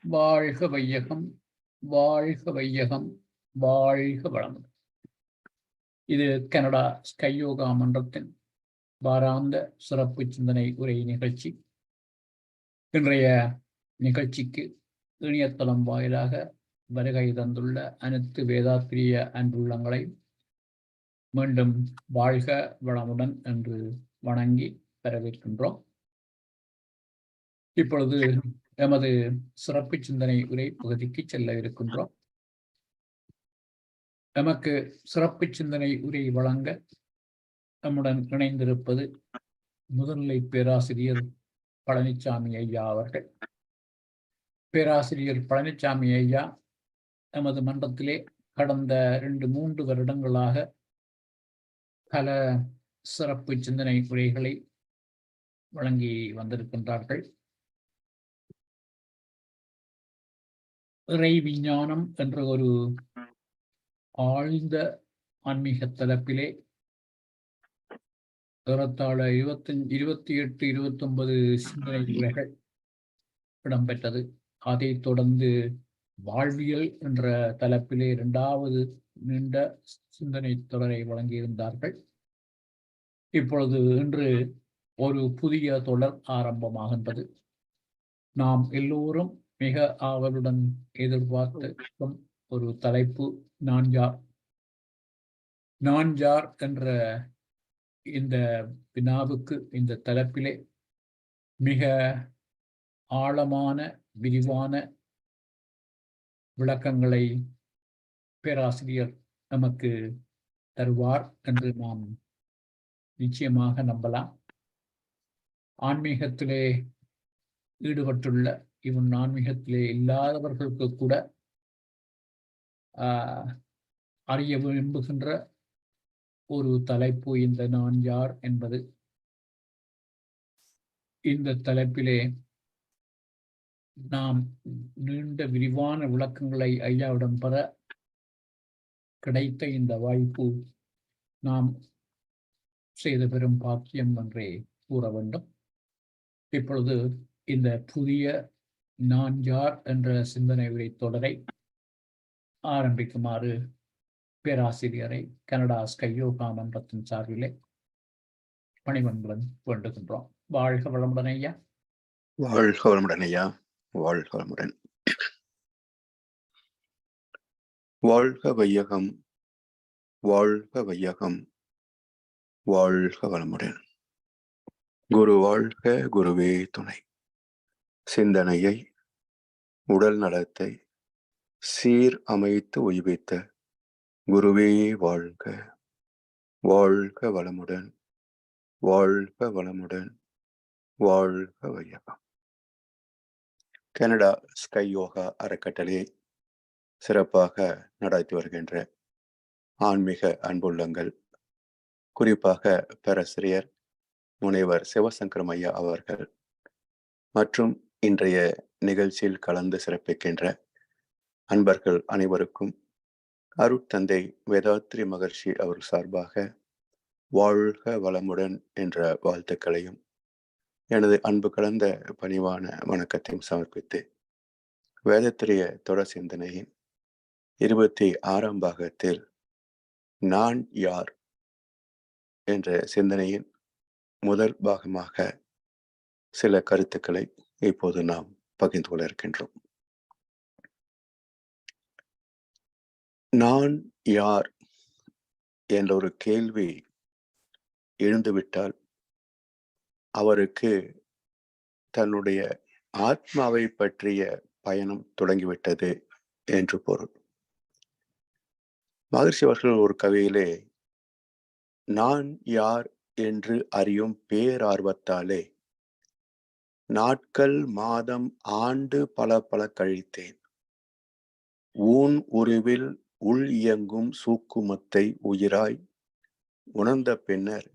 வாழ்க வையகம், வாழ்க வையகம், வாழ்க வளமுடன். இது கனடா ஸ்கை யோகா மன்றத்தின் வாராந்த சிறப்பு சிந்தனை உரை நிகழ்ச்சி. இன்றைய நிகழ்ச்சிக்கு இணையதளம் வாயிலாக வருகை தந்துள்ள அனைத்து வேதாத்திரிய அன்புள்ளங்களை மீண்டும் வாழ்க வளமுடன் என்று வணங்கி வரவேற்கின்றோம். இப்பொழுது எமது சிறப்பு சிந்தனை உரை பகுதிக்கு செல்ல இருக்கின்றோம். நமக்கு சிறப்பு சிந்தனை உரை வழங்க நம்முடன் இணைந்திருப்பது முதுநிலை பேராசிரியர் பழனிசாமி ஐயா அவர்கள். பேராசிரியர் பழனிசாமி ஐயா நமது மன்றத்திலே கடந்த 2-3 வருடங்களாக பல சிறப்பு சிந்தனை உரைகளை வழங்கி வந்திருக்கின்றார்கள். இறை விஞ்ஞானம் என்ற ஒரு ஆழ்ந்த ஆன்மீக தலப்பிலே ஏறத்தாழ 28-29 சிந்தனை உரைகள் இடம்பெற்றது. அதைத் தொடர்ந்து வாழ்வியல் என்ற தலப்பிலே 2வது நீண்ட சிந்தனை தொடரை வழங்கியிருந்தார்கள். இப்பொழுது இன்று ஒரு புதிய தொடர் ஆரம்பமாகின்றது. நாம் எல்லோரும் மிக ஆவலுடன் எதிர்பார்த்த ஒரு தலைப்பு நான் யார். நான் யார் என்ற இந்த வினாவுக்கு இந்த தலைப்பிலே மிக ஆழமான விரிவான விளக்கங்களை பேராசிரியர் நமக்கு தருவார் என்று நாம் நிச்சயமாக நம்பலாம். ஆன்மீகத்திலே ஈடுபட்டுள்ள இவன் ஆன்மீகத்திலே இல்லாதவர்களுக்கு கூட அறிய விரும்புகின்ற ஒரு தலைப்பு இந்த நான் யார் என்பது. இந்த தலைப்பிலே நாம் நீண்ட விரிவான விளக்கங்களை ஐயாவிடம் பெற கிடைத்த இந்த வாய்ப்பு நாம் செய்த பெரும் பாக்கியம் என்றே கூற வேண்டும். இப்பொழுது இந்த புதிய நான் யார் என்ற சிந்தனை உரை தொடரை ஆரம்பிக்குமாறு பேராசிரியரை கனடா ஸ்கை யோகா மன்றத்தின் சார்பிலே பணிவன்புடன் வேண்டுகின்றோம். வாழ்க வளமுடன் ஐயா. வாழ்க வளமுடன் ஐயா. வாழ்க வளமுடன். வாழ்க வையகம், வாழ்க வையகம், வாழ்க வளமுடன். குரு வாழ்க, குருவே துணை. சிந்தனையை, உடல் நலத்தை சீர் அமைத்து உய்வித்த குருவே வாழ்க. வாழ்க வளமுடன், வாழ்க வளமுடன், வாழ்க வையகம். கனடா ஸ்கை யோகா அறக்கட்டளையை சிறப்பாக நடத்தி வருகின்ற ஆன்மீக அன்புள்ளங்கள், குறிப்பாக பேராசிரியர் முனைவர் சிவசங்கரம் ஐயா அவர்கள் மற்றும் இன்றைய நிகழ்ச்சியில் கலந்து சிறப்பிக்கின்ற அன்பர்கள் அனைவருக்கும் அருட்தந்தை வேதாத்ரி மகர்ஷி அவர்கள் சார்பாக வாழ்க வளமுடன் என்ற வாழ்த்துக்களையும் எனது அன்பு கலந்த பணிவான வணக்கத்தையும் சமர்ப்பித்து வேதத்திரிய தொடர் சிந்தனையின் 26ஆம் பாகத்தில் நான் யார் என்ற சிந்தனையின் முதல் பாகமாக சில கருத்துக்களை இப்போது நாம் பகிர்ந்து கொள்ள இருக்கின்றோம். நான் யார் என்ற ஒரு கேள்வி எழுந்துவிட்டால் அவருக்கு தன்னுடைய ஆத்மாவை பற்றிய பயணம் தொடங்கிவிட்டது என்று பொருள். மகர்ஷி அவர்கள் ஒரு கவியிலே நான் யார் என்று அறியும் பேரார்வத்தாலே நாட்கள் மாதம் ஆண்டு பல பல கழித்தேன். ஊன் உருவில் உள் இயங்கும் சூக்குமத்தை உயிராய் உணர்ந்த பின்னர்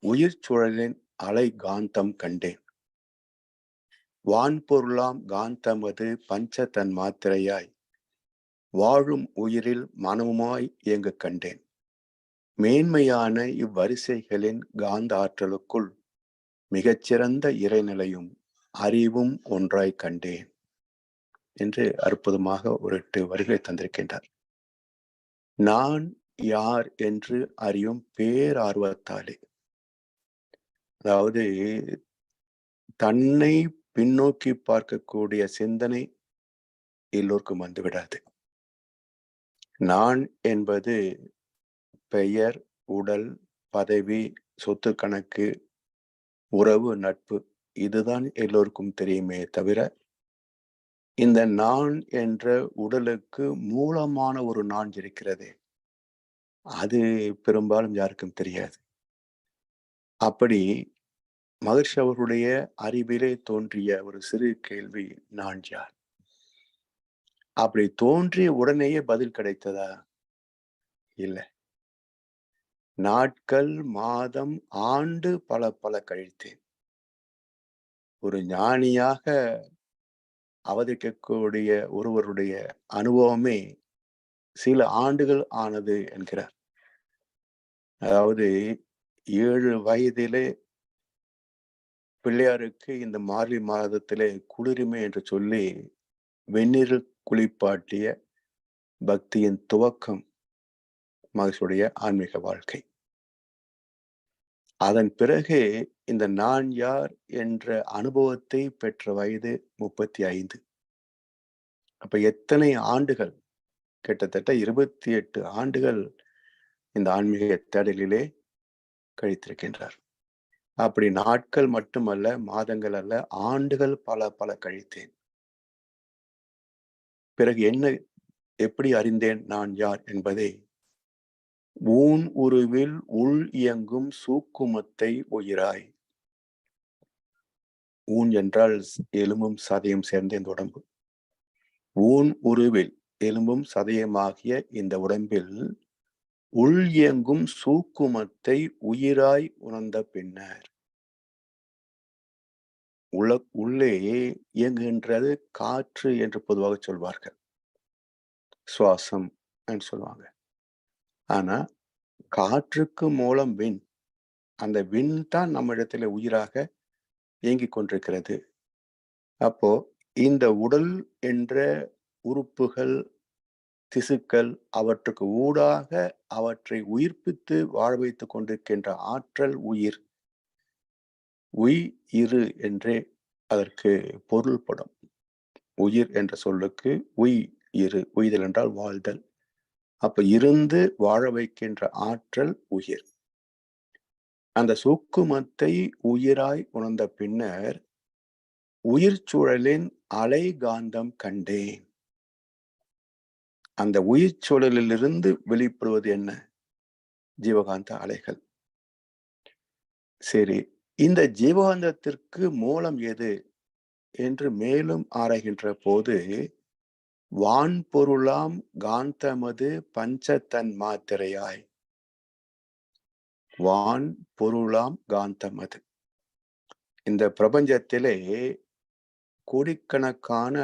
உயிர் சுழலின் அலை காந்தம் கண்டேன். வான்பொருளாம் காந்தமது பஞ்ச தன் மாத்திரையாய் வாழும் உயிரில் மனமுமாய் இயங்க கண்டேன். மேன்மையான இவ்வரிசைகளின் காந்த ஆற்றலுக்குள் மிகச்சிறந்த இறைநிலையும் அறிவும் ஒன்றாய் கண்டேன். என்று அற்புதமாக ஒரு 8 வரிகளை தந்திருக்கின்றார். நான் யார் என்று அறியும் பேரார்வத்தாலே, அதாவது தன்னை பின்னோக்கி பார்க்கக்கூடிய சிந்தனை எல்லோருக்கும் வந்துவிடாது. நான் என்பது பெயர், உடல், பதவி, சொத்து கணக்கு, உறவு, நட்பு, இதுதான் எல்லோருக்கும் தெரியுமே தவிர, இந்த நான் என்ற உடலுக்கு மூலமான ஒரு நான் இருக்கிறதே, அது பெரும்பாலும் யாருக்கும் தெரியாது. அப்படி மகர்ஷி அவர்களுடைய அறிவிலே தோன்றிய ஒரு சிறு கேள்வி, நான் யார்? அப்படி தோன்றிய உடனேயே பதில் கிடைத்ததா? இல்லை. நாட்கள், மாதம், ஆண்டு பல பல கழித்தேன். ஒரு ஞானியாக அவதரிக்கக்கூடிய ஒருவருடைய அனுபவமே சில ஆண்டுகள் ஆனது என்கிறார். அதாவது 7 வயதிலே பிள்ளையாருக்கு இந்த மார்கழி மாதத்திலே குளிருமே என்று சொல்லி வெந்நீரில் குளிப்பாட்டிய பக்தியின் துவக்கம் மகர்ஷியுடைய ஆன்மீக வாழ்க்கை. அதன் பிறகு இந்த நான் யார் என்ற அனுபவத்தை பெற்ற வயது 35. அப்ப எத்தனை ஆண்டுகள்? கிட்டத்தட்ட 28 ஆண்டுகள் இந்த ஆன்மீக தேடலிலே கழித்திருக்கின்றார். அப்படி நாட்கள் மட்டுமல்ல, மாதங்கள் அல்ல, ஆண்டுகள் பல பல கழித்தேன். பிறகு எப்படி அறிந்தேன் நான் யார் என்பதை, ஊன் உருவில் உள் இயங்கும் சூக்குமத்தை உயிராய். ஊன் என்றால் எலும்பும் சதையும் சேர்ந்த இந்த உடம்பு. ஊன் உருவில் எலும்பும் சதையுமாகிய இந்த உடம்பில் உள் இயங்கும் சூக்குமத்தை உயிராய் உணர்ந்த பின்னர், உள்ளே இயங்குகின்றது காற்று என்று பொதுவாக சொல்வார்கள், சுவாசம் என்று சொல்லுவாங்க. ஆனா காற்றுக்கு மூலம் விண், அந்த விண் தான் நம்ம இடத்துல உயிராக இயங்கிக் கொண்டிருக்கிறது. அப்போ இந்த உடல் என்ற உறுப்புகள், திசுக்கள், அவற்றுக்கு ஊடாக அவற்றை உயிர்ப்பித்து வாழ வைத்துக் கொண்டிருக்கின்ற ஆற்றல் உயிர். உயிர் என்றே அதற்கு பொருள்படும். உயிர் என்ற சொல்லுக்கு உய்தல் என்றால் வாழ்தல். அப்ப இருந்து வாழ வைக்கின்ற ஆற்றல் உயிர். அந்த சூக்குமத்தை உயிராய் உணர்ந்த பின்னர் உயிர் சூழலின் அலை காந்தம் கண்டேன். அந்த உயிர் சூழலிலிருந்து வெளிப்படுவது என்ன? ஜீவகாந்த அலைகள். சரி, இந்த ஜீவகாந்தத்திற்கு மூலம் எது என்று மேலும் ஆராய்கின்ற போது, வான்பொருளாம் காந்தமது பஞ்சத்தன் மாத்திரையாய். வான் பொருளாம் காந்தமது. இந்த பிரபஞ்சத்திலே கோடிக்கணக்கான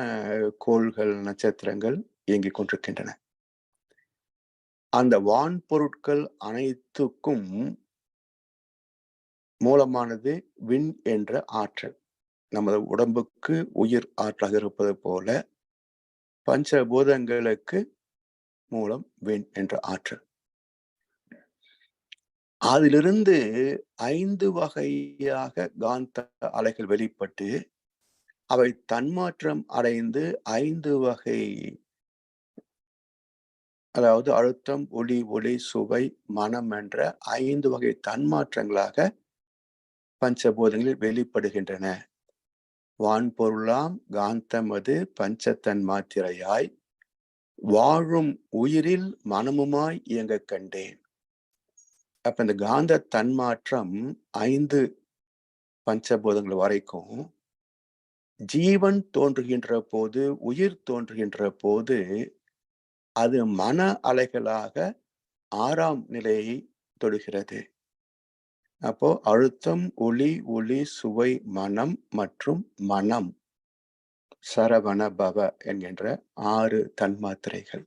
கோள்கள், நட்சத்திரங்கள் இயங்கிக் கொண்டிருக்கின்றன. அந்த வான் பொருட்கள் அனைத்துக்கும் மூலமானது விண் என்ற ஆற்றல். நமது உடம்புக்கு உயிர் ஆற்றலாக இருப்பது போல பஞ்சபூதங்களுக்கு மூலம் விண் என்ற ஆற்றல். அதிலிருந்து 5 வகையாக காந்த அலைகள் வெளிப்பட்டு அவை தன்மாற்றம் அடைந்து 5 வகை, அதாவது அழுத்தம், ஒளி, சுவை, மனம் என்ற 5 வகை தன்மாற்றங்களாக பஞ்சபூதங்களில் வெளிப்படுகின்றன. வான்பொருளாம் காந்தமது பஞ்சத்தன் மாத்திரையாய் வாழும் உயிரில் மனமுமாய் இயங்க கண்டேன். அப்ப இந்த காந்த தன்மாற்றம் 5 பஞ்சபூதங்கள் வரைக்கும் ஜீவன் தோன்றுகின்ற போது, உயிர் தோன்றுகின்ற போது அது மன அலைகளாக 6ஆம் நிலையை தொடுகிறது. அப்போ அழுத்தம், ஒளி, சுவை, மனம் மற்றும் மனம், சரவண பவ என்கின்ற 6 தன்மாத்திரைகள்.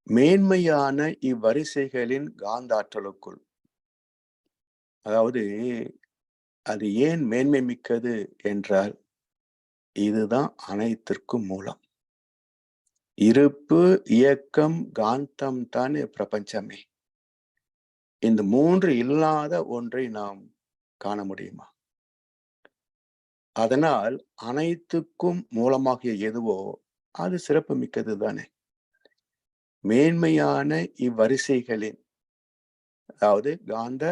மேன்மையான இவ்வரிசைகளின் காந்தாற்றலுக்குள், அதாவது அது ஏன் மேன்மை மிக்கது என்றால், இதுதான் அனைத்திற்கும் மூலம். இருப்பு, இயக்கம், காந்தம் தானே பிரபஞ்சமே. இந்த 3 இல்லாத ஒன்றை நாம் காண முடியுமா? அதனால் அனைத்துக்கும் மூலமாகிய எதுவோ அது சிறப்பு மிக்கது தானே. மேன்மையான இவ்வரிசைகளின், அதாவது காந்த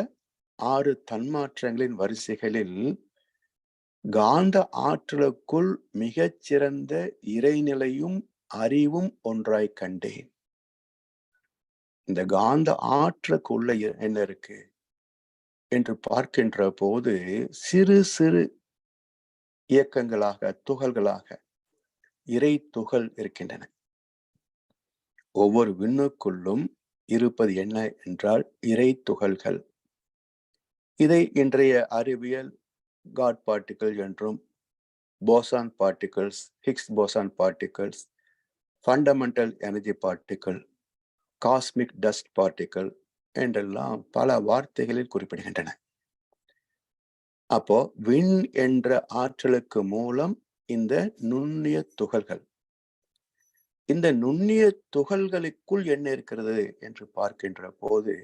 6 தன்மாற்றங்களின் வரிசைகளில் காந்த ஆற்றலுக்குள் மிகச்சிறந்த இறைநிலையும் அறிவும் ஒன்றாய் கண்டேன். இந்த காந்த ஆற்றலுக்குள்ள என்ன இருக்கு என்று பார்க்கின்ற போது சிறு சிறு இயக்கங்களாக, துகள்களாக இறை துகள் இருக்கின்றன. ஒவ்வொரு விண்ணுக்குள்ளும் இருப்பது என்ன என்றால் இறை துகள்கள். இதை இன்றைய அறிவியல் காட் பார்ட்டிகிள் என்றும், boson particles, Hicks boson particles, fundamental energy particle, cosmic dust particle என்றெல்லாம் பல வார்த்தைகளில் குறிப்பிடுகின்றன. அப்போ விண் என்ற ஆற்றலுக்கு மூலம் இந்த நுண்ணிய துகள்கள். இந்த நுண்ணிய துகள்களுக்குள் என்ன இருக்கிறது என்று பார்க்கின்ற போது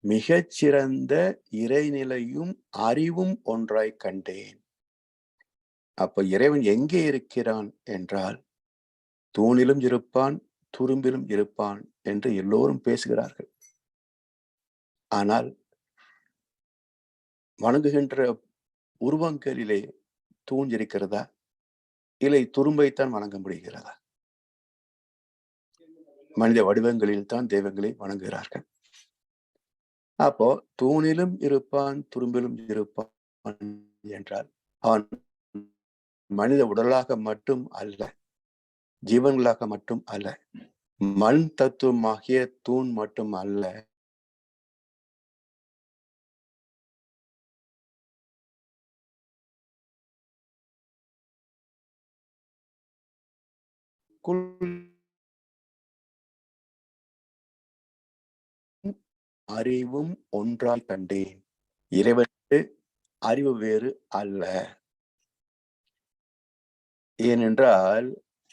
மிகச்சிறந்த இறைநிலையும் அறிவும் ஒன்றாய் கண்டேன். அப்ப இறைவன் எங்கே இருக்கிறான் என்றால் தூணிலும் இருப்பான், துரும்பிலும் இருப்பான் என்று எல்லோரும் பேசுகிறார்கள். ஆனால் வணங்குகின்ற உருவங்களிலே தூண் இருக்கிறதா, இல்லை துரும்பைத்தான் வணங்க முடிகிறதா? மனித வடிவங்களில் தான் தெய்வங்களை வணங்குகிறார்கள். அப்போ தூணிலும் இருப்பான், துரும்பிலும் இருப்பான் என்றால் அவன் மனித உடலாக மட்டும் அல்ல, ஜீவன்களாக மட்டும் அல்ல, மண் தத்துவமாகிய தூண் மட்டும் அல்ல, அறிவும் ஒன்றாய் கண்டேன். இறைவனுக்கு அறிவு வேறு அல்ல. ஏனென்றால்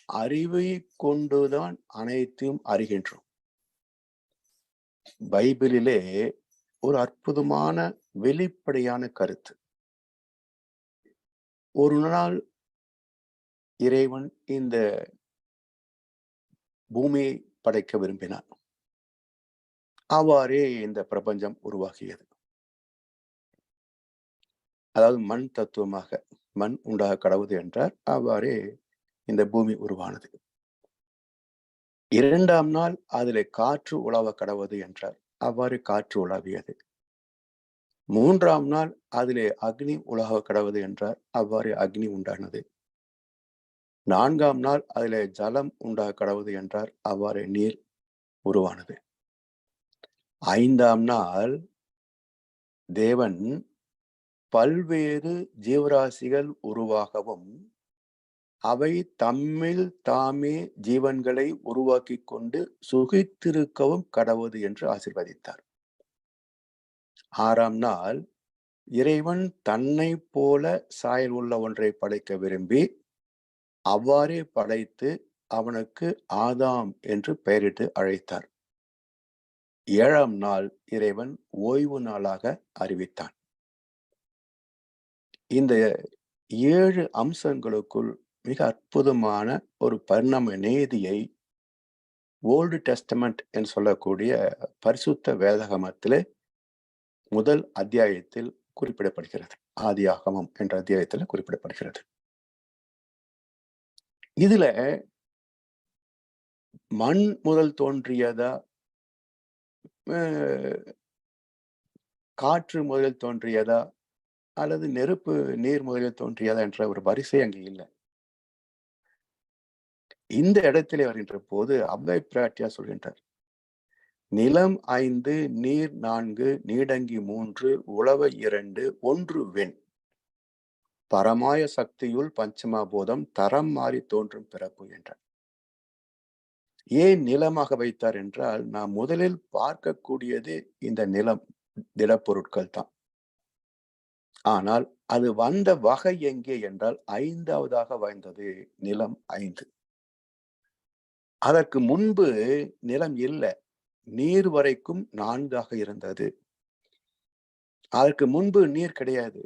அறிவை கொண்டுதான் அனைத்தையும் அறிகின்றோம். பைபிளிலே ஒரு அற்புதமான வெளிப்படையான கருத்து. ஒரு நாள் இறைவன் இந்த பூமியை படைக்க விரும்பினான். அவ்வாறே இந்த பிரபஞ்சம் உருவாகியது. அதாவது மண் தத்துவமாக மண் உண்டாக கடவுது என்றார். அவ்வாறே இந்த பூமி உருவானது. 2ஆம் நாள் அதிலே காற்று உலவ கடவுது என்றார். அவ்வாறு காற்று உலாவியது. 3ஆம் நாள் அதிலே அக்னி உலக கடவுது என்றார். அவ்வாறு அக்னி உண்டானது. 4ஆம் நாள் அதிலே ஜலம் உண்டாக கடவுது என்றார். அவ்வாறு நீர் உருவானது. 5ஆம் நாள் தேவன் பல்வேறு ஜீவராசிகள் உருவாகவும் அவை தம்மில் தாமே ஜீவன்களை உருவாக்கி கொண்டு சுகித்திருக்கவும் கடவுது என்று ஆசீர்வதித்தார். 6ஆம் நாள் இறைவன் தன்னை போல சாயல் உள்ள ஒன்றை படைக்க விரும்பி அவ்வாறே படைத்து அவனுக்கு ஆதாம் என்று பெயரிட்டு அழைத்தார். 7ஆம் நாள் இறைவன் ஓய்வு நாளாக அறிவித்தான். இந்த 7 அம்சங்களுக்குள் மிக அற்புதமான ஒரு பரிணாம நீதியை ஓல்டு டெஸ்டமெண்ட் என்று சொல்லக்கூடிய பரிசுத்த வேதாகமத்திலே முதல் அத்தியாயத்தில் குறிப்பிடப்படுகிறது. ஆதியாகமம் என்ற அத்தியாயத்தில் குறிப்பிடப்படுகிறது. இதுல மண் முதல் தோன்றியதா, காற்று முதலில் தோன்றியதா, அல்லது நெருப்பு நீர் முதலில் தோன்றியதா என்ற ஒரு வரிசை அங்கு இல்லை. இந்த இடத்திலே வருகின்ற போது அவ்வை பிராட்டியா சொல்கின்றார், நிலம் 5, நீர் 4, நீடங்கி 3, உளவ 2, 1 வெண். பரமாய சக்தியுள் பஞ்சமாபூதம் தரம் மாறி தோன்றும் பிறப்பு என்றார். ஏன் நிலமாக வைத்தார் என்றால், நாம் முதலில் பார்க்கக்கூடியது இந்த நிலம், திடப்பொருட்கள் தான். ஆனால் அது வந்த வகை எங்கே என்றால் 5வதாக வாய்ந்தது நிலம் 5. அதற்கு முன்பு நிலம் இல்ல. நீர் வரைக்கும் 4ஆக இருந்தது. அதற்கு முன்பு நீர் கிடையாது.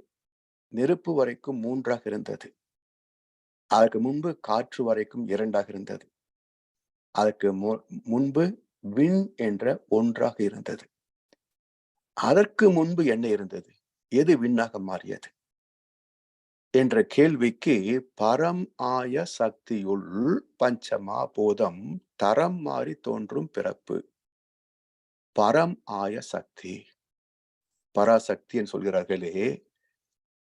நெருப்பு வரைக்கும் 3ஆக இருந்தது. அதற்கு முன்பு காற்று வரைக்கும் 2ஆக இருந்தது. அதற்கு முன்பு விண் என்ற 1ஆக இருந்தது. அதற்கு முன்பு என்ன இருந்தது? எது விண்ணாக மாறியது என்ற கேள்விக்கு பரம் ஆய சக்தியுள் பஞ்சமா போதம் தரம் மாறி தோன்றும் பிறப்பு. பரம் ஆய சக்தி, பராசக்தி என்று சொல்கிறார்களே,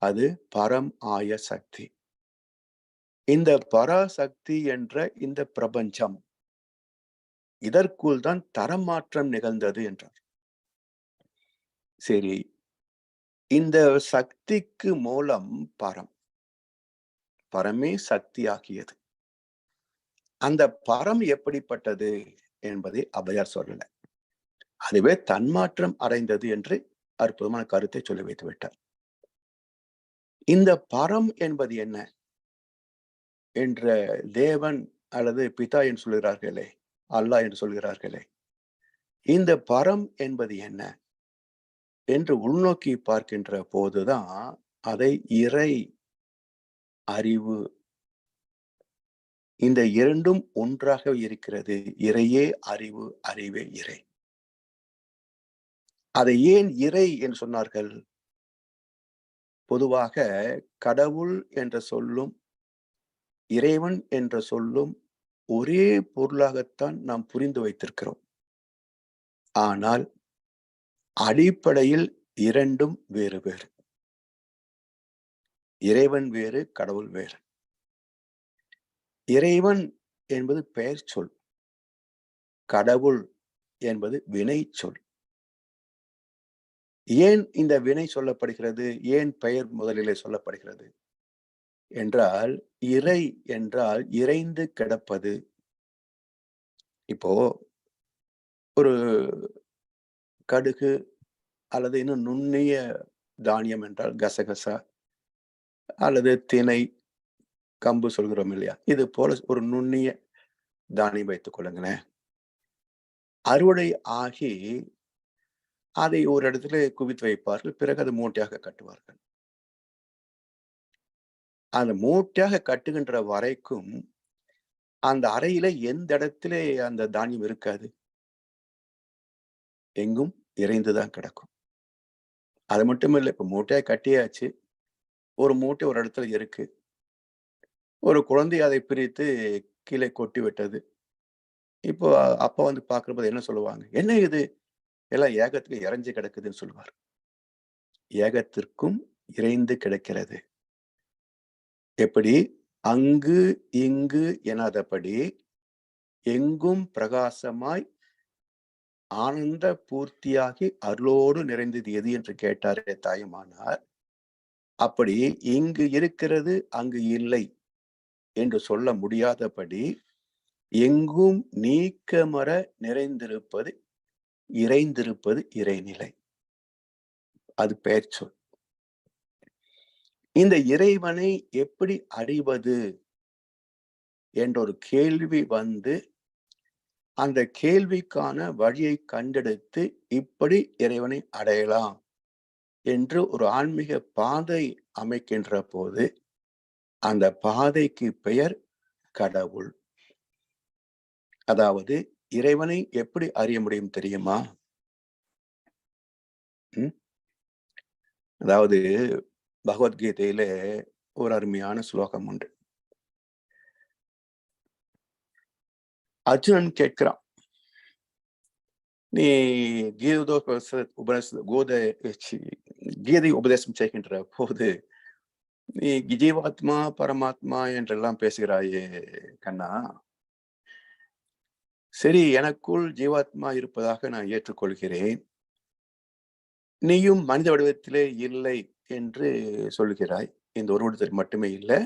அது பரம் ஆய சக்தி. இந்த பராசக்தி என்ற இந்த பிரபஞ்சம், இதற்குள் தான் தரமாற்றம் நிகழ்ந்தது என்றார். சரி, இந்த சக்திக்கு மூலம் பரம், பரமே சக்தியாகியது. அந்த பரம் எப்படிப்பட்டது என்பதை ஔவையார் சொல்லல. அதுவே தன்மாற்றம் அடைந்தது என்று அற்புதமான கருத்தை சொல்லி வைத்து விட்டார். இந்த பரம் என்பது என்ன என்ற தேவன் அல்லது பிதா என்று சொல்கிறார்களே, அல்லாஹ் என்று சொல்கிறார்களே, இந்த பரம் என்பது என்ன என்று உள்நோக்கி பார்க்கின்ற போதுதான் அதை இறை அறிவு, இந்த இரண்டும் ஒன்றாக இருக்கிறது. இறையே அறிவு, அறிவே இறை. அதை ஏன் இறை என்று சொன்னார்கள்? பொதுவாக கடவுள் என்ற சொல்லும் இறைவன் என்ற சொல்லும் ஒரே பொருளாகத்தான் நாம் புரிந்து வைத்திருக்கிறோம். ஆனால் அடிப்படையில் இரண்டும் வேறு வேறு. இறைவன் வேறு, கடவுள் வேறு. இறைவன் என்பது பெயர் சொல், கடவுள் என்பது வினை சொல். ஏன் இந்த வினை சொல்லப்படுகிறது? ஏன் பெயர் முதலிலே சொல்லப்படுகிறது என்றால், இறை என்றால் இறைந்து கிடப்பது. இப்போ ஒரு கடுகு அல்லது இன்னும் நுண்ணிய தானியம் என்றால் கசகசா அல்லது திணை, கம்பு சொல்கிறோம் இல்லையா? இது போல ஒரு நுண்ணிய தானியம் வைத்துக் கொள்ளுங்களேன். அறுவடை ஆகி அதை ஒரு இடத்துல குவித்து வைப்பார்கள். பிறகு அது மூட்டையாக கட்டுவார்கள். அந்த மூட்டையாக கட்டுகின்ற வரைக்கும் அந்த அறையில எந்த இடத்துல அந்த தானியம் இருக்காது, எங்கும் இறைந்துதான் கிடக்கும். அது மட்டும் இல்லை, இப்ப மூட்டையா கட்டியாச்சு, ஒரு மூட்டை ஒரு இடத்துல இருக்கு. ஒரு குழந்தை அதை பிரித்து கீழே கொட்டி விட்டது. இப்போ அப்பா வந்து பார்க்கும்போது என்ன சொல்லுவாங்க? என்ன இது எல்லாம் ஏகத்துல இறைஞ்சு கிடக்குதுன்னு சொல்லுவார். ஏகத்திற்கும் இறைந்து கிடக்கிறது. எப்படி? அங்கு இங்கு எனாதபடி எங்கும் பிரகாசமாய் ஆனந்த பூர்த்தியாகி அருளோடு நிறைந்தது எது என்று கேட்டாரே தாயுமானார். அப்படி இங்கு இருக்கிறது அங்கு இல்லை என்று சொல்ல முடியாதபடி எங்கும் நீக்கமற நிறைந்திருப்பது, இறைந்திருப்பது இறைநிலை. அது பெயர் சொல். இந்த இறைவனை எப்படி அறிவது என்ற ஒரு கேள்வி வந்து அந்த கேள்விக்கான வழியை கண்டெடுத்து இப்படி இறைவனை அடையலாம் என்று ஒரு ஆன்மீக பாதை அமைக்கின்ற போது அந்த பாதைக்கு பெயர் கடவுள். அதாவது இறைவனை எப்படி அறிய முடியும் தெரியுமா? அதாவது பகவத்கீதையில ஒரு அருமையான ஸ்லோகம் உண்டு. அர்ஜுனன் கேட்கிறான், நீ கீதை உபதேசம் செய்கின்ற போது நீ ஜீவாத்மா பரமாத்மா என்றெல்லாம் பேசுகிறாயே கண்ணா. சரி, எனக்குள் ஜீவாத்மா இருப்பதாக நான் ஏற்றுக்கொள்கிறேன். நீயும் மனித வடிவத்திலே இல்லை என்று சொல்கிறாய். இந்த ஒரு உருவத்தில் மட்டுமே இல்லை,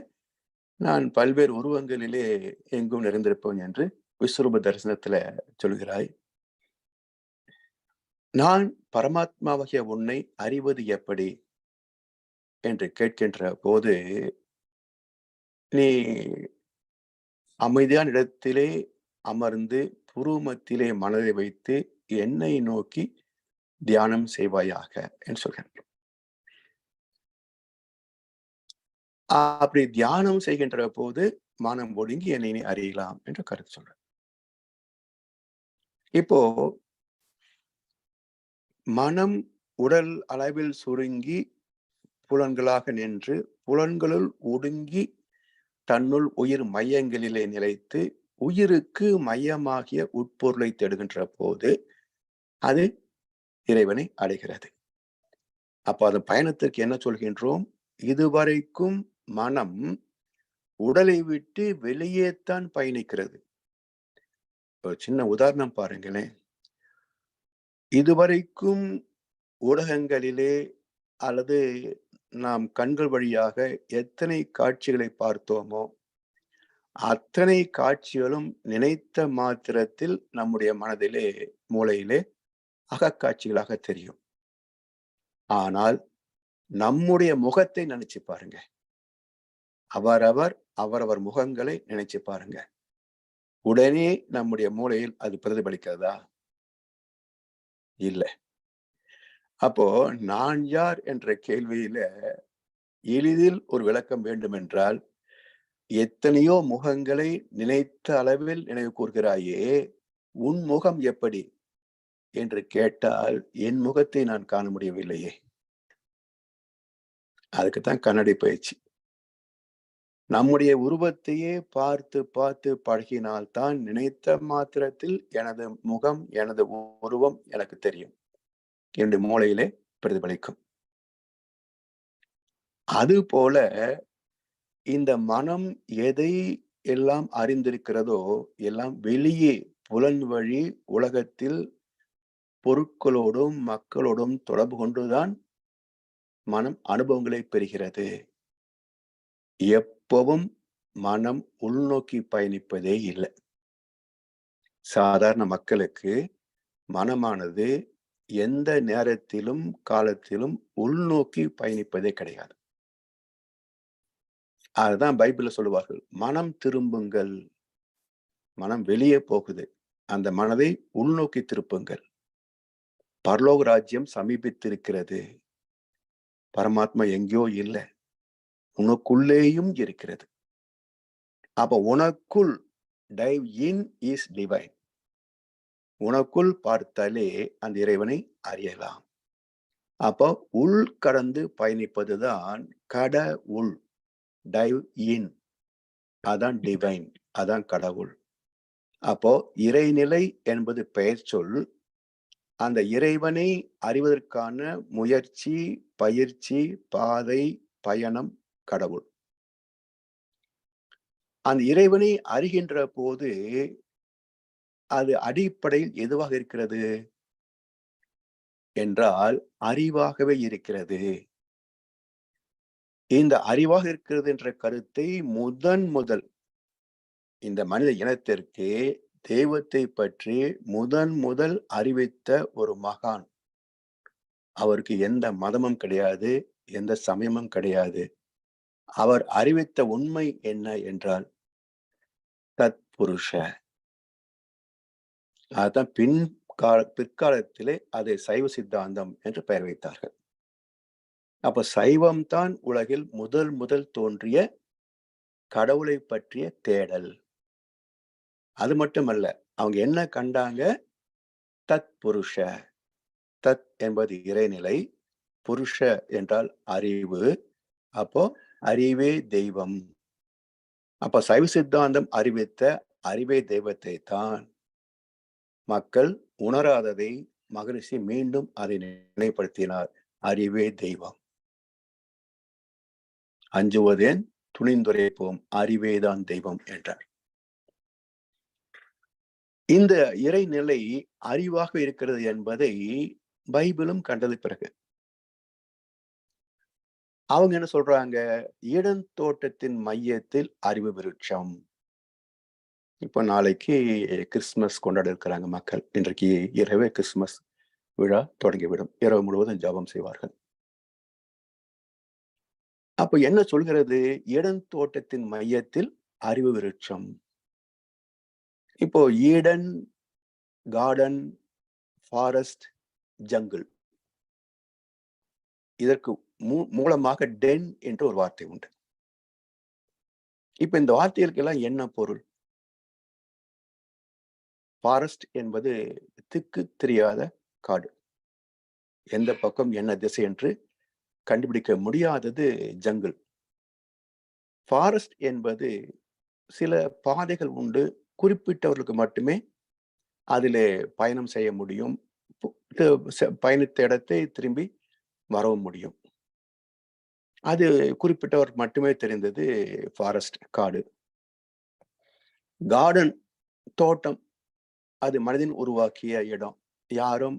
நான் பல்வேறு உருவங்களிலே எங்கும் நிறைந்திருப்பேன் என்று விஸ்வரூப தரிசனத்துல சொல்கிறாய். நான் பரமாத்மாவாகிய உன்னை அறிவது எப்படி என்று கேட்கின்ற போது, நீ அமைதியான இடத்திலே அமர்ந்து புருவமத்திலே மனதை வைத்து என்னை நோக்கி தியானம் செய்வாயாக என்று சொல்கின்றோம். அப்படி தியானம் செய்கின்ற போது மனம் ஒடுங்கி என்னை நீ அறியலாம் என்று கருத்து சொல்ற. இப்போ மனம் உடல் அளவில் சுருங்கி புலன்களாக நின்று புலன்களுள் ஒடுங்கி தன்னுள் உயிர் மையங்களிலே நிலைத்து உயிருக்கு மையமாகிய உட்பொருளை தேடுகின்ற போது அது இறைவனை அடைகிறது. அப்ப அது பயணத்திற்கு என்ன சொல்கின்றோம்? இதுவரைக்கும் மனம் உடலை விட்டு வெளியேத்தான் பயணிக்கிறது. ஒரு சின்ன உதாரணம் பாருங்களேன். இதுவரைக்கும் ஊடகங்களிலே அல்லது நாம் கண்கள் வழியாக எத்தனை காட்சிகளை பார்த்தோமோ அத்தனை காட்சிகளும் நினைத்த மாத்திரத்தில் நம்முடைய மனதிலே மூளையிலே அகக்காட்சிகளாக தெரியும். ஆனால் நம்முடைய முகத்தை நினைச்சு பாருங்க. அவரவர் முகங்களை நினைச்சு பாருங்க. உடனே நம்முடைய மூளையில் அது பிரதிபலிக்கிறதா? இல்லை. அப்போ நான் யார் என்ற கேள்வியில எளிதில் ஒரு விளக்கம் வேண்டும் என்றால், எத்தனையோ முகங்களை நினைத்த அளவில் நினைவு கூர்கிறாயே, உன் முகம் எப்படி என்று கேட்டால் என் முகத்தை நான் காண முடியவில்லையே. அதுக்குத்தான் கண்ணாடி பயிற்சி. நம்முடைய உருவத்தையே பார்த்து பார்த்து பழகினால்தான் நினைத்த மாத்திரத்தில் எனது முகம், எனது உருவம் எனக்கு தெரியும். என்னுடைய மூளையிலே பிரதிபலிக்கும். அதுபோல இந்த மனம் எதை எல்லாம் அறிந்திருக்கிறதோ எல்லாம் வெளியே புலன் வழி உலகத்தில் பொருட்களோடும் மக்களோடும் தொடர்பு கொண்டுதான் மனம் அனுபவங்களை பெறுகிறது. எப்பவும் மனம் உள்நோக்கி பயணிப்பதே இல்லை. சாதாரண மக்களுக்கு மனமானது எந்த நேரத்திலும் காலத்திலும் உள்நோக்கி பயணிப்பதே கிடையாது. அதுதான் பைபிள்ல சொல்லுவார்கள், மனம் திரும்புங்கள். மனம் வெளியே போகுது, அந்த மனதை உள்நோக்கி திருப்புங்கள். பரலோக ராஜ்யம் சமீபித்திருக்கிறது. பரமாத்மா எங்கேயோ இல்லை, உனக்குள்ளேயும் இருக்கிறது. அப்ப உனக்குள் டைவ் இன் இஸ் டிவைன். உனக்குள் பார்த்தாலே அந்த இறைவனை அறியலாம். அப்போ உள் கடந்து பயணிப்பதுதான் கடவுள். டைவ் இன், அதான் டிவைன், அதான் கடவுள். அப்போ இறைநிலை என்பது பெயர் சொல். அந்த இறைவனை அறிவதற்கான முயற்சி, பயிற்சி, பாதை, பயணம் கடவுள். அந்த இறைவனை அறிகின்ற போது அது அடிப்படையில் எதுவாக இருக்கிறது என்றால் அறிவாகவே இருக்கிறது. இந்த அறிவாக இருக்கிறது என்ற கருத்தை முதல் இந்த மனித இனத்திற்கு தெய்வத்தை பற்றி முதல் அறிவித்த ஒரு மகான். அவருக்கு எந்த மதமும் கிடையாது, எந்த சமயமும் கிடையாது. அவர் அறிவித்த உண்மை என்ன என்றால் தத்புருஷ. அதுதான் பிற்காலத்திலே அதை சைவ சித்தாந்தம் என்று பெயர் வைத்தார்கள். அப்ப சைவம் தான் உலகில் முதல் தோன்றிய கடவுளை பற்றிய தேடல். அது மட்டுமல்ல, அவங்க என்ன கண்டாங்க? தத்புருஷ. தத் என்பது இறைநிலை, புருஷ என்றால் அறிவு. அப்போ அறிவே தெய்வம். அப்ப சைவ சித்தாந்தம் அறிவித்த அறிவே தெய்வத்தை தான் மக்கள் உணராததை மகரிஷி மீண்டும் அதை நினைப்படுத்தினார். அறிவே தெய்வம். அஞ்சுவதேன் துணிந்துரைப்போம், அறிவேதான் தெய்வம் என்றார். இந்த இறைநிலை அறிவாக இருக்கிறது என்பதை பைபிளும் கண்டது. பிறகு அவங்க என்ன சொல்றாங்க? ஈடன் தோட்டத்தின் மையத்தில் அறிவு விருட்சம். இப்ப நாளைக்கு கிறிஸ்துமஸ் கொண்டாட இருக்கிறாங்க மக்கள். இன்றைக்கு இரவே கிறிஸ்துமஸ் விழா தொடங்கிவிடும். இரவு முழுவதும் ஜெபம் செய்வார்கள். அப்ப என்ன சொல்கிறது? ஏடன் தோட்டத்தின் மையத்தில் அறிவு விருட்சம். இப்போ ஈடன், கார்டன், ஃபாரஸ்ட், ஜங்கிள். இதற்கு மூலமாக டென் என்று ஒரு வார்த்தை உண்டு. இப்ப இந்த வார்த்தைகளுக்கெல்லாம் என்ன பொருள்? ஃபாரஸ்ட் என்பது திக்கு தெரியாத காடு. எந்த பக்கம் என்ன திசை என்று கண்டுபிடிக்க முடியாதது ஜங்கிள். ஃபாரஸ்ட் என்பது சில பாதைகள் உண்டு, குறிப்பிட்டவர்களுக்கு மட்டுமே அதிலே பயணம் செய்ய முடியும், பயணித்த இடத்தை திரும்பி வரவும் முடியும். அது குறிப்பிட்டவர் மட்டுமே தெரிந்தது ஃபாரஸ்ட், காடு. கார்டன், தோட்டம், அது மனிதன் உருவாக்கிய இடம். யாரும்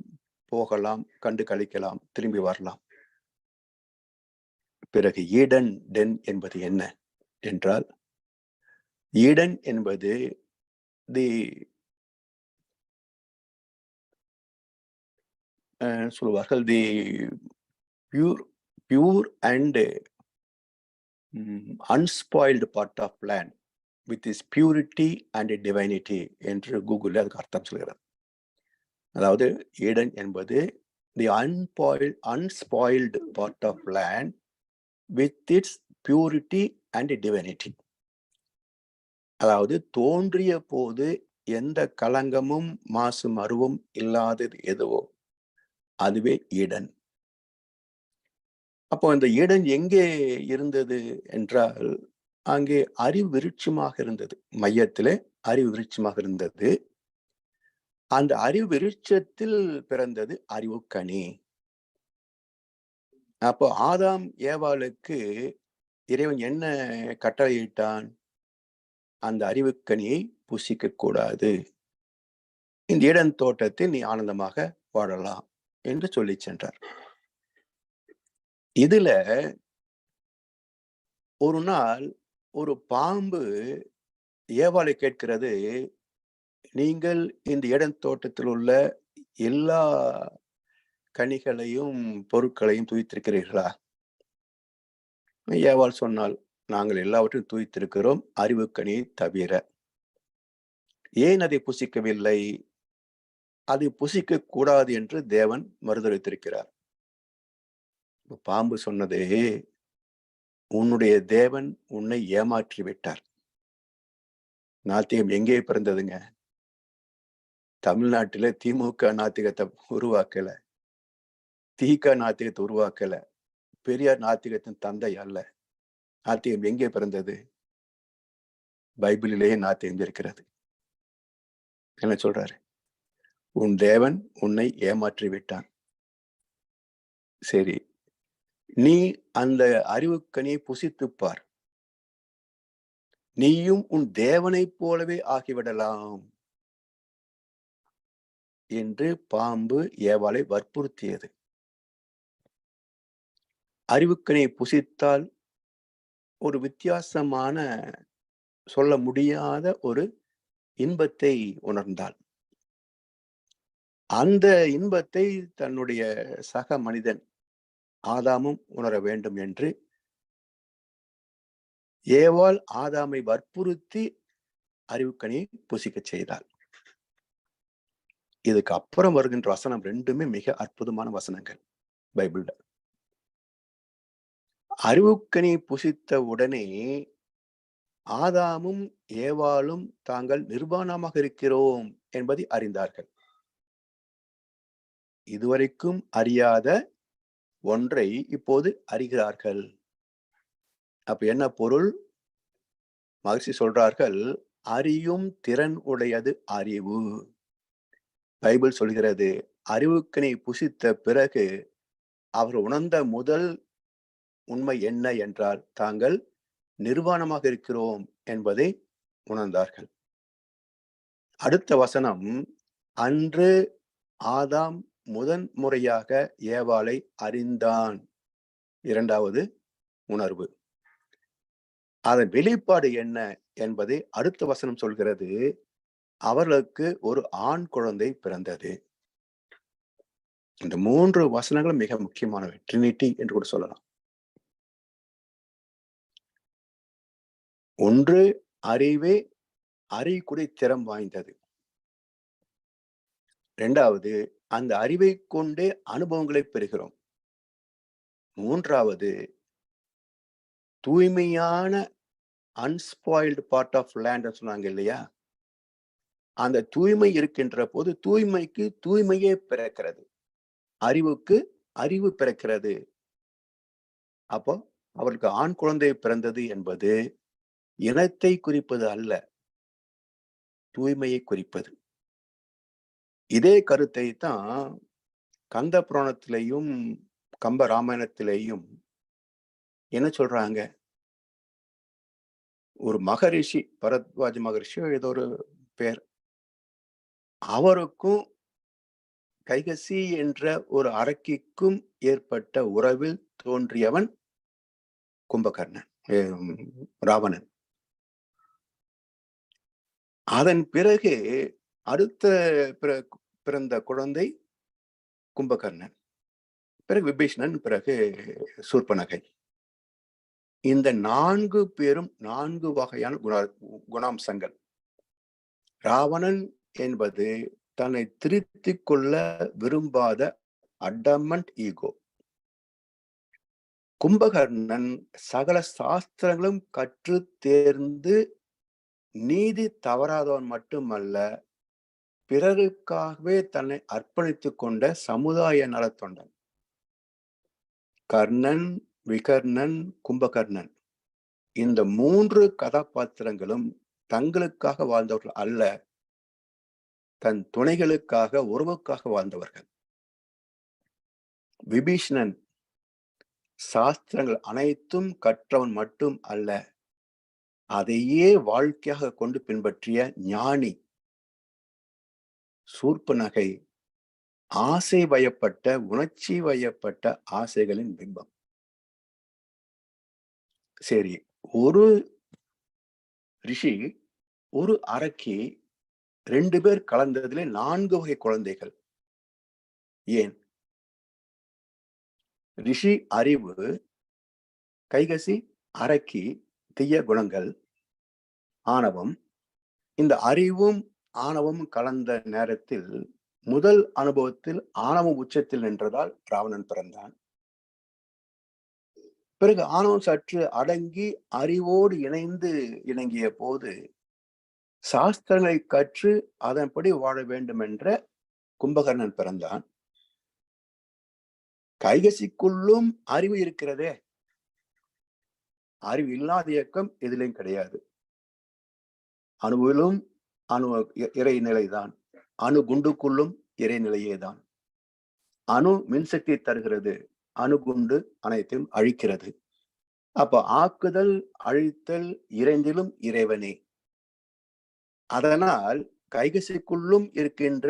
போகலாம், கண்டு கழிக்கலாம், திரும்பி வரலாம். பிறகு ஈடன், டென் என்பது என்ன என்றால், ஈடன் என்பது தி சொல்லுவார்கள் தி pure and unspoiled part of land with its purity and divinity என்று கூகுளில் அதுக்கு அர்த்தம் சொல்கிறது. அதாவது ஈடன் என்பது தி unspoiled part of land with its purity and divinity. அதாவது தோன்றிய போது எந்த களங்கமும் மாசு மருவும் இல்லாதது எதுவோ அதுவே ஈடன். அப்போ இந்த ஈடன் எங்கே இருந்தது என்றால், அங்கே அறிவு விருட்சமாக இருந்தது. மையத்திலே அறிவு விருட்சமாக இருந்தது. அந்த அறிவு விருட்சத்தில் பிறந்தது அறிவு கனி. அப்போ ஆதாம் ஏவாளுக்கு இறைவன் என்ன கட்டளையிட்டான்? அந்த அறிவுக்கனியை புசிக்க கூடாது, இந்த ஈடன் தோட்டத்தில் நீ ஆனந்தமாக வாழலாம் என்று சொல்லி சென்றார். இதுல ஒரு நாள் ஒரு பாம்பு ஏவாளை கேட்கிறது, நீங்கள் இந்த ஈடன் தோட்டத்தில் உள்ள எல்லா கனிகளையும் பொருட்களையும் தூய்த்திருக்கிறீர்களா? ஏவாள் சொன்னால், நாங்கள் எல்லாவற்றையும் தூய்த்திருக்கிறோம், அறிவு கனியை தவிர. ஏன் அதை புசிக்கவில்லை? அதை புசிக்க கூடாது என்று தேவன் மறுதளித்திருக்கிறார். பாம்பு சொன்னது, உன்னுடைய தேவன் உன்னை ஏமாற்றி விட்டார். நாத்திகம் எங்கே பிறந்ததுங்க? தமிழ்நாட்டில திமுக நாத்திகத்தை உருவாக்கல, திக நாத்திகத்தை உருவாக்கல, பெரியார் நாத்திகத்தின் தந்தை அல்ல. நாத்திகம் எங்கே பிறந்தது? பைபிளிலேயே நாத்திகம் இருக்கிறது. என்ன சொல்றாரு? உன் தேவன் உன்னை ஏமாற்றி விட்டான். சரி, நீ அந்த அறிவுக்கனியை புசித்துப்பார், நீயும் உன் தேவனைப் போலவே ஆகிவிடலாம் என்று பாம்பு ஏவாளை வற்புறுத்தியது. அறிவுக்கனியை புசித்தால் ஒரு வித்தியாசமான, சொல்ல முடியாத ஒரு இன்பத்தை உணர்ந்தாள். அந்த இன்பத்தை தன்னுடைய சக மனிதன் ஆதாமும் உணர வேண்டும் என்று ஏவாள் ஆதாமை வற்புறுத்தி அறிவுக்கனியை புசிக்க செய்தாள். இதுக்கு அப்புறம் வருகின்ற வசனம் ரெண்டுமே மிக அற்புதமான வசனங்கள் பைபிள்ல. அறிவுக்கனி புசித்த உடனே ஆதாமும் ஏவாளும் தாங்கள் நிர்வாணமாக இருக்கிறோம் என்பதை அறிந்தார்கள். இதுவரைக்கும் அறியாத ஒன்றை இப்போது அறிகிறார்கள். அப்ப என்ன பொருள்? மகர்ஷி சொல்றார்கள், அறியும் திறன் உடையது அறிவு. பைபிள் சொல்கிறது, அறிவுக்கனி புசித்த பிறகு அவர் உணர்ந்த முதல் உண்மை என்ன என்றால், தாங்கள் நிர்வாணமாக இருக்கிறோம் என்பதை உணர்ந்தார்கள். அடுத்த வசனம், அன்று ஆதாம் முதன் முறையாக ஏவாளை அறிந்தான். இரண்டாவது உணர்வு. அதன் வெளிப்பாடு என்ன என்பதை அடுத்த வசனம் சொல்கிறது, அவர்களுக்கு ஒரு ஆண் குழந்தை பிறந்தது. இந்த 3 வசனங்களும் மிக முக்கியமானவை, ட்ரினிட்டி என்று கூட சொல்லலாம். ஒன்று அறிவே அறிகுறி திறம் வாய்ந்தது. இரண்டாவது, அந்த அறிவை கொண்டே அனுபவங்களை பெறுகிறோம். மூன்றாவது, தூய்மையான அன்ஸ்பாயில்டு பார்ட் ஆஃப் லேண்ட் சொன்னாங்க இல்லையா, அந்த தூய்மை இருக்கின்ற போது தூய்மைக்கு தூய்மையே பிறக்கிறது, அறிவுக்கு அறிவு பிறக்கிறது. அப்போ அவருக்கு ஆண் குழந்தை பிறந்தது என்பது இனத்தை குறிப்பது அல்ல, தூய்மையை குறிப்பது. இதே கருத்தை தான் கந்த புராணத்திலையும் கம்ப ராமாயணத்திலேயும் என்ன சொல்றாங்க, ஒரு மகரிஷி, பரத்வாஜ மகரிஷி ஏதோ ஒரு பேர், அவருக்கும் கைகசி என்ற ஒரு அரக்கிக்கும் ஏற்பட்ட உறவில் தோன்றியவன் கும்பகர்ணன், ராவணன். அதன் பிறகு அடுத்த பிறந்த குழந்தை கும்பகர்ணன், பிறகு விபீஷணன், பிறகு சூர்பனகை. இந்த 4 பேரும் 4 வகையான குணாம்சங்கள். ராவணன் என்பது தன்னை திருத்திக் கொள்ள விரும்பாத அடமண்ட் ஈகோ. கும்பகர்ணன் சகல சாஸ்திரங்களும் கற்று தேர்ந்து நீதி தவறாதவன் மட்டுமல்ல, பிறருக்காகவே தன்னை அர்ப்பணித்துக் கொண்ட சமுதாய நலத்தொண்டன். கர்ணன், விகர்ணன், கும்பகர்ணன் இந்த 3 கதாபாத்திரங்களும் தங்களுக்காக வாழ்ந்தவர்கள் அல்ல, தன் துணைகளுக்காக, உறவுக்காக வாழ்ந்தவர்கள். விபீஷணன் சாஸ்திரங்கள் அனைத்தும் கற்றவன் மட்டும் அல்ல, அதையே வாழ்க்கையாக கொண்டு பின்பற்றிய ஞானி. சூர்பனகை ஆசை வயப்பட்ட, உணர்ச்சி வயப்பட்ட ஆசைகளின் பிம்பம். சரி, ஒரு ரிஷி, ஒரு அரக்கி, 2 பேர் கலந்ததிலே 4 வகை குழந்தைகள். ஏன்? ரிஷி அறிவு, கைகசி அரக்கி தீய குணங்கள், ஆணவம். இந்த அறிவும் ஆணவமும் கலந்த நேரத்தில் முதல் அனுபவத்தில் ஆணவம் உச்சத்தில் நின்றதால் ராவணன் பிறந்தான். பிறகு ஆணவம் சற்று அடங்கி அறிவோடு இணங்கிய போது சாஸ்திரங்களை கற்று அதன்படி வாழ வேண்டும் என்ற கும்பகர்ணன் பிறந்தான். கைகசிக்குள்ளும் அறிவு இருக்கிறதே, அறிவு இல்லாத இயக்கம் எதிலையும் கிடையாது. அணுவிலும் இறைநிலைதான், அணு குண்டுக்குள்ளும் இறைநிலையே தான். அணு மின்சக்தி தருகிறது, அணுகுண்டு அனைத்தையும் அழிக்கிறது. அப்ப ஆக்குதல் அழித்தல் இரண்டிலும் இறைவனே. அதனால் கைகசிக்குள்ளும் இருக்கின்ற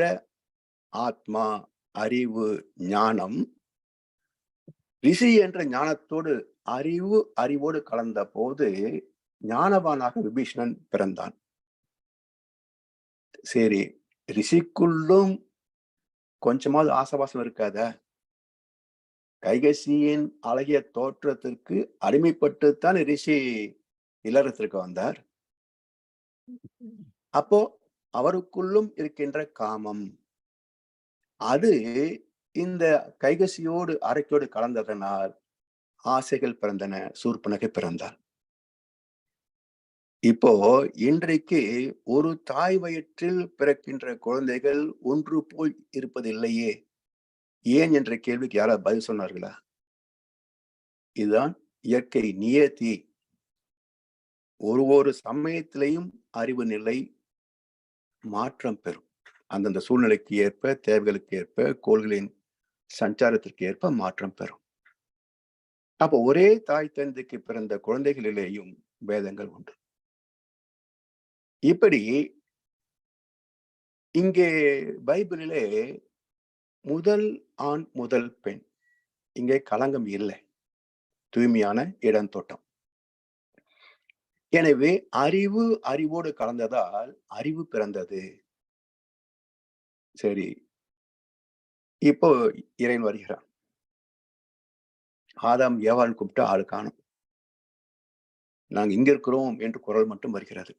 ஆத்மா, அறிவு, ஞானம் ரிஷி என்ற ஞானத்தோடு அறிவோடு கலந்த போது ஞானவானாக விபீஷணன் பிறந்தான். சரி, ரிஷிக்குள்ளும் கொஞ்சமாவது ஆசவாசம் இருக்காத? கைகசியின் அழகிய தோற்றத்திற்கு அடிமைப்பட்டுத்தான் ரிஷி இல்லறத்திற்கு வந்தார். அப்போ அவருக்குள்ளும் இருக்கின்ற காமம், அது இந்த கைகசியோடு அரக்கியோடு கலந்ததனால் ஆசைகள் பிறந்தன, சூர்பனகை பிறந்தார். இப்போ இன்றைக்கு ஒரு தாய் வயிற்றில் பிறக்கின்ற குழந்தைகள் ஒன்று போல் இருப்பதில்லையே, ஏன் என்ற கேள்விக்கு யாராவது பதில் சொன்னார்களா? இதுதான் இயற்கை நியதி. ஒரு சமயத்திலையும் அறிவு நிலை மாற்றம் பெறும், அந்தந்த சூழ்நிலைக்கு ஏற்ப, தேவைகளுக்கு ஏற்ப, கோள்களின் சஞ்சாரத்திற்கு ஏற்ப மாற்றம் பெறும். அப்ப ஒரே தாய் தந்தைக்கு பிறந்த குழந்தைகளிலேயும் வேதங்கள் உண்டு. இப்படி இங்கே பைபிளிலே முதல் ஆண் முதல் பெண், இங்கே களங்கம் இல்லை, தூய்மையான இடந்தோட்டம். எனவே அறிவோடு கலந்ததால் அறிவு பிறந்தது. சரி, இப்போ இறைவன் வருகிறான். ஆதாம் ஏவாள் கூப்பிட்டு ஆள் காணும். நாங்க இங்க இருக்கிறோம் என்று குரல் மட்டும் வருகிறது.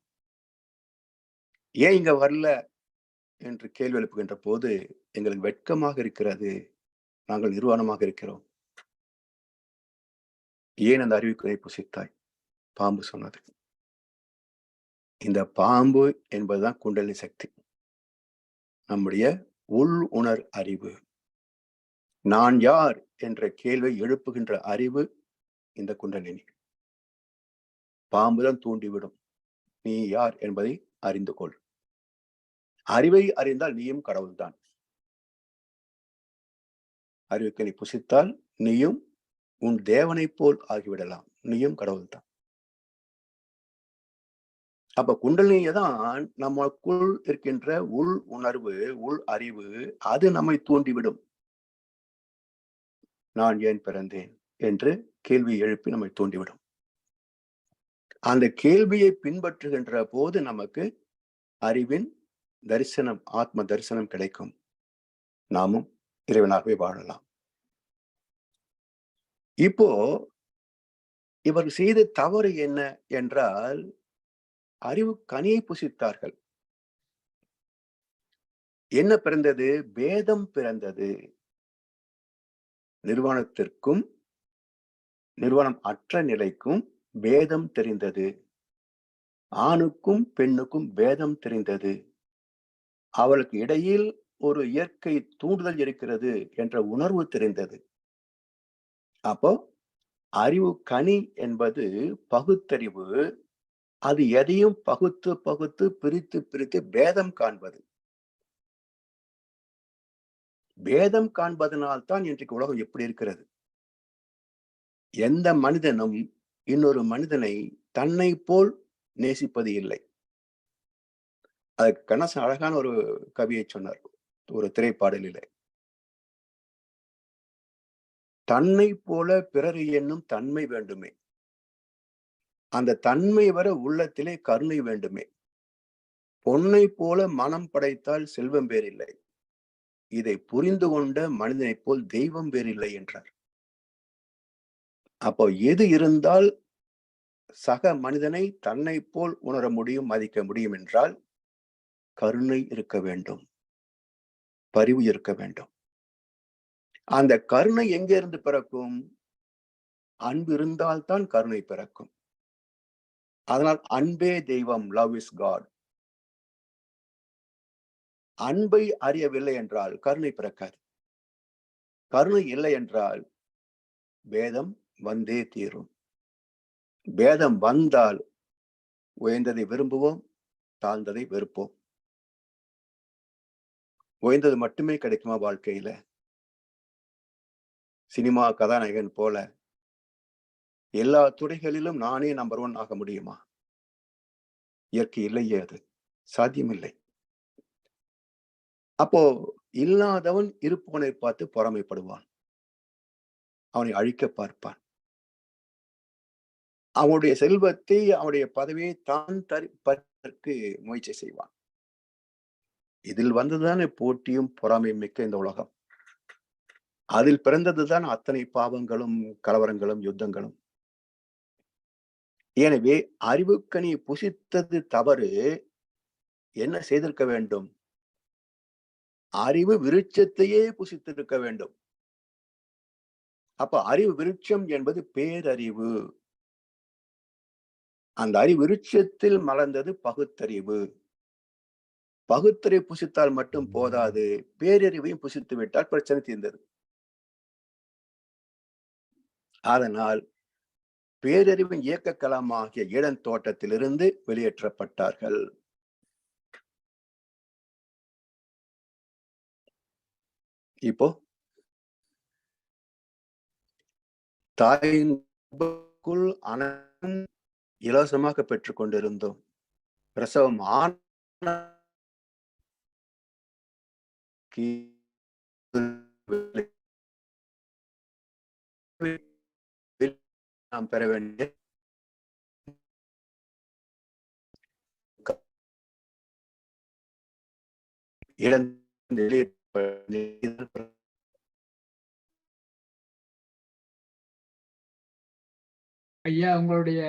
ஏன் இங்க வரல என்று கேள்வி எழுப்புகின்ற போது எங்களுக்கு வெட்கமாக இருக்கிறது. நாங்கள் நிர்வாணமாக இருக்கிறோம். ஏன் அந்த அறிவிக்குறியை புசித்தாய்? பாம்பு சொன்னது. இந்த பாம்பு என்பதுதான் குண்டலினி சக்தி. நம்முடைய உள் உணர் அறிவு. நான் யார் என்ற கேள்வியை எழுப்புகின்ற அறிவு இந்த குண்டலினி. பாம்புதான் தூண்டிவிடும். நீ யார் என்பதை அறிந்து கொள். அறிவை அறிந்தால் நீயும் கடவுள்தான். அறிவுக்கு நீ புசித்தால் நீயும் உன் தேவனைப் போல் ஆகிவிடலாம். நீயும் கடவுள்தான். அப்ப குண்டலினியை தான் நமக்குள் இருக்கின்ற உள் உணர்வு, உள் அறிவு, அது நம்மை தூண்டிவிடும். நான் ஏன் பிறந்தேன் என்று கேள்வி எழுப்பி நம்மை தூண்டிவிடும். அந்த கேள்வியை பின்பற்றுகின்ற போது நமக்கு அறிவின் தரிசனம், ஆத்ம தரிசனம் கிடைக்கும். நாமும் இறைவனாகவே வாழலாம். இப்போ இவர் செய்த தவறு என்ன என்றால், அறிவு கனியை புசித்தார்கள். என்ன பிறந்தது? பேதம் பிறந்தது. நிர்வாணத்திற்கும் நிர்வாணம் அற்ற நிலைக்கும் பேதம் தெரிந்தது. ஆணுக்கும் பெண்ணுக்கும் பேதம் தெரிந்தது. அவளுக்கு இடையில் ஒரு இயற்கை தூண்டுதல் இருக்கிறது என்ற உணர்வு தெரிந்தது. அப்போ அறிவு கனி என்பது பகுத்தறிவு. அது எதையும் பகுத்து பகுத்து பிரித்து பிரித்து பேதம் காண்பது. பேதம் காண்பதனால்தான் இன்றைக்கு உலகம் எப்படி இருக்கிறது. எந்த மனிதனும் இன்னொரு மனிதனை தன்னை போல் நேசிப்பது இல்லை. அதுக்கு கண்ணதாசன் அழகான ஒரு கவியை சொன்னார் ஒரு திரைப்பாடலிலே. தன்னை போல பிறர் என்னும் தன்மை வேண்டுமே. அந்த தன்மை வர உள்ளத்திலே கருணை வேண்டுமே. பொன்னை போல மனம் படைத்தால் செல்வம் பேரில்லை. இதை புரிந்து கொண்ட மனிதனைப் போல் தெய்வம் பேரில்லை என்றார். அப்போ எது இருந்தால் சக மனிதனை தன்னை போல் உணர முடியும், மதிக்க முடியும் என்றால் கருணை இருக்க வேண்டும், பரிவு இருக்க வேண்டும். அந்த கருணை எங்கிருந்து பிறக்கும்? அன்பு இருந்தால்தான் கருணை பிறக்கும். அதனால் அன்பே தெய்வம், லவ் இஸ் காட். அன்பை அறியவில்லை என்றால் கருணை பிறக்காது. கருணை இல்லை என்றால் பேதம் வந்தே தீரும். பேதம் வந்தால் உயர்ந்ததை விரும்புவோம், தாழ்ந்ததை வெறுப்போம். உயர்ந்தது மட்டுமே கிடைக்குமா வாழ்க்கையில? சினிமா கதாநாயகன் போல எல்லா துறைகளிலும் நானே நம்பர் 1 ஆக முடியுமா? இயற்கை இல்லையே, அது சாத்தியமில்லை. அப்போ இல்லாதவன் இருப்பவனை பார்த்து பொறாமைப்படுவான், அவனை அழிக்க பார்ப்பான். அவனுடைய செல்வத்தை, அவனுடைய பதவியை தான் பறிப்பதற்கு முயற்சி செய்வான். இதில் வந்ததுதானே போட்டியும் பொறாமையும் மிக்க இந்த உலகம். அதில் பிறந்ததுதான் அத்தனை பாவங்களும், கலவரங்களும், யுத்தங்களும். எனவே அறிவுக்கனி புசித்தது தவறு. என்ன செய்திருக்க வேண்டும்? அறிவு விருட்சத்தையே புசித்திருக்க வேண்டும். அப்ப அறிவு விருட்சம் என்பது பேரறிவு. அந்த அறிவு விருட்சத்தில் மலர்ந்தது பகுத்தறிவு. பகுத்தறிவு புசித்தால் மட்டும் போதாது, பேரறிவையும் புசித்து விட்டால் பிரச்சனை தீர்ந்தது. அதனால் பேரறிவின் இயக்க களமாகிய ஏடன் தோட்டத்திலிருந்து வெளியேற்றப்பட்டார்கள். இப்போ தாயின்குள் அனைத்தும் இலவசமாக பெற்றுக் கொண்டிருந்தோம். பிரசவம் நாம் பெற வேண்டிய ஐயா, உங்களுடைய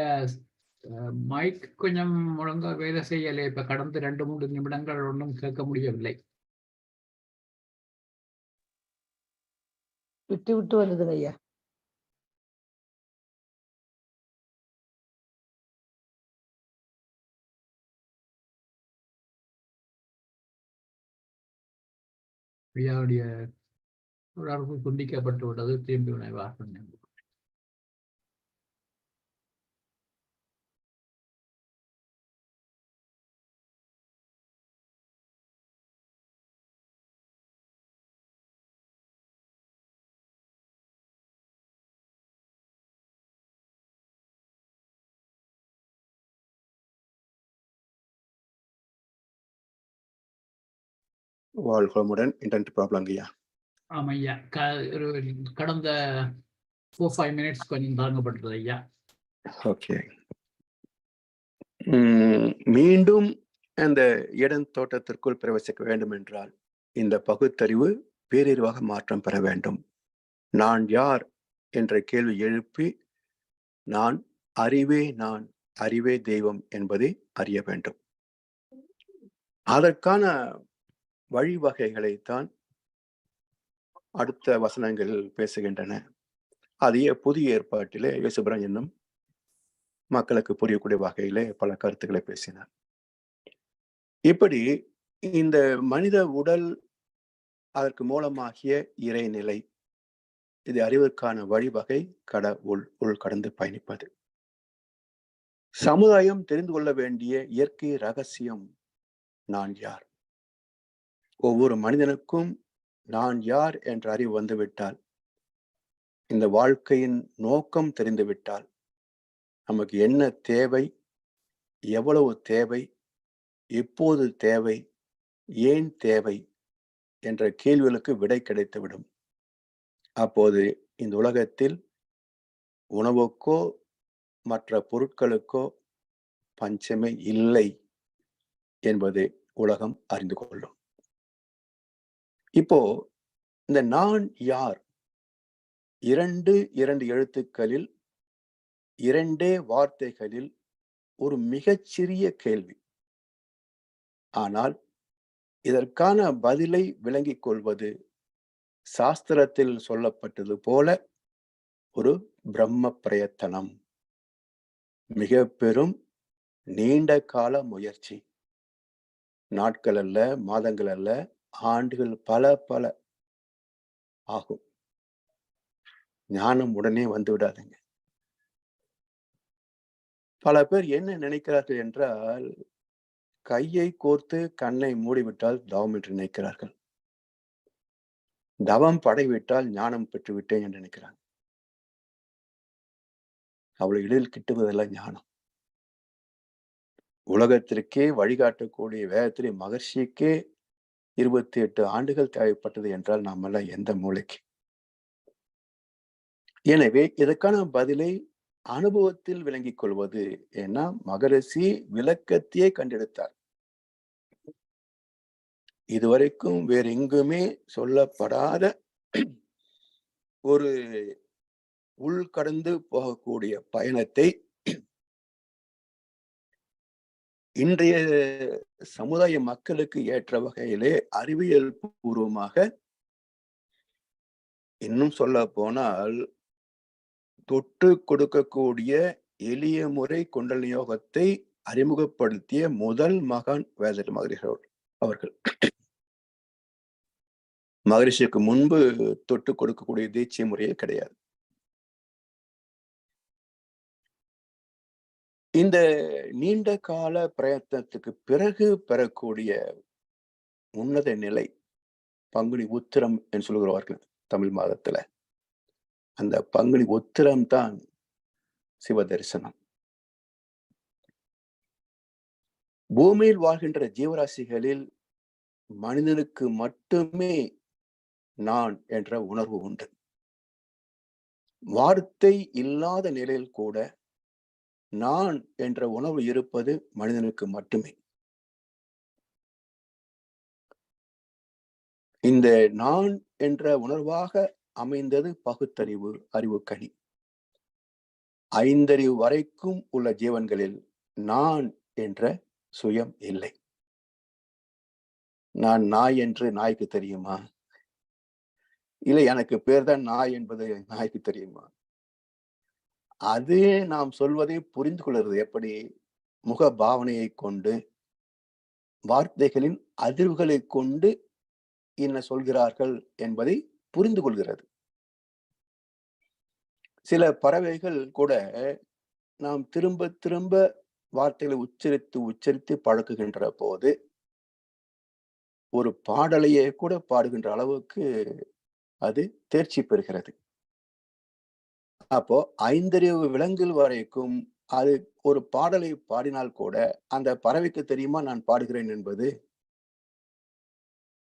மைக் கொஞ்சம் ஒழுங்கா வேலை செய்யலை. இப்ப கடந்த 2-3 நிமிடங்கள் ஒன்றும் கேட்க முடியவில்லை. விட்டு விட்டு வந்ததுங்க ஐயா. ஐயாவுடைய தொடர்பு துண்டிக்கப்பட்டு விட்டது. திரும்பி உணவாக வாழ்களுடன் இன்டர்நெட் ப்ராப்ளம் ஐயா. ஆமா ஐயா. கடந்த 4-5 மினிட்ஸ் கொஞ்சம் தாங்கப்பட்டது ஐயா. ஓகே. மீண்டும் அந்த இடம் தோட்டத்திற்குள் பிரவேசிக்க வேண்டும் என்றால் இந்த பகுத்தறிவு பேரறிவாக மாற்றம் பெற வேண்டும். நான் யார் என்ற கேள்வி எழுப்பி நான் அறிவே தெய்வம் என்பதை அறிய வேண்டும். அதற்கான வழிவகைகளைத்தான் அடுத்த வசனங்கள் பேசுகின்றன. அதையே புதிய ஏற்பாட்டிலே இயேசுபிரான் என்னும் மக்களுக்கு புரியக்கூடிய வகையிலே பல கருத்துக்களை பேசினார். இப்படி இந்த மனித உடல், அதற்கு மூலமாகிய இறைநிலை, இது அறிவதற்கான வழிவகை உள் கடந்து பயணிப்பது. சமுதாயம் தெரிந்து கொள்ள வேண்டிய இயற்கை ரகசியம் நான் யார். ஒவ்வொரு மனிதனுக்கும் நான் யார் என்ற அறிவு வந்துவிட்டால், இந்த வாழ்க்கையின் நோக்கம் தெரிந்துவிட்டால், நமக்கு என்ன தேவை, எவ்வளவு தேவை, எப்போது தேவை, ஏன் தேவை என்ற கேள்விகளுக்கு விடை கிடைத்துவிடும். அப்போது இந்த உலகத்தில் உணவுக்கோ மற்ற பொருட்களுக்கோ பஞ்சமே இல்லை என்பதை உலகம் அறிந்து கொள்ளும். இப்போ இந்த நான் யார் இரண்டு எழுத்துக்களில், 2 வார்த்தைகளில் ஒரு மிகச்சிறிய கேள்வி. ஆனால் இதற்கான பதிலை விளங்கிக் கொள்வது சாஸ்திரத்தில் சொல்லப்பட்டது போல ஒரு பிரம்ம பிரயத்தனம், மிக பெரும் நீண்ட கால முயற்சி. நாட்கள் அல்ல, மாதங்கள் அல்ல, ஆண்டுகள் பல ஆகும். ஞானம் உடனே வந்து விடாதுங்க. பல பேர் என்ன நினைக்கிறார்கள் என்றால், கையை கோர்த்து கண்ணை மூடிவிட்டால் தவம் என்று நினைக்கிறார்கள். தவம் படைவிட்டால் ஞானம் பெற்றுவிட்டேன் என்று நினைக்கிறாங்க. அவ்வளவு எளிதில் கிட்டுவதெல்லாம் ஞானம். உலகத்திற்கே வழிகாட்டக்கூடிய வேதத்திலே மகர்ஷிக்கே 28 ஆண்டுகள் தேவைப்பட்டது என்றால் நாமெல்லாம் எந்த மூளைக்கு? எனவே இதற்கான பதிலை அனுபவத்தில் விளங்கிக் கொள்வது. ஏன்னா மகரிஷி விளக்கத்தையே கண்டெடுத்தார். இதுவரைக்கும் வேறு எங்குமே சொல்லப்படாத ஒரு உள்கடந்து போகக்கூடிய பயணத்தை இன்றைய சமுதாய மக்களுக்கு ஏற்ற வகையிலே அறிவியல் பூர்வமாக, இன்னும் சொல்ல போனால் தொட்டு கொடுக்கக்கூடிய எளிய முறை குண்டலினி யோகத்தை அறிமுகப்படுத்திய முதல் மகான் வேதாத்ரி மகரிஷி அவர்கள். மகரிஷிக்கு முன்பு தொட்டு கொடுக்கக்கூடிய தீட்சை முறையே கிடையாது. இந்த நீண்ட கால பிரயத்தனத்துக்கு பிறகு பெறக்கூடிய உன்னத நிலை பங்குனி உத்திரம் என்று சொல்கிறார்கள் தமிழ் மாதத்துல. அந்த பங்குனி உத்திரம் தான் சிவ தரிசனம். பூமியில் வாழ்கின்ற ஜீவராசிகளில் மனிதனுக்கு மட்டுமே நான் என்ற உணர்வு உண்டு. வார்த்தை இல்லாத நிலையில் கூட நான் என்ற உணர்வு இருப்பது மனிதனுக்கு மட்டுமே. இந்த நான் என்ற உணர்வாக அமைந்தது பகுத்தறிவு, அறிவுக்கணி. ஐந்தறிவு வரைக்கும் உள்ள ஜீவன்களில் நான் என்ற சுயம் இல்லை. நான் நாய் என்று நாய்க்கு தெரியுமா? இல்லை, எனக்கு பேர் தான் நாய் என்பது நாய்க்கு தெரியுமா? அது நாம் சொல்வதை புரிந்து கொள்கிறது எப்படி? முக பாவனையை கொண்டு, வார்த்தைகளின் அதிர்வுகளை கொண்டு என்ன சொல்கிறார்கள் என்பதை புரிந்து கொள்கிறது. சில பறவைகள் கூட நாம் திரும்ப திரும்ப வார்த்தைகளை உச்சரித்து பழக்குகின்ற போது ஒரு பாடலையே கூட பாடுகின்ற அளவுக்கு அது தேர்ச்சி பெறுகிறது. அப்போ ஐந்தறிவு விலங்குகள் வரைக்கும் அது ஒரு பாடலை பாடினால் கூட அந்த பறவைக்கு தெரியுமா நான் பாடுகிறேன் என்பது?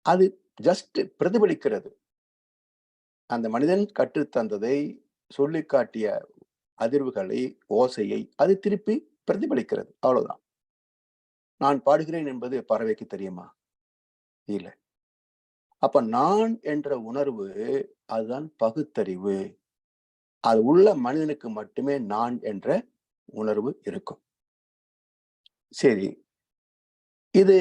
அது ஜஸ்ட் பிரதிபலிக்கிறது. அந்த மனிதன் கற்றுத்தந்ததை, சொல்லி காட்டிய அதிர்வுகளை, ஓசையை அது திருப்பி பிரதிபலிக்கிறது. அவ்வளவுதான். நான் பாடுகிறேன் என்பது பறவைக்கு தெரியுமா? இல்லை. அப்ப நான் என்ற உணர்வு அதுதான் பகுத்தறிவு. அது உள்ள மனிதனுக்கு மட்டுமே நான் என்ற உணர்வு இருக்கும். சரி, இது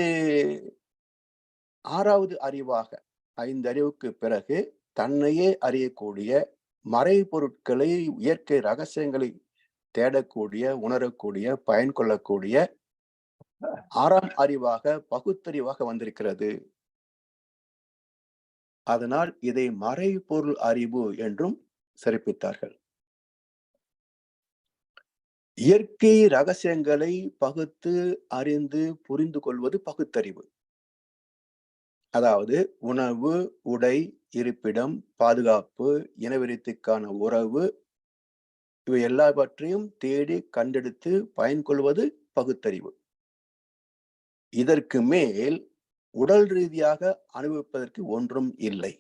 6வது அறிவாக, 5 அறிவுக்கு பிறகு தன்னையே அறியக்கூடிய, மறைபொருட்களை, இயற்கை ரகசியங்களை தேடக்கூடிய, உணரக்கூடிய, பயன் கொள்ளக்கூடிய 6ஆம் அறிவாக, பகுத்தறிவாக வந்திருக்கிறது. அதனால் இதை மறைபொருள் அறிவு என்றும் சிறப்பித்தார்கள். இயற்கை ரகசியங்களை பகுத்து அறிந்து புரிந்து கொள்வது பகுத்தறிவு. அதாவது உணவு, உடை, இருப்பிடம், பாதுகாப்பு, இனவிருத்திக்கான உறவு, இவை எல்லாவற்றையும் தேடி கண்டெடுத்து பயன் கொள்வது பகுத்தறிவு. இதற்கு மேல் உடல் ரீதியாக அனுபவிப்பதற்கு ஒன்றும் இல்லை.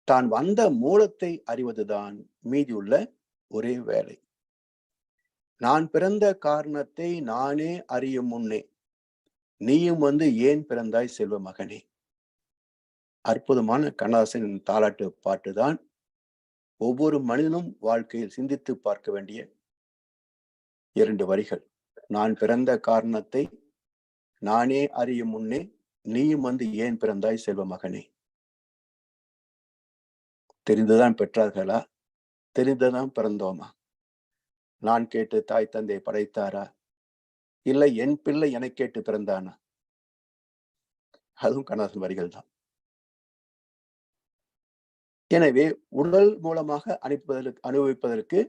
தான் வந்த மூலத்தை அறிவதுதான் மீதியுள்ள ஒரே வேலை. நான் பிறந்த காரணத்தை நானே அறியும் முன்னே நீயும் வந்து ஏன் பிறந்தாய் செல்வ மகனே. அற்புதமான கண்ணதாசனின் தாலாட்டு பாட்டுதான் ஒவ்வொரு மனிதனும் வாழ்க்கையில் சிந்தித்து பார்க்க வேண்டிய 2 வரிகள். நான் பிறந்த காரணத்தை நானே அறியும் முன்னே நீயும் வந்து ஏன் பிறந்தாய் செல்வ மகனே. தெரிந்துதான் பெற்றார்களா? தெரிந்துதான் பிறந்தோமா? நான் கேட்டு தாய் தந்தை படைத்தாரா? இல்லை என் பிள்ளை என கேட்டு பிறந்தானா? அதுவும் கண்ணதாசன் வரிகள் தான். எனவே உடல் மூலமாக அனுபவிப்பதற்கு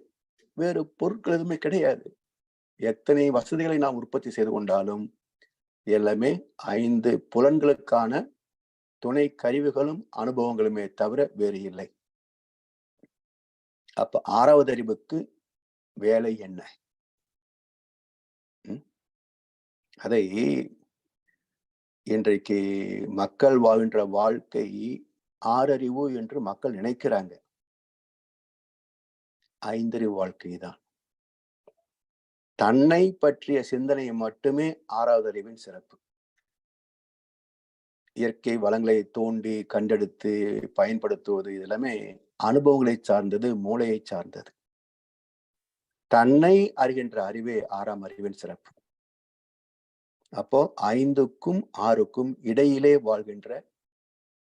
வேறு பொருட்கள் எதுவுமே கிடையாது. எத்தனை வசதிகளை நாம் உற்பத்தி செய்து கொண்டாலும் எல்லாமே 5 புலன்களுக்கான துணை கருவிகளும் அனுபவங்களுமே தவிர வேறு இல்லை. அப்ப 6வது அறிவுக்கு வேலை என்ன? அதை இன்றைக்கு மக்கள் வாழ்கின்ற வாழ்க்கை 6 அறிவு என்று மக்கள் நினைக்கிறாங்க. 5 அறிவு வாழ்க்கை தான். தன்னை பற்றிய சிந்தனை மட்டுமே 6வது அறிவின் சிறப்பு. இயற்கை வளங்களை தோண்டி கண்டெடுத்து பயன்படுத்துவது இதெல்லாமே அனுபவங்களை சார்ந்தது, மூளையை சார்ந்தது. தன்னை அறிகின்ற அறிவே 6ஆம் அறிவின் சிறப்பு. அப்போ 5க்கும் 6க்கும் இடையிலே வாழ்கின்ற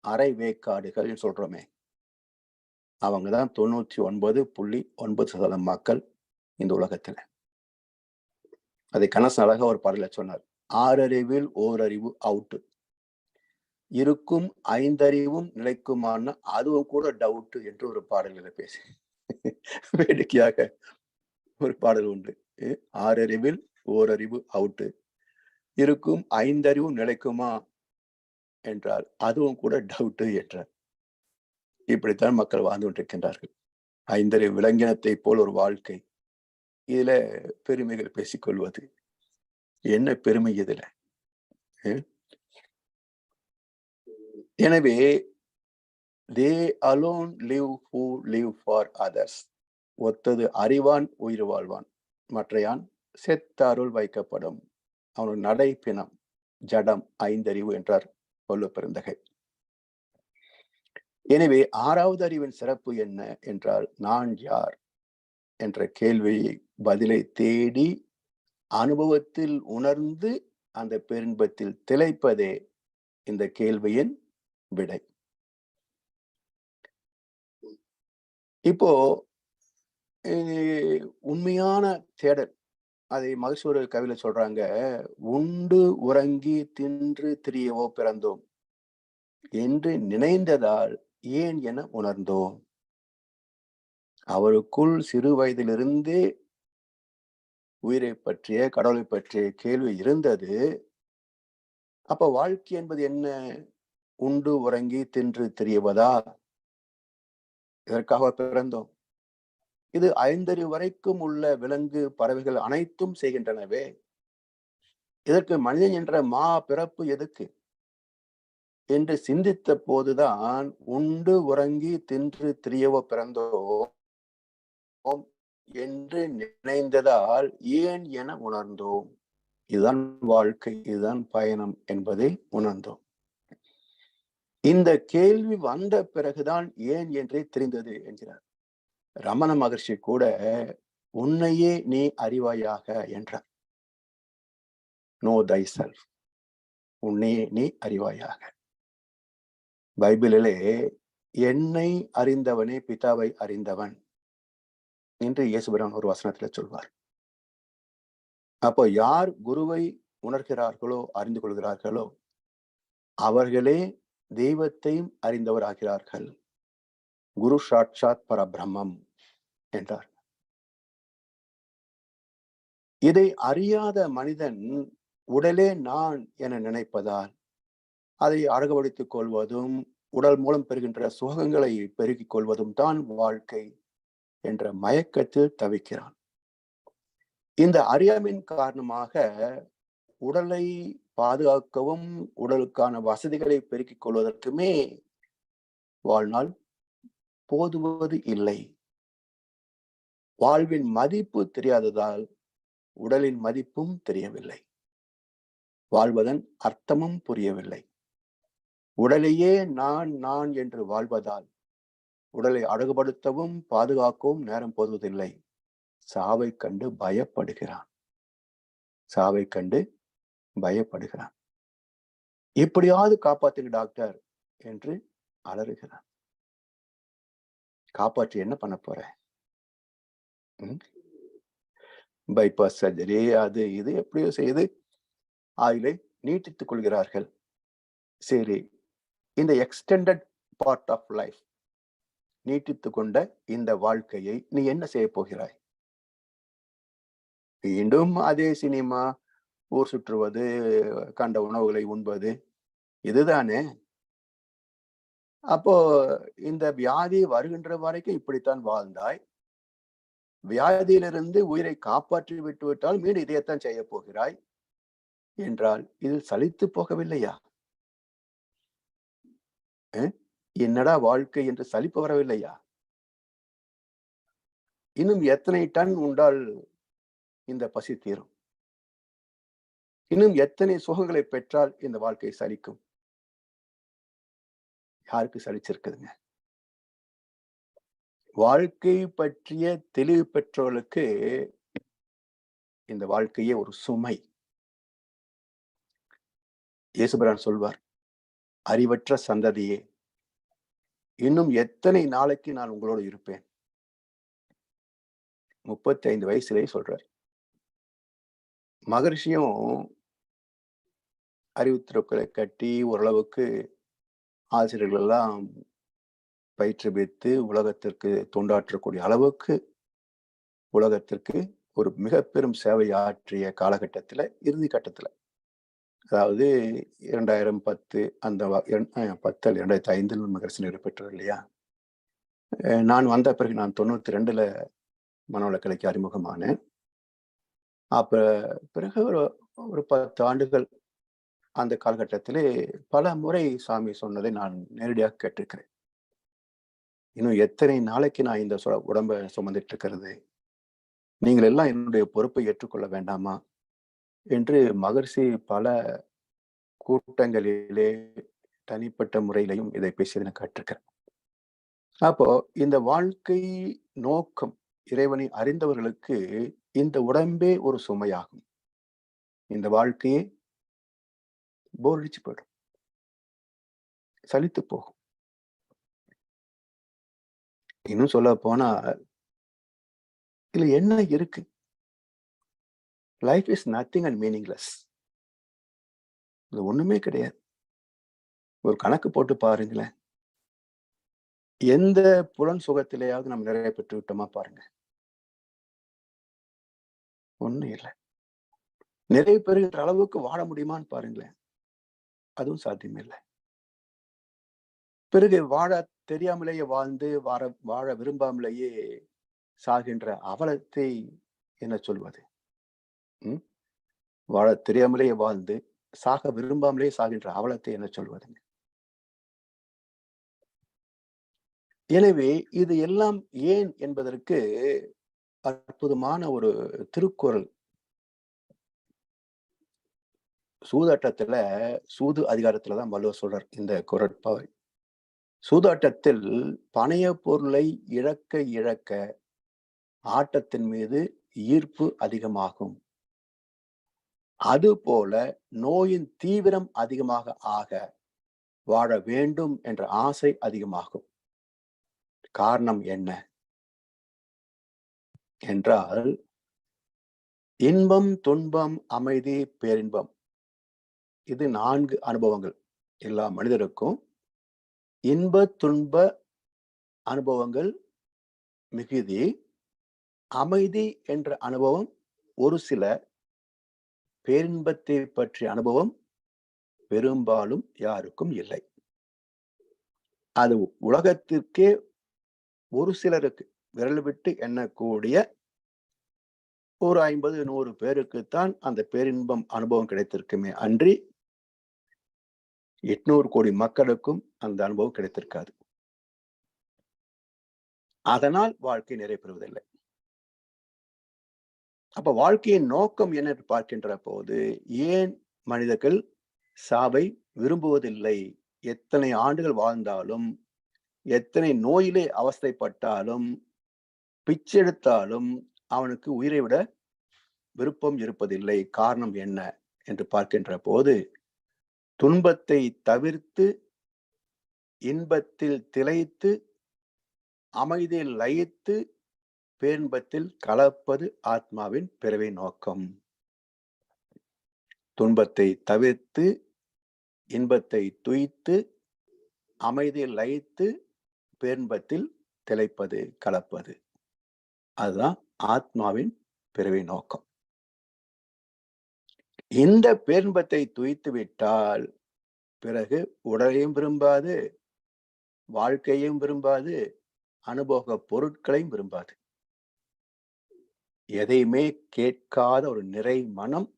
அரை வேக்காடுகள் சொல்றோமே, அவங்கதான் 99.9% மக்கள் இந்த உலகத்துல. அதை கண்ணதாசன் அழகா ஒரு பாடல சொன்னார். 6 அறிவில் ஓரறிவு அவுட்டு, இருக்கும் 5 அறிவும் நிலைக்குமான அதுவும் கூட டவுட் என்று ஒரு பாடலில் பேசி வேடிக்கையாக ஒரு பாடல் உண்டு. 6 அறிவில் ஓரறிவு அவுட்டு, இருக்கும் 5 அறிவும் நிலைக்குமா என்றால் அதுவும் கூட டவுட் என்றார். இப்படித்தான் மக்கள் வாழ்ந்து கொண்டிருக்கின்றார்கள். 5 அறிவு விலங்கினத்தை போல் ஒரு வாழ்க்கை. இதுல பெருமைகள் பேசிக்கொள்வது என்ன பெருமை இதுல? எனவே they alone live who live for others. ஒத்தது அறிவான் உயிர் வாழ்வான், மற்றையான் செத்தாருள் வைக்கப்படும். அவனோட நடை பிணம் ஜடம் 5 அறிவு என்றார் வள்ளுவ பெருந்தகை. எனவே 6வது அறிவின் சிறப்பு என்ன என்றால் நான் யார் என்ற கேள்வி பதிலை தேடி அனுபவத்தில் உணர்ந்து அந்த பேரின்பத்தில் திளைப்பதே இந்த கேள்வியின் விடை. இப்போ உண்மையான தேடல், அதை மகசூர கவியில சொல்றாங்க, உண்டு உறங்கி தின்று திரியவோ பிறந்தோம் என்று நினைந்ததால் ஏன் என உணர்ந்தோம். அவருக்குள் சிறு வயதிலிருந்தே உயிரை பற்றிய, கடவுளை பற்றிய கேள்வி இருந்தது. அப்ப வாழ்க்கை என்பது என்ன? உண்டு உறங்கி தின்று திரியவதா? இதற்காக பிறந்தோம். இது 5 அறிவு வரைக்கும் உள்ள விலங்கு, பறவைகள் அனைத்தும் செய்கின்றனவே. இதற்கு மனிதன் என்ற மா பிறப்பு எதுக்கு என்று சிந்தித்த போதுதான் உண்டு உறங்கி தின்று திரியவோ பிறந்தோம் என்று நினைந்ததால் ஏன் என உணர்ந்தோம். இதுதான் வாழ்க்கை, இதுதான் பயணம் என்பதை உணர்ந்தோம். இந்த கேள்வி வந்த பிறகுதான் ஏன் என்றே தெரிந்தது என்கிறார். ரமண மகர்ஷி கூட உன்னையே நீ அறிவாயாக என்றார். நோ தை செல்ஃப், உன்னையே நீ அறிவாயாக. பைபிளிலே என்னை அறிந்தவனே பிதாவை அறிந்தவன் என்று இயேசுபிரான் ஒரு வசனத்துல சொல்வார். அப்போ யார் குருவை உணர்கிறார்களோ, அறிந்து கொள்கிறார்களோ, அவர்களே தெய்வத்தையும் அறிந்தவர் ஆகிறார்கள். குரு சாட்சாத் பரபிரம்மம் என்றார். இதை அறியாத மனிதன் உடலே நான் என நினைப்பதால் அதை அழகுபடுத்திக் கொள்வதும், உடல் மூலம் பெறுகின்ற சுகங்களை பெருக்கிக் கொள்வதும் தான் வாழ்க்கை என்ற மயக்கத்தில் தவிக்கிறான். இந்த அறியாமையின் காரணமாக உடலை பாதுகாக்கவும், உடலுக்கான வசதிகளை பெருக்கிக் கொள்வதற்குமே வாழ்நாள் போதுவது இல்லை. வாழ்வின் மதிப்பு தெரியாததால் உடலின் மதிப்பும் தெரியவில்லை. வாழ்வதன் அர்த்தமும் புரியவில்லை. உடலையே நான் நான் என்று வாழ்வதால் உடலை அழகுபடுத்தவும் பாதுகாக்கவும் நேரம் போதுவதில்லை. சாவை கண்டு பயப்படுகிறான். சாவை கண்டு பயப்படுகிறான். எப்படியாவது காப்பாத்துங்க டாக்டர் என்று அலறுகிறான். காப்பாற்றி என்ன பண்ண போற? பைபாஸ் சர்ஜரி, அது இது எப்படியோ செய்து ஆயுளை நீட்டித்துக் கொள்கிறார்கள். சரி, இந்த எக்ஸ்டெண்டட் பார்ட் ஆஃப் லைஃப், நீட்டித்து கொண்ட இந்த வாழ்க்கையை நீ என்ன செய்ய போகிறாய்? மீண்டும் அதே சினிமா, ஊர் சுற்றுவது, கண்ட உணவுகளை உண்பது, இதுதானே? அப்போ இந்த வியாதி வருகின்ற வரைக்கும் இப்படித்தான் வாழ்ந்தாய். வியாதியிலிருந்து உயிரை காப்பாற்றி விட்டு விட்டால் மீண்டும் இதையத்தான் செய்ய போகிறாய் என்றால் இதில் சலித்து போகவில்லையா? என்னடா வாழ்க்கை என்று சலிப்பு வரவில்லையா? இன்னும் எத்தனை டன் உண்டால் இந்த பசி தீரும்? இன்னும் எத்தனை சுகங்களை பெற்றால் இந்த வாழ்க்கை சலிக்கும்? யாருக்கு சலிச்சிருக்குதுங்க? வாழ்க்கை பற்றிய தெளிவு பெற்றவர்களுக்கு இந்த வாழ்க்கையே ஒரு சுமை. இயேசுபிரான் சொல்வார், அறிவற்ற சந்ததியே, இன்னும் எத்தனை நாளைக்கு நான் உங்களோடு இருப்பேன்? 35 வயசுலேயே சொல்றார். மகர்ஷியும் அறிவுத்திறப்புகளை கட்டி ஓரளவுக்கு ஆசிரியர்கள் எல்லாம் பயிற்றுவித்து உலகத்திற்கு தொண்டாற்றக்கூடிய அளவுக்கு உலகத்திற்கு ஒரு மிக பெரும் சேவை ஆற்றிய காலகட்டத்துல, இறுதி கட்டத்துல, அதாவது 2010 அந்த 2005 மகர்ஷி பெற்றார் இல்லையா? நான் வந்த பிறகு நான் 92ல மனவளக்கலைக்கு அறிமுகமானேன். அப்ப பிறகு ஒரு 10 ஆண்டுகள் அந்த காலகட்டத்திலே பல முறை சாமி சொன்னதை நான் நேரடியாக கேட்டிருக்கிறேன். இன்னும் எத்தனை நாளைக்கு நான் இந்த உடம்பை சுமந்துட்டு இருக்கிறது? நீங்கள் எல்லாம் என்னுடைய பொறுப்பை ஏற்றுக்கொள்ள வேண்டாமா என்று மகர்ஷி பல கூட்டங்களிலே தனிப்பட்ட முறையிலையும் இதை பேசியதை நான் கேட்டிருக்கிறேன். அப்போ இந்த வாழ்க்கை நோக்கம் இறைவனை அறிந்தவர்களுக்கு இந்த உடம்பே ஒரு சுமையாகும். இந்த வாழ்க்கையே போர் அடிச்சு போயிடும், சலித்து போகும். இன்னும் சொல்ல போனா இதுல என்ன இருக்கு? Life is nothing and meaningless. இது ஒண்ணுமே கிடையாது. ஒரு கணக்கு போட்டு பாருங்களேன். எந்த புலன் சுகத்திலேயாவது நம்ம நிறைய பெற்று விட்டோமா பாருங்க. ஒண்ணும் இல்லை. நிறைய பெறுகின்ற அளவுக்கு வாழ முடியுமான்னு பாருங்களேன். அதுவும் சாத்தியம் இல்லை. பிறகு வாழ தெரியாமலேயே வாழ்ந்து வாழ விரும்பாமலேயே சாகின்ற அவலத்தை என்ன சொல்வது? வாழ தெரியாமலேயே வாழ்ந்து சாக விரும்பாமலேயே சாகின்ற அவலத்தை என்ன சொல்வதுங்க? எனவே இது எல்லாம் ஏன் என்பதற்கு அற்புதமான ஒரு திருக்குறள். சூதாட்டத்துல சூது அதிகாரத்துலதான் வள்ளுவர் சொல்றார் இந்த குறட்பாவை. சூதாட்டத்தில் பணைய பொருளை இழக்க இழக்க ஆட்டத்தின் மீது ஈர்ப்பு அதிகமாகும். அதுபோல நோயின் தீவிரம் அதிகமாக ஆக வாழ வேண்டும் என்ற ஆசை அதிகமாகும். காரணம் என்ன என்றால், இன்பம், துன்பம், அமைதி, பேரின்பம், இது 4 அனுபவங்கள் எல்லா மனிதருக்கும். இன்ப துன்ப அனுபவங்கள் மிகுதி, அமைதி என்ற அனுபவம் ஒரு சில, பேரின்பத்தை பற்றிய அனுபவம் பெரும்பாலும் யாருக்கும் இல்லை. அது உலகத்திற்கே ஒரு சிலருக்கு, விரல் விட்டு எண்ணக்கூடிய ஒரு 50-100 பேருக்குத்தான் அந்த பேரின்பம் அனுபவம் கிடைத்திருக்குமே அன்றி 800 கோடி மக்களுக்கும் அந்த அனுபவம் கிடைத்திருக்காது. அதனால் வாழ்க்கை நிறைவு பெறுவதில்லை. அப்ப வாழ்க்கையின் நோக்கம் என்ன என்று பார்க்கின்ற போது, ஏன் மனிதர்கள் சாவை விரும்புவதில்லை? எத்தனை ஆண்டுகள் வாழ்ந்தாலும், எத்தனை நோயிலே அவஸ்தைப்பட்டாலும், பிச்செடுத்தாலும் அவனுக்கு உயிரை விட விருப்பம் இருப்பதில்லை. காரணம் என்ன என்று பார்க்கின்ற போது, துன்பத்தை தவிர்த்து இன்பத்தில் திளைத்து அமைதியில் லயித்து பேரின்பத்தில் கலப்பது ஆத்மாவின் பிறவி நோக்கம். துன்பத்தை தவிர்த்து இன்பத்தை துய்த்து அமைதியில் லயித்து பேரின்பத்தில் திளைப்பது, கலப்பது, அதுதான் ஆத்மாவின் பிறவி நோக்கம். இந்த பேரின்பத்தை துய்த்து விட்டால் பிறகு உடலையும் விரும்பாது, வாழ்க்கையும் விரும்பாது, அனுபவ பொருட்களையும் விரும்பாது. எதையுமே கேட்காத ஒரு நிறை மனம்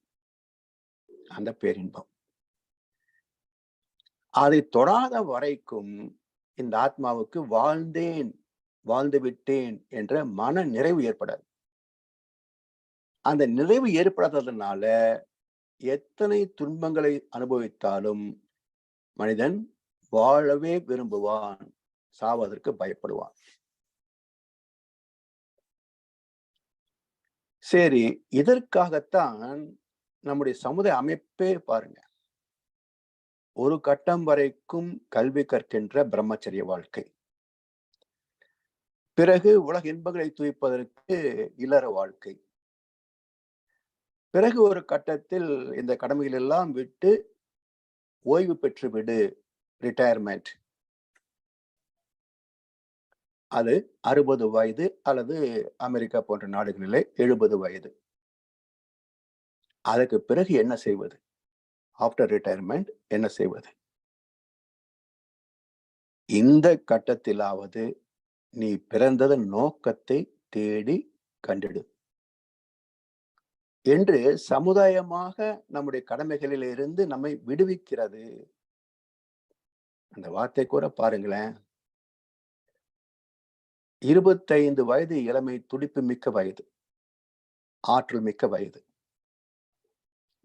அந்த பேரின்பம். அதை தொடாத வரைக்கும் இந்த ஆத்மாவுக்கு வாழ்ந்தேன், வாழ்ந்து விட்டேன் என்ற மன நிறைவு ஏற்படாது. அந்த நிறைவு ஏற்படாததுனால எத்தனை துன்பங்களை அனுபவித்தாலும் மனிதன் வாழவே விரும்புவான், சாவதற்கு பயப்படுவான். சரி, இதற்காகத்தான் நம்முடைய சமுதாய அமைப்பே பாருங்க, ஒரு கட்டம் வரைக்கும் கல்வி கற்கின்ற பிரம்மச்சரிய வாழ்க்கை, பிறகு உலக இன்பங்களை துய்ப்பதற்கு இல்லற வாழ்க்கை, பிறகு ஒரு கட்டத்தில் இந்த கடமைகள் எல்லாம் விட்டு ஓய்வு பெற்று விடு, ரிட்டையர்மெண்ட். அது 60 வயது அல்லது அமெரிக்கா போன்ற நாடுகளிலே 70 வயது. அதற்கு பிறகு என்ன செய்வது? ஆஃப்டர் ரிட்டையர்மெண்ட் என்ன செய்வது? இந்த கட்டத்திலாவது நீ பிறந்ததன் நோக்கத்தை தேடி கண்டிடு என்று சமுதாயமாக நம்முடைய கடமைகளில் இருந்து நம்மை விடுவிக்கிறது. அந்த வார்த்தை கூட பாருங்களேன். 25 வயது இளமை, துடிப்பு மிக்க வயது, ஆற்றல் மிக்க வயது.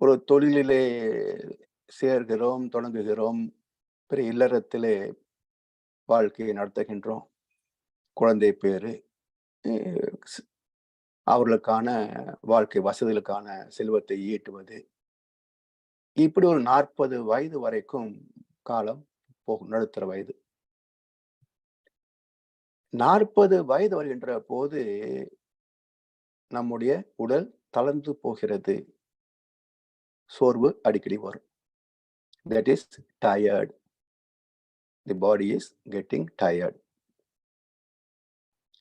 ஒரு தொழிலிலே சேர்கிறோம், தொடங்குகிறோம், பிறகு இல்லறத்திலே வாழ்க்கையை நடத்துகின்றோம், குழந்தை பேரு, அவர்களுக்கான வாழ்க்கை வசதிகளுக்கான செல்வத்தை ஈட்டுவது, இப்படி ஒரு 40 வயது வரைக்கும் காலம் போகும். நடுத்தர வயது. 40 வயது வருகின்ற போது நம்முடைய உடல் தளர்ந்து போகிறது. சோர்வு அடிக்கடி வரும். That is tired. The body is getting tired.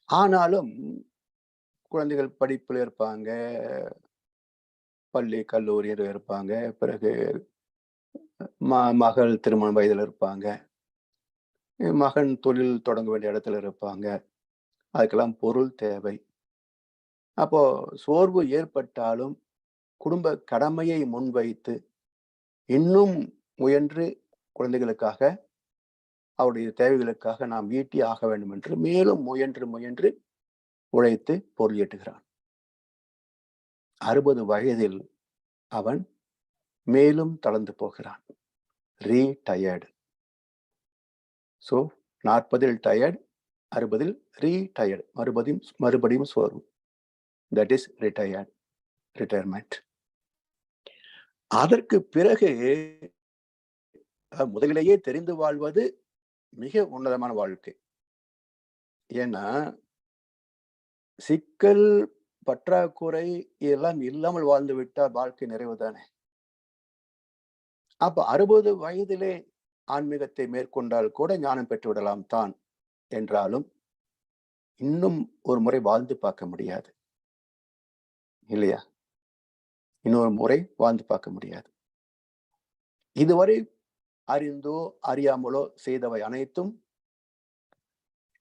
ஆனாலும் குழந்தைகள் படிப்பில் இருப்பாங்க, பள்ளி கல்லூரியில் இருப்பாங்க, பிறகு மகள் திருமண வயதில் இருப்பாங்க, மகன் தொழில் தொடங்க வேண்டிய இடத்துல இருப்பாங்க. அதுக்கெல்லாம் பொருள் தேவை. அப்போ சோர்வு ஏற்பட்டாலும் குடும்ப கடமையை முன்வைத்து இன்னும் முயன்று குழந்தைகளுக்காக, அவருடைய தேவைகளுக்காக நாம் ஈட்டி ஆக வேண்டும் என்று மேலும் முயன்று உழைத்து பொருள் ஈட்டுகிறான். 60 வயதில் அவன் மேலும் தளர்ந்து போகிறான். ரீடயர்டு. ஸோ 40 டயர்ட், 60 ரீடயர்டு, மறுபடியும் சோர்வு. That is retirement. அதற்கு பிறகு முதலிலேயே தெரிந்து வாழ்வது மிக உன்னதமான வாழ்க்கை. ஏன்னா சிக்கல், பற்றாக்குறை எல்லாம் இல்லாமல் வாழ்ந்து விட்டால் வாழ்க்கை நிறைவுதானே. அப்ப 60 வயதிலே ஆன்மீகத்தை மேற்கொண்டால் கூட ஞானம் பெற்று விடலாம் தான் என்றாலும் இன்னும் ஒரு முறை வாழ்ந்து பார்க்க முடியாது இல்லையா? இன்னொரு முறை வாழ்ந்து பார்க்க முடியாது. இதுவரை அறிந்தோ அறியாமலோ செய்தவை அனைத்தும்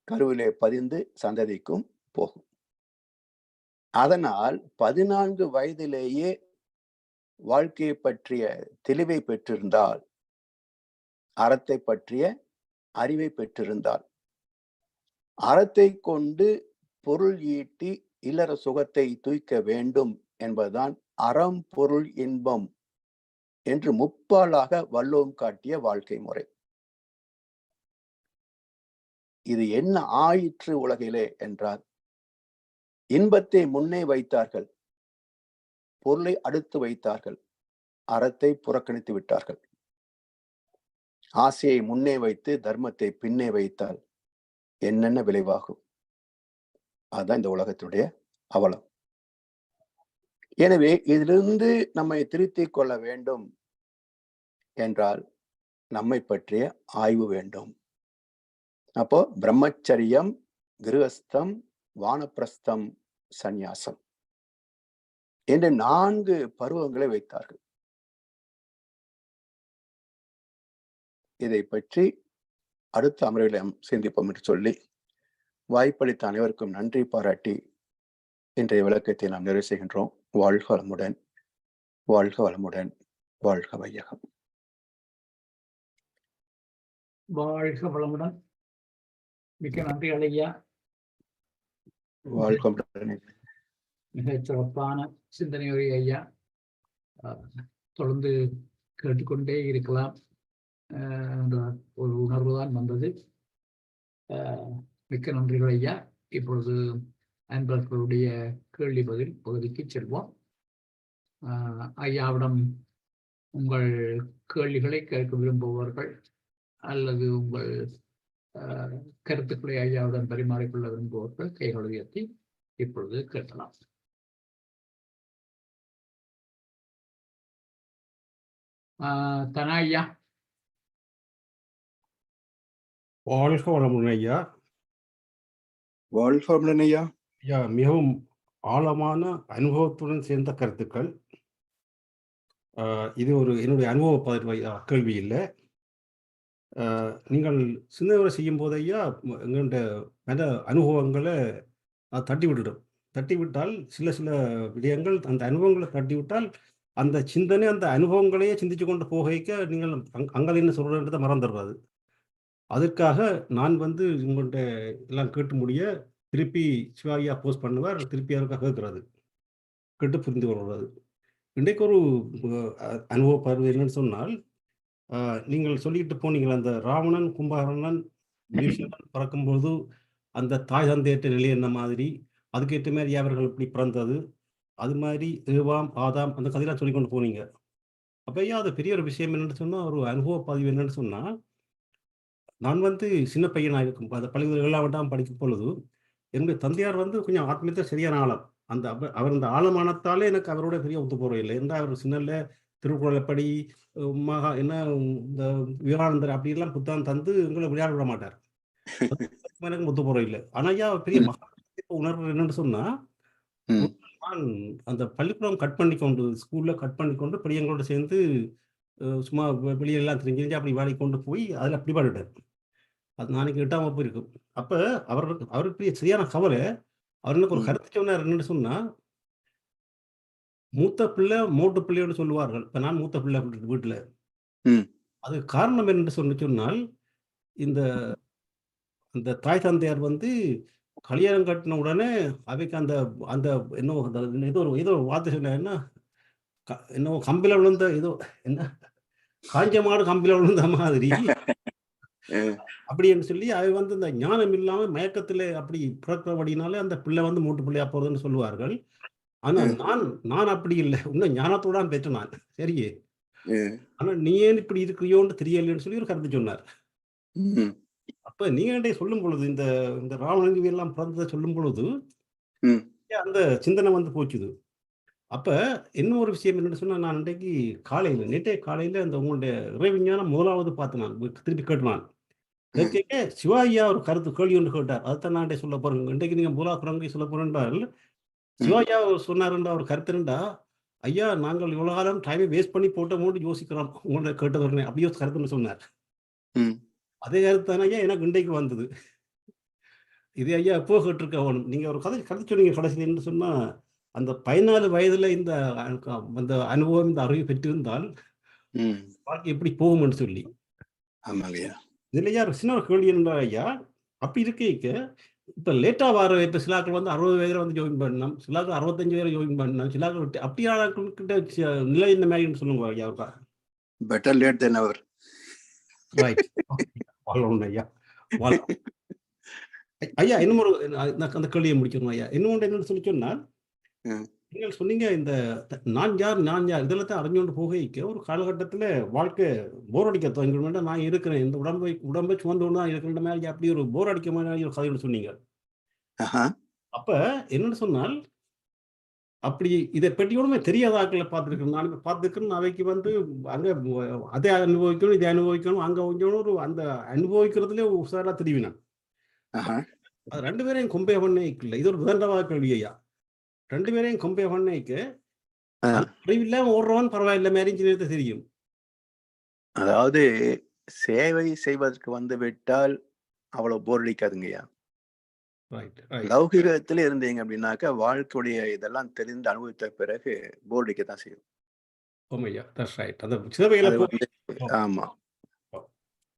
கருவிலே பதிந்து சந்ததிக்கும் போகும். அதனால் 14 வயதிலேயே வாழ்க்கையை பற்றிய தெளிவை பெற்றிருந்தால், அறத்தை பற்றிய அறிவை பெற்றிருந்தால், அறத்தை கொண்டு பொருள் ஈட்டி இல்லற சுகத்தை தூய்க்க வேண்டும் என்பதுதான் அறம் பொருள் இன்பம் என்று முப்பாலாக வள்ளுவம் காட்டிய வாழ்க்கை முறை. இது என்ன ஆயிற்று உலகிலே என்றால், இன்பத்தை முன்னே வைத்தார்கள், பொருளை அடுத்து வைத்தார்கள், அறத்தை புறக்கணித்து விட்டார்கள். ஆசையை முன்னே வைத்து தர்மத்தை பின்னே வைத்தால் என்னென்ன விளைவாகும்? அதுதான் இந்த உலகத்துடைய அவலம். எனவே இதிலிருந்து நம்மை திருத்திக் கொள்ள வேண்டும் என்றால் நம்மை பற்றிய ஆய்வு வேண்டும். அப்போ பிரம்மச்சரியம், கிருஹஸ்தம், வானப்பிரஸ்தம், சந்நியாசம் என்று 4 பருவங்களை வைத்தார்கள். இதை பற்றி அடுத்த அமர்வில் சிந்திப்போம் என்று சொல்லி வாய்ப்பளித்த அனைவருக்கும் நன்றி பாராட்டி இன்றைய விளக்கத்தை நாம் நிறைவு செய்கின்றோம். வாழ்க வளமுடன், வாழ்க வளமுடன், வாழ்க வையகம். வாழ்க வளமுடன். மிக்க நன்றி ஐயா. வாழ்க மிக சிறப்பான சிந்தனையுரை ஐயா. தொடர்ந்து கேட்டுக்கொண்டே இருக்கலாம் என்ற ஒரு உணர்வு தான் வந்தது. மிக்க நன்றிகள் ஐயா. இப்பொழுது அன்பர்களுடைய கேள்வி பதில் பகுதிக்கு செல்வோம். ஐயாவிடம் உங்கள் கேள்விகளை கேட்க விரும்புபவர்கள் அல்லது உங்கள் கருத்துக்களை ஐயாவுடன் பரிமாறிக்கொள்ள விரும்புபவர்கள் கைகளை உயர்த்தி இப்பொழுது கேட்கலாம். தனா ஐயா. வாழ்க வளமுடன் ஐயா. வாழ்க வளமுடன் ஐயா. ஐயா, மிகவும் ஆழமான அனுபவத்துடன் சேர்ந்த கருத்துக்கள். இது ஒரு என்னுடைய அனுபவ கேள்வி இல்லை. நீங்கள் சிந்தனை செய்யும் போது ஐயா எங்கள்கிட்ட பல அனுபவங்களை தட்டிவிட்டால் சில விடயங்கள் அந்த அனுபவங்களை தட்டிவிட்டால் அந்த சிந்தனை அந்த அனுபவங்களையே சிந்திச்சு கொண்டு போகைக்க நீங்கள் அங்கே என்ன சொல்றதுன்றதை மறந்துடுறது. அதற்காக நான் உங்கள்கிட்ட எல்லாம் கேட்டு முடிய திருப்பி சிவாயா போஸ்ட் பண்ணுவார், திருப்பி அவருக்காக கேட்கறது, கேட்டு புரிந்து கொள்வது. இன்றைக்கு ஒரு அனுபவ பார்வை என்னன்னு சொன்னால், நீங்கள் சொல்லிட்டு போனீங்கள் அந்த ராவணன் கும்பகர்ணன் பறக்கும்போது அந்த தாய் தந்தையற்ற நிலை என்ன மாதிரி, அதுக்கேற்ற மாதிரி அவர்கள் இப்படி பிறந்தது, அது மாதிரி ஏவாம் ஆதாம் அந்த கதையெல்லாம் சொல்லி கொண்டு போனீங்க. அப்ப ஐயா அது பெரிய ஒரு விஷயம் என்னன்னு சொன்னா, ஒரு அனுபவ பதிவு என்னன்னு சொன்னா, நான் வந்து சின்ன பையனா இருக்கும் அந்த பள்ளிக்கூடம் 7ஆம் படிக்கும் பொழுது, என்னுடைய தந்தையார் வந்து கொஞ்சம் ஆத்மீயத்துல சரியான ஆழம். அந்த அவர் அந்த ஆழமானத்தாலே எனக்கு அவரோட பெரிய ஒத்து போறவே இல்லை. ஏன்னா அவர் சின்னதுல திருக்குறள் எப்படி, மகா என்ன இந்த விவேகானந்தர் அப்படிலாம் புத்தகம் தந்து எங்கள விளையாட விட மாட்டார். எனக்கு ஒத்து போறவே இல்லை. ஆனா ஐயா பெரிய ம், மகா உணர்வு என்னன்னு சொன்னா, ம், ஒரு நாள் நான் அந்த பள்ளிக்கூடம் கட் பண்ணிக்கொண்டு, ஸ்கூல்ல கட் பண்ணிக்கொண்டு பிள்ளைங்களோட சேர்ந்து சும்மா வெளியெல்லாம் திரிஞ்சு அப்படி வேலைக்கு கொண்டு போய் அதில பிடிபட்டுட்டார். அது நாளைக்கு 8ஆம் வகுப்பு இருக்கும். அப்ப அவருக்கு பெரிய சரியான கவலை. அவர் எனக்கு ஒரு ம், கருத்து சொன்னார் என்னன்னு சொன்னா, மூத்த பிள்ளை மோட்டு பிள்ளைன்னு சொல்லுவார்கள். இப்ப நான் மூத்த பிள்ளை வீட்ல. ம், அதுக்கு காரணம் என்னன்னு சொன்னால், இந்த அந்த தாய் தந்தையார் வந்து கல்யாணம் கட்டின உடனே அவைக்கு அந்த அந்த என்னவோ அந்த ஏதோ ஒரு வார்த்தை சொன்னாருன்னா, என்னவோ கம்பில விழுந்த ஏதோ என்ன காஞ்ச மாடு கம்பில விழுந்த மாதிரி ம், அப்படின்னு சொல்லி அவை வந்து இந்த ஞானம் இல்லாம மயக்கத்திலே அப்படி பிறக்கிறபடினாலே அந்த பிள்ளை வந்து மூட்டு பிள்ளையா போறதுன்னு சொல்லுவார்கள். ஆனா ம், நான் அப்படி இல்ல. இன்னும் ஞானத்தோட தான் பெற்றேன் நான். சரி. ம், ஆனா நீ ஏன் இப்படி இருக்கிறியோன்னு தெரியலையேன்னு சொல்லி ஒரு கருத்து சொன்னார். ம், அப்ப நீங்க என்கிட்ட சொல்லும் பொழுது இந்த இந்த ராவணன் எல்லாம் பிறந்தத சொல்லும் பொழுது, ம். அந்த சிந்தனை வந்து போச்சுது. அப்ப இன்னும் ஒரு விஷயம் என்னன்னு சொன்னா, நான் இன்றைக்கு நேற்றே காலையில அந்த உங்களுடைய இறைவிஞ்ஞானம் முதலாவது பார்த்தேன் நான். திருப்பி கேட்டேன் நான். ம், கேட்க சிவாஜியா ஒரு கருத்து கேள்வி ஒன்று கேட்டார். அதைத்தான் நான் இன்றைக்கு சொல்லப் போறேன். இன்றைக்கு நீங்க மூலா குரங்கை சொல்லப் போறேன் என்றால், ம், சிவாஜியா சொன்னார் ஒரு கருத்து என்னடா, ஐயா நாங்கள் இவ்வளவு காலம் டைமை வேஸ்ட் பண்ணி போட்டோமோன்னு யோசிக்கிறோம். உங்கள்ட்ட கேட்டது உடனே அப்படி ஒரு கருத்துன்னு சொன்னார். ம். அதே கருத்து தானே ஐயா எனக்கு இன்றைக்கு வந்தது. இது ஐயா எப்போ கேட்டிருக்க வேணும். நீங்க ஒரு கருத்து சொன்னீங்க கடைசியில என்ன சொன்னா, அந்த 14 வயதுல இந்த அந்த அனுபவம், இந்த அறிவு பெற்றிருந்தால், ம். வாழ்க்கை எப்படி போகும்ன்னு சொல்லி. ஆமாங்கய்யா. இதுல ஐயா சின்ன ஒரு கேள்வி என்னடா ஐயா, அப்படி இருக்கைக்கு இப்ப லேட்டா வர இப்ப சில ஆட்கள் வந்து 60 வயதுல வந்து ஜாயின் பண்ணலாம். சில ஆட்கள் 65 வயதுல ஜாயின் பண்ணலாம். சில ஆட்கள் அப்படியான ஆட்கள்கிட்ட நிலை என்ன மாரின்னு சொல்லுங்க ஐயா ஒருக்கா. பெட்டர் லேட் தென் எவர். ரைட். வாழணும் ஐயா. வாழ ஐயா இன்னும் ஒரு நான் அந்த கேள்வியை முடிக்கணும் ஐயா. இன்னும் ஒன்று என்னன்னு சொல்லி சொன்னால், ம், நீங்கள் சொன்னீங்க இந்த நான் யார், நான் யார் இதெல்லாம் தான் அறிஞ்சு கொண்டு போகைக்கு ஒரு காலகட்டத்தில வாழ்க்கை போர் அடிக்க துவங்கிடும். நான் இருக்கிறேன். இந்த உடம்பை சுமந்து கொண்டு தான் இருக்கிற மாரி அப்படி ஒரு போர் அடிக்க மாரி ஒரு கதை ஒண்ணு சொன்னீங்க. ஆஹா, அப்ப என்னன்னு சொன்னால், அப்படி இத பெட்டியோடுமே தெரியாத ஆட்கள பார்த்துருக்கிறேன். நான் இப்ப பார்த்துருக்கிறேன். அவைக்கு வந்து அங்க அதை அனுபவிக்கணும், இதை அனுபவிக்கணும், அங்க கொஞ்சம் ஒரு அந்த அனுபவிக்கிறதுலயே உஷாரா தெரிவேன் நான். ஆஹா. அது 2 பேரையும் கம்பேர் பண்ணிக்கல. இது ஒரு விதண்டாவாத கேள்வி ஐயா. 2 பேரையும் கம்பேர் பண்ணிக்க, ஆ, அந்த அறிவில்லாம ஓடுறவன் பரவாயில்ல மாரின்னு சிலருக்கு தெரியும். அதாவது சேவை செய்வதற்கு வந்து விட்டால் அவ்வளவு போர் அடிக்காதுங்கய்யா. Right, right. லௌகிகத்துல இருந்தீங்க அப்படின்னாக்கா வாழ்க்கையுடைய இதெல்லாம் தெரிந்து அனுபவித்த பிறகு போர் அடிக்கத்தான் செய்யும். ஆமாய்யா. That's right. அந்த சேவையில அது போய் வந்து ஆமா.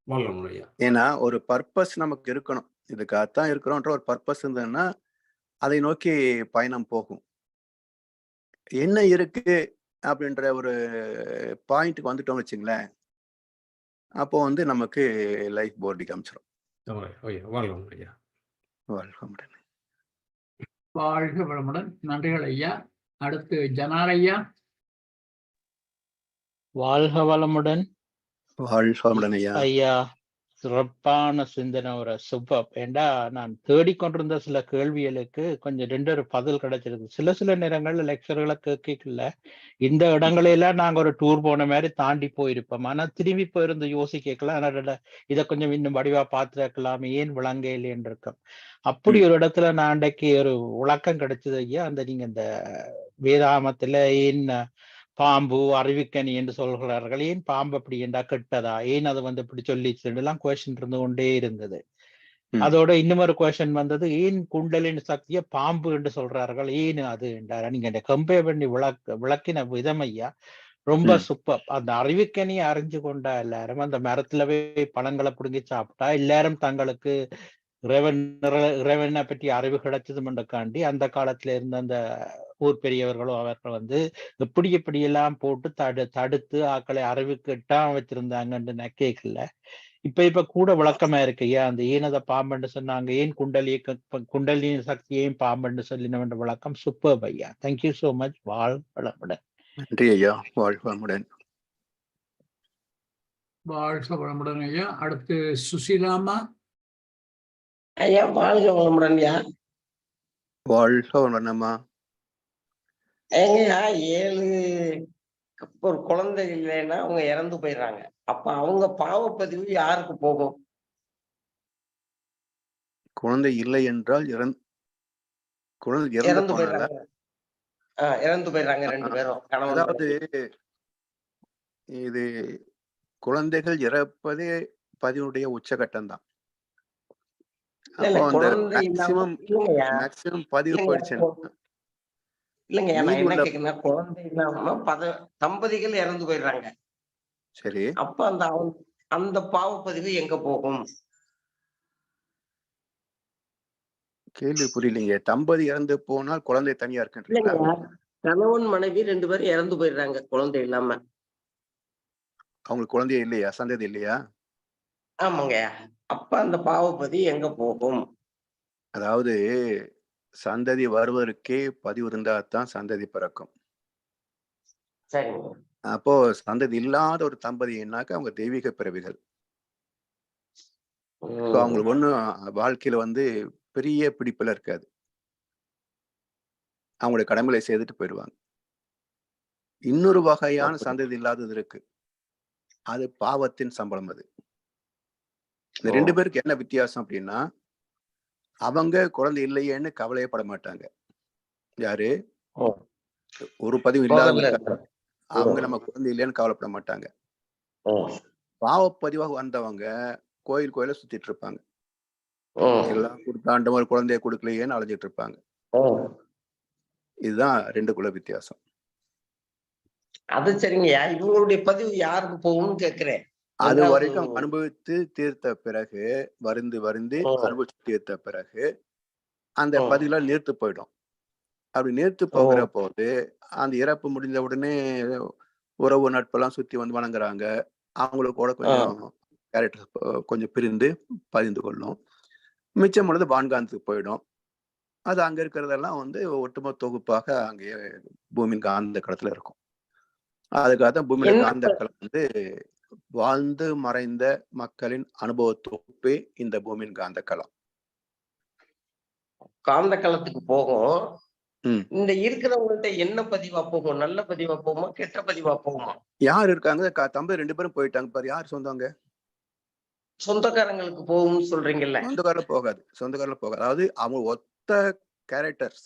வாழணும் ஐயா. ஏன்னா ஒரு பர்பஸ் நமக்கு இருக்கணும். இதுக்காகத்தான் இருக்கிறோன்ற ஒரு பர்பஸ் இருந்ததுன்னா அதை நோக்கி பயணம் போகும். என்ன இருக்கு அப்படின்ற ஒரு பாயிண்ட்க்கு வந்துட்டோம்னு வச்சுங்களேன், அப்போ வந்து நமக்கு லைஃப் போர் அடிக்க ஆரம்பிச்சிடும். ஐயா வாழணும் ஐயா. வாழ்க வளமுடன். வாழ்க வளமுடன். நன்றிகள் ஐயா. அடுத்து ஜனார் ஐயா. வாழ்க வளமுடன். வாழ்க வளமுடன் ஐயா. ஐயா சிறப்பான சிந்தனை, ஒரு சூப்பர். ஏண்டா நான் தேடிக்கொண்டிருந்த சில கேள்விகளுக்கு கொஞ்சம் 2 பதில் கிடைச்சிருக்கு. சில நேரங்கள்ல லெக்சர்களை கேட்கல இந்த இடங்களெல்லாம் நாங்க ஒரு டூர் போன மாதிரி தாண்டி போயிருப்போம். ஆனா திரும்பி போயிருந்து யோசிக்கலாம். ஆனா இதை கொஞ்சம் இன்னும் வடிவா பார்த்துருக்கலாம், ஏன் விளங்க இல்லைன்னு இருக்கோம். அப்படி ஒரு இடத்துல நான் அன்றைக்கு ஒரு விளக்கம் கிடைச்சது ஐயா. அந்த நீங்க இந்த வேதாமத்துல ஏன் பாம்பு அறிவிக்கணி என்று சொல்கிறார்கள், ஏன் பாம்பு அப்படி என்றா கெட்டதா, ஏன் அது வந்து இப்படி சொல்லிச்சுலாம் கொஸ்டின் இருந்து கொண்டே இருந்தது. அதோட இன்னொரு கொஸ்டின் வந்தது, ஏன் குண்டலின் சக்தியை பாம்பு என்று சொல்றார்கள், ஏன் அது என்றார். நீங்க கம்பேர் பண்ணி விளக்கின விதம் ஐயா ரொம்ப சூப்பர். அந்த அறிவிக்கணியை அறிஞ்சு கொண்டா எல்லாரும் அந்த மரத்துலவே பழங்களை பிடுங்கி சாப்பிட்டா எல்லாரும் தங்களுக்கு இறைவனை பற்றி அறிவு கிடைச்சதுமென்றக்காண்டி அந்த காலத்துல இருந்த அந்த ஊர் பெரியவர்களோ அவர்கள் வந்து எப்படி எல்லாம் போட்டு தடுத்து ஆக்களை அறிவுக்கு எட்டாம வச்சிருந்தாங்கன்னு நான் கேட்கல. இப்ப கூட விளக்கமா இருக்கு. ஏன் அந்த ஏனத பாம்புன்னு சொன்னாங்க, ஏன் குண்டலினி சக்தியையும் பாம்புன்னு சொல்லினவன்ற விளக்கம் சூப்பர் ஐயா. Thank you so much. வளமுடன். நன்றி ஐயா, வாழ்க வளமுடன். வாழ்க வளமுடன் ஐயா. அடுத்து சுசிலாமா. ஐயா வாழ்க வளமுடன் ஐயா. வாழ்க வளமுடன்மா. ஏங்கய்யா 7 ஒரு குழந்தை இல்லைன்னா அவங்க இறந்து போயிடுறாங்க. அப்ப அவங்க பாவப்பதிவு யாருக்கு போகும்? குழந்தை இல்லை என்றால் குழந்தை இறந்து போனால இறந்து போயிடுறாங்க 2 பேரும். அதாவது இது குழந்தைகள் இறப்பதே பதிவுடைய உச்சகட்டம் தான். அப்போ அந்த மேக்சிமம் பதிவு போயிடுச்சு. இல்லைங்க, நான் என்ன கேக்குறேன்னா, குழந்தை இல்லாம தம்பதிகள் இறந்து போயிடுறாங்க. சரி, அப்ப அந்த பாவப்பதிவு எங்க போகும்? கேள்வி புரியலீங்க. தம்பதி இறந்து போனால் குழந்தை தனியா இருக்குன்றீங்களா? கணவன் மனைவி 2 பேரும் இறந்து போயிடுறாங்க குழந்தை இல்லாம. அவங்களுக்கு குழந்தையே இல்லையா? சந்ததி இல்லையா? ஆமாங்க. அப்ப அந்த பாவப்பதிவு எங்க போகும்? அதாவது சந்ததி வருவதற்கே பதிவு இருந்தா தான் சந்ததி பிறக்கும். சரிங்க. அப்போ சந்ததி இல்லாத ஒரு தம்பதினாக்க அவங்க தெய்வீக பிறவிகள். அவங்களுக்கு ஒண்ணும் வாழ்க்கையில பெரிய பிடிப்புல இருக்காது. அவங்களுடைய கடமைகளை செய்துட்டு போயிடுவாங்க. இன்னொரு வகையான சந்ததி இல்லாதது இருக்கு. அது பாவத்தின் சம்பளம். அது இந்த 2 பேருக்கு என்ன வித்தியாசம் அப்படின்னா, அவங்க குழந்தை இல்லையேன்னு கவலையப்பட மாட்டாங்க. யாரு? ஒரு பதிவு இல்லாதவங்க அவங்க நம்ம குழந்தை இல்லைன்னு கவலைப்பட மாட்டாங்க. பாவப்பதிவாக வந்தவங்க கோயில சுத்திட்டு இருப்பாங்க. எல்லாம் கொடுத்தாண்ட ஒரு குழந்தைய கொடுக்கலையேன்னு அலைஞ்சிட்டு இருப்பாங்க. இதுதான் 2க்குள்ள வித்தியாசம். அது சரிங்கய்யா. இவங்களுடைய பதிவு யாருக்கு போகும்னு கேக்குறேன். அது வரைக்கும் அனுபவித்து தீர்த்த பிறகு வருந்தி அனுபவிச்சு தீர்த்த பிறகு அந்த பதிவுல நீர்த்து போயிடும். அப்படி நீர்த்து போகிற போது அந்த இறப்பு முடிந்த உடனே உறவு நட்பெல்லாம் சுத்தி வணங்குறாங்க. அவங்களுக்கு கூட கொஞ்சம் கேரக்டர் கொஞ்சம் பிரிந்து பதிந்து கொள்ளும். மிச்சம் பொழுது வான்காந்தத்துக்கு போயிடும். அது அங்க இருக்கிறதெல்லாம் ஒட்டுமொத்த தொகுப்பாக அங்கேயே பூமியின் காந்த களத்துல இருக்கும். அதுக்காக தான் பூமியில காந்த களம் வாழ்ந்து மறைந்த மக்களின் அனுபவ தொகுப்பே இந்த பூமியின் காந்த களம். காந்த களத்துக்கு போகும். இந்த இருக்கிறவங்கள்ட்ட என்ன பதிவா போகும்? நல்ல பதிவா போகுமா, கெட்ட பதிவா போகுமா? யார் இருக்காங்க? தம்பி 2 பேரும் போயிட்டாங்க பாரு. யார் சொந்தங்க? சொந்தக்காரங்களுக்கு போகும்னு சொல்றீங்கல்ல? சொந்தக்காரல போகாது. அதாவது அவங்க ஒத்த கேரக்டர்.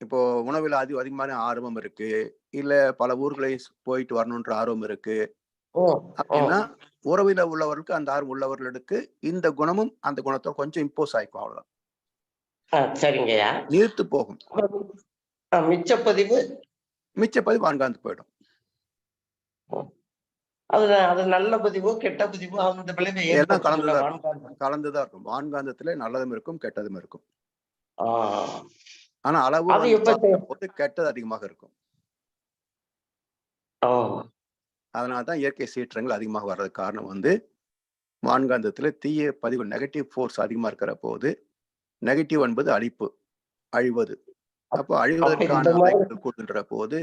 இப்போ உணவில் அதிகமான ஆர்வம் இருக்கு, இல்ல பல ஊர்களை போயிட்டு வரணும்ன்ற ஆர்வம் இருக்கு அப்படின்னா, உறவில உள்ளவர்களுக்கு அந்த ஆர்வம் உள்ளவர்களுக்கு இந்த குணமும் அந்த குணத்தை கொஞ்சம் இம்போஸ் ஆயிக்கும். அவ்வளவுதான். சரிங்கய்யா. நீர்த்து போகும். மிச்சப்பதிவு வான்காந்து போயிடும். அது நல்ல பதிவோ கெட்ட பதிவோ அந்த விளைவை எல்லாம் கலந்துதான் இருக்கும். வான்காந்தத்துல நல்லதும் இருக்கும், கெட்டதும் இருக்கும். ஆனா அளவு கெட்டது அதிகமாக இருக்கும். அதனாலதான் இயற்கை சீற்றங்கள் அதிகமாக வர்றது காரணம் வான்காந்தத்துல தீய பதிவு நெகட்டிவ் ஃபோர்ஸ் அதிகமா இருக்கிற போது, நெகட்டிவ் என்பது அழிவது. அப்போ அழிவதற்கான கூட்டுன்ற போது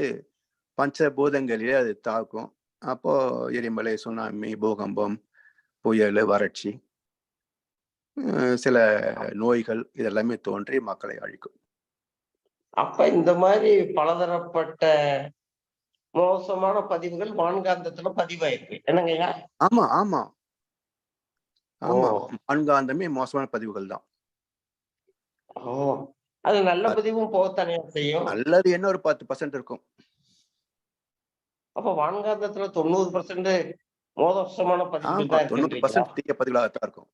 பஞ்சபூதங்களிலே அது தாக்கும். அப்போ எரிமலை, சுனாமி, பூகம்பம், புயல், வறட்சி, சில நோய்கள் இதெல்லாமே தோன்றி மக்களை அழிக்கும். அப்ப இந்த மாதிரி பலதரப்பட்ட மோசமான பதிவுகள் வான்காந்தத்துல பதிவாயிருக்கு. என்னங்கய்யா? ஆமா, வான்காந்தமே மோசமான பதிவுகள் தான். அது நல்ல பதிவும் போகத்தானே செய்யும். நல்லது என்ன ஒரு 10% இருக்கும். அப்ப வான்காந்தத்துல 90% மோசமான பதிவுகள் தான் இருக்கு. 90% தீய பதிவுகளாகத்தான் இருக்கும்.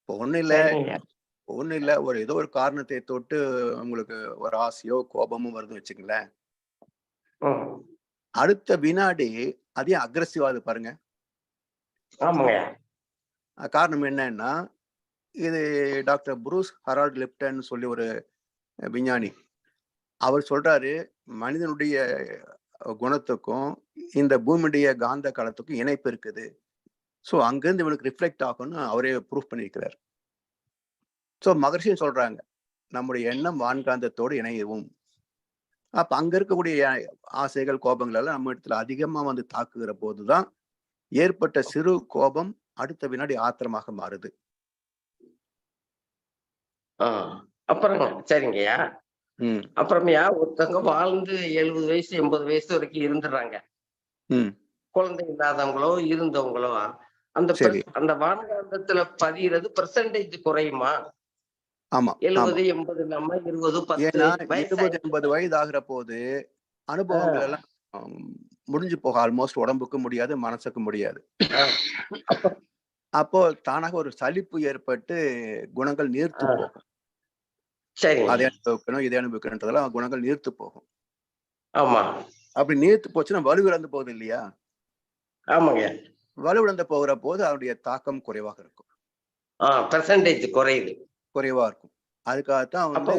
ஒண்ணு இல்ல ஏதோ ஒரு காரணத்தை தொட்டு உங்களுக்கு ஒரு ஆசையோ கோபமோ வருதுன்னு வச்சுக்கங்களேன், அடுத்த வினாடி அதே அக்ரெசிவாது பாருங்க. காரணம் என்னன்னா, இது டாக்டர் புரூஸ் ஹெரால்ட் லிப்டன் சொல்லி ஒரு விஞ்ஞானி, அவர் சொல்றாரு, மனிதனுடைய குணத்துக்கும் இந்த பூமியுடைய காந்த களத்துக்கும் இணைப்பு இருக்குது. ஸோ அங்கிருந்து இவனுக்கு ரிஃப்ளெக்ட் ஆகும்னு அவரே ப்ரூஃப் பண்ணியிருக்கிறார். ஸோ மகர்ஷியும் சொல்றாங்க, நம்முடைய எண்ணம் வான்காந்தத்தோடு இணையவும். அப்ப அங்க இருக்கக்கூடிய ஆசைகள், கோபங்கள் எல்லாம் நம்ம இடத்துல அதிகமா வந்து தாக்குகிற போதுதான் ஏற்பட்ட சிறு கோபம் அடுத்த வினாடி ஆத்திரமாக மாறுது. அப்புறம் சரிங்கய்யா. அப்புறமையா ஒருத்தவங்க வாழ்ந்து 70 வயசு 80 வயசு வரைக்கும் இருந்துடுறாங்க. குழந்தை இல்லாதவங்களோ இருந்தவங்களோ அந்த அந்த வான்காந்தத்துல பதிகிறது பெர்சன்டேஜ் குறையுமா? ஆமா, 70 80 இல்லாம 20 10 ஏன்னா 20 80 வயது ஆகிற போது அனுபவங்கள் எல்லாம் முடிஞ்சு போக ஆல்மோஸ்ட் உடம்புக்கு முடியாது, மனசுக்கு முடியாது. அப்போ தானாக ஒரு சலிப்பு ஏற்பட்டு குணங்கள் நீர்த்து போகும். அதை அனுபவிக்கணும், இதை அனுபவிக்கணும்ன்றதெல்லாம் குணங்கள் நீர்த்து போகும். ஆமா, அப்படி நீர்த்து போச்சுன்னா வலுவிழந்து போகுது இல்லையா? ஆமாங்க. வலுவிழந்து போகிற போது அதனுடைய தாக்கம் குறைவாக இருக்கும். பெர்சன்டேஜ் குறைவா இருக்கும். அதுக்காகத்தான் வந்து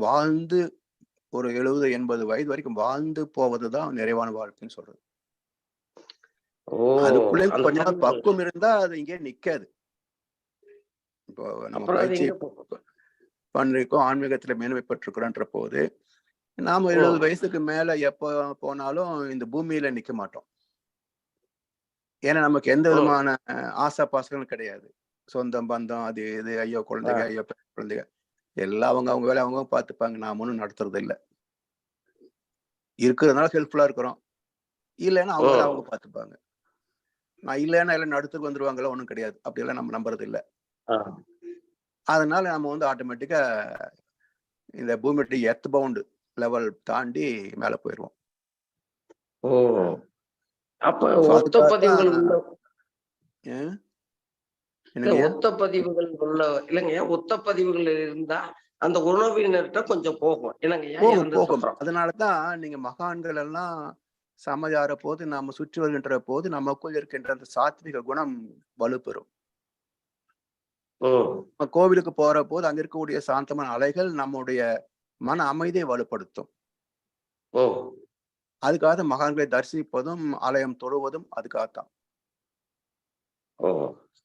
வாழ்ந்து ஒரு 70 80 வயது வரைக்கும் வாழ்ந்து போவதுதான் நிறைவான வாழ்க்கைன்னு சொல்றது. அதுக்குள்ளே கொஞ்ச நாள் பக்குவம் இருந்தா அது இங்கே நிக்காது. இப்போ நம்ம பயிற்சி பண்ணிருக்கோம், ஆன்மீகத்துல மேன்மை பெற்றிருக்கிறோன்ற போது நாம 70 வயசுக்கு மேல எப்போ போனாலும் இந்த பூமியில நிக்க மாட்டோம். ஏன்னா நமக்கு எந்த விதமான ஆசா பாசங்களும் கிடையாது. சொந்தம் பந்தம் அது இது, ஐயோ குழந்தைங்க, ஐயோ குழந்தைங்க எல்லாம் அவங்க வேலை அவங்க பார்த்துப்பாங்க. நாம ஒன்றும் நடத்துறது இல்லை. இருக்கிறதுனால ஹெல்ப்ஃபுல்லா இருக்கிறோம், இல்லைன்னா அவங்க வேலை அவங்க பார்த்துப்பாங்க. நான் இல்லைன்னா எல்லாம் நடுத்துக்கு வந்துருவாங்களோ ஒன்றும் கிடையாது. அப்படியெல்லாம் நம்ம நம்புறது இல்லை. அதனால நம்ம வந்து ஆட்டோமேட்டிக்கா இந்த பூமியுடைய எர்த் பவுண்ட் லெவல் தாண்டி மேல போயிடுவோம். அப்ப ஒத்த பதிவுகள் உள்ள இல்லைங்க, ஒத்த பதிவுகள் இருந்தா அந்த உணவினர்கிட்ட கொஞ்சம் போகும் போகும். அதனாலதான் நீங்க மகான்கள் எல்லாம் சமையாற போது நாம சுற்றி வருகின்ற போது நமக்குள் இருக்கின்ற அந்த சாத்விக குணம் வலுப்பெறும். கோவிலுக்கு போற போது அங்க இருக்கக்கூடிய சாந்தமான அலைகள் நம்முடைய மன அமைதியை வலுப்படுத்தும். அதுக்காக மகான்களை தரிசிப்பதும் ஆலயம் தொழுவதும் அதுக்காகத்தான்.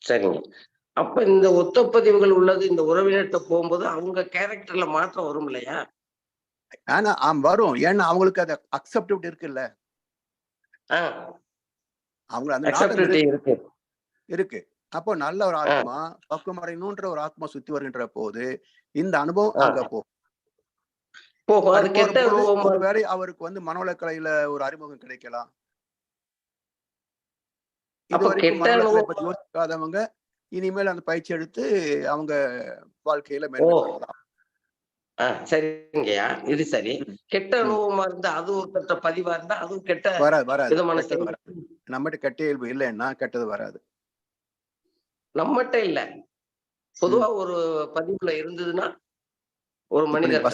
சரிங்க. அப்ப இந்த ஒத்தப்பதிவுகள் உள்ளது இந்த உறவினர்கிட்ட போகும்போது அவங்க கேரக்டர்ல மாற்றம் வரும் இல்லையா? ஆனா வரும். ஏன்னா அவங்களுக்கு அது அக்செப்டபிலிட்டி இருக்குல்ல. அவங்க அந்த இருக்கு. அப்போ நல்ல ஒரு ஆத்மா பக்குவம் அடையணும்ன்ற ஒரு ஆத்மா சுத்தி வருகின்ற போது இந்த அனுபவம் அங்க போகும். ஒருவேளை அவருக்கு வந்து மனோலக்கலையில ஒரு அறிமுகம் கிடைக்கலாம். இதுவரைக்கும் மனோலக்கலை பத்தி யோசிக்காதவங்க இனிமேல் அந்த பயிற்சி எடுத்து அவங்க வாழ்க்கையில மேம்படுத்தலாம். சரிங்கய்யா, இது சரி. கெட்ட அனுபவமா இருந்தா அது ஒரு பதிவா இருந்தா அதுவும் கெட்ட வராது. நம்மகிட்ட கெட்ட இயல்பு இல்லைன்னா கெட்டது வராது. நம்மகிட்ட இல்ல, பொதுவா ஒரு பதிவுல இருந்ததுன்னா ஒரு மனிதர்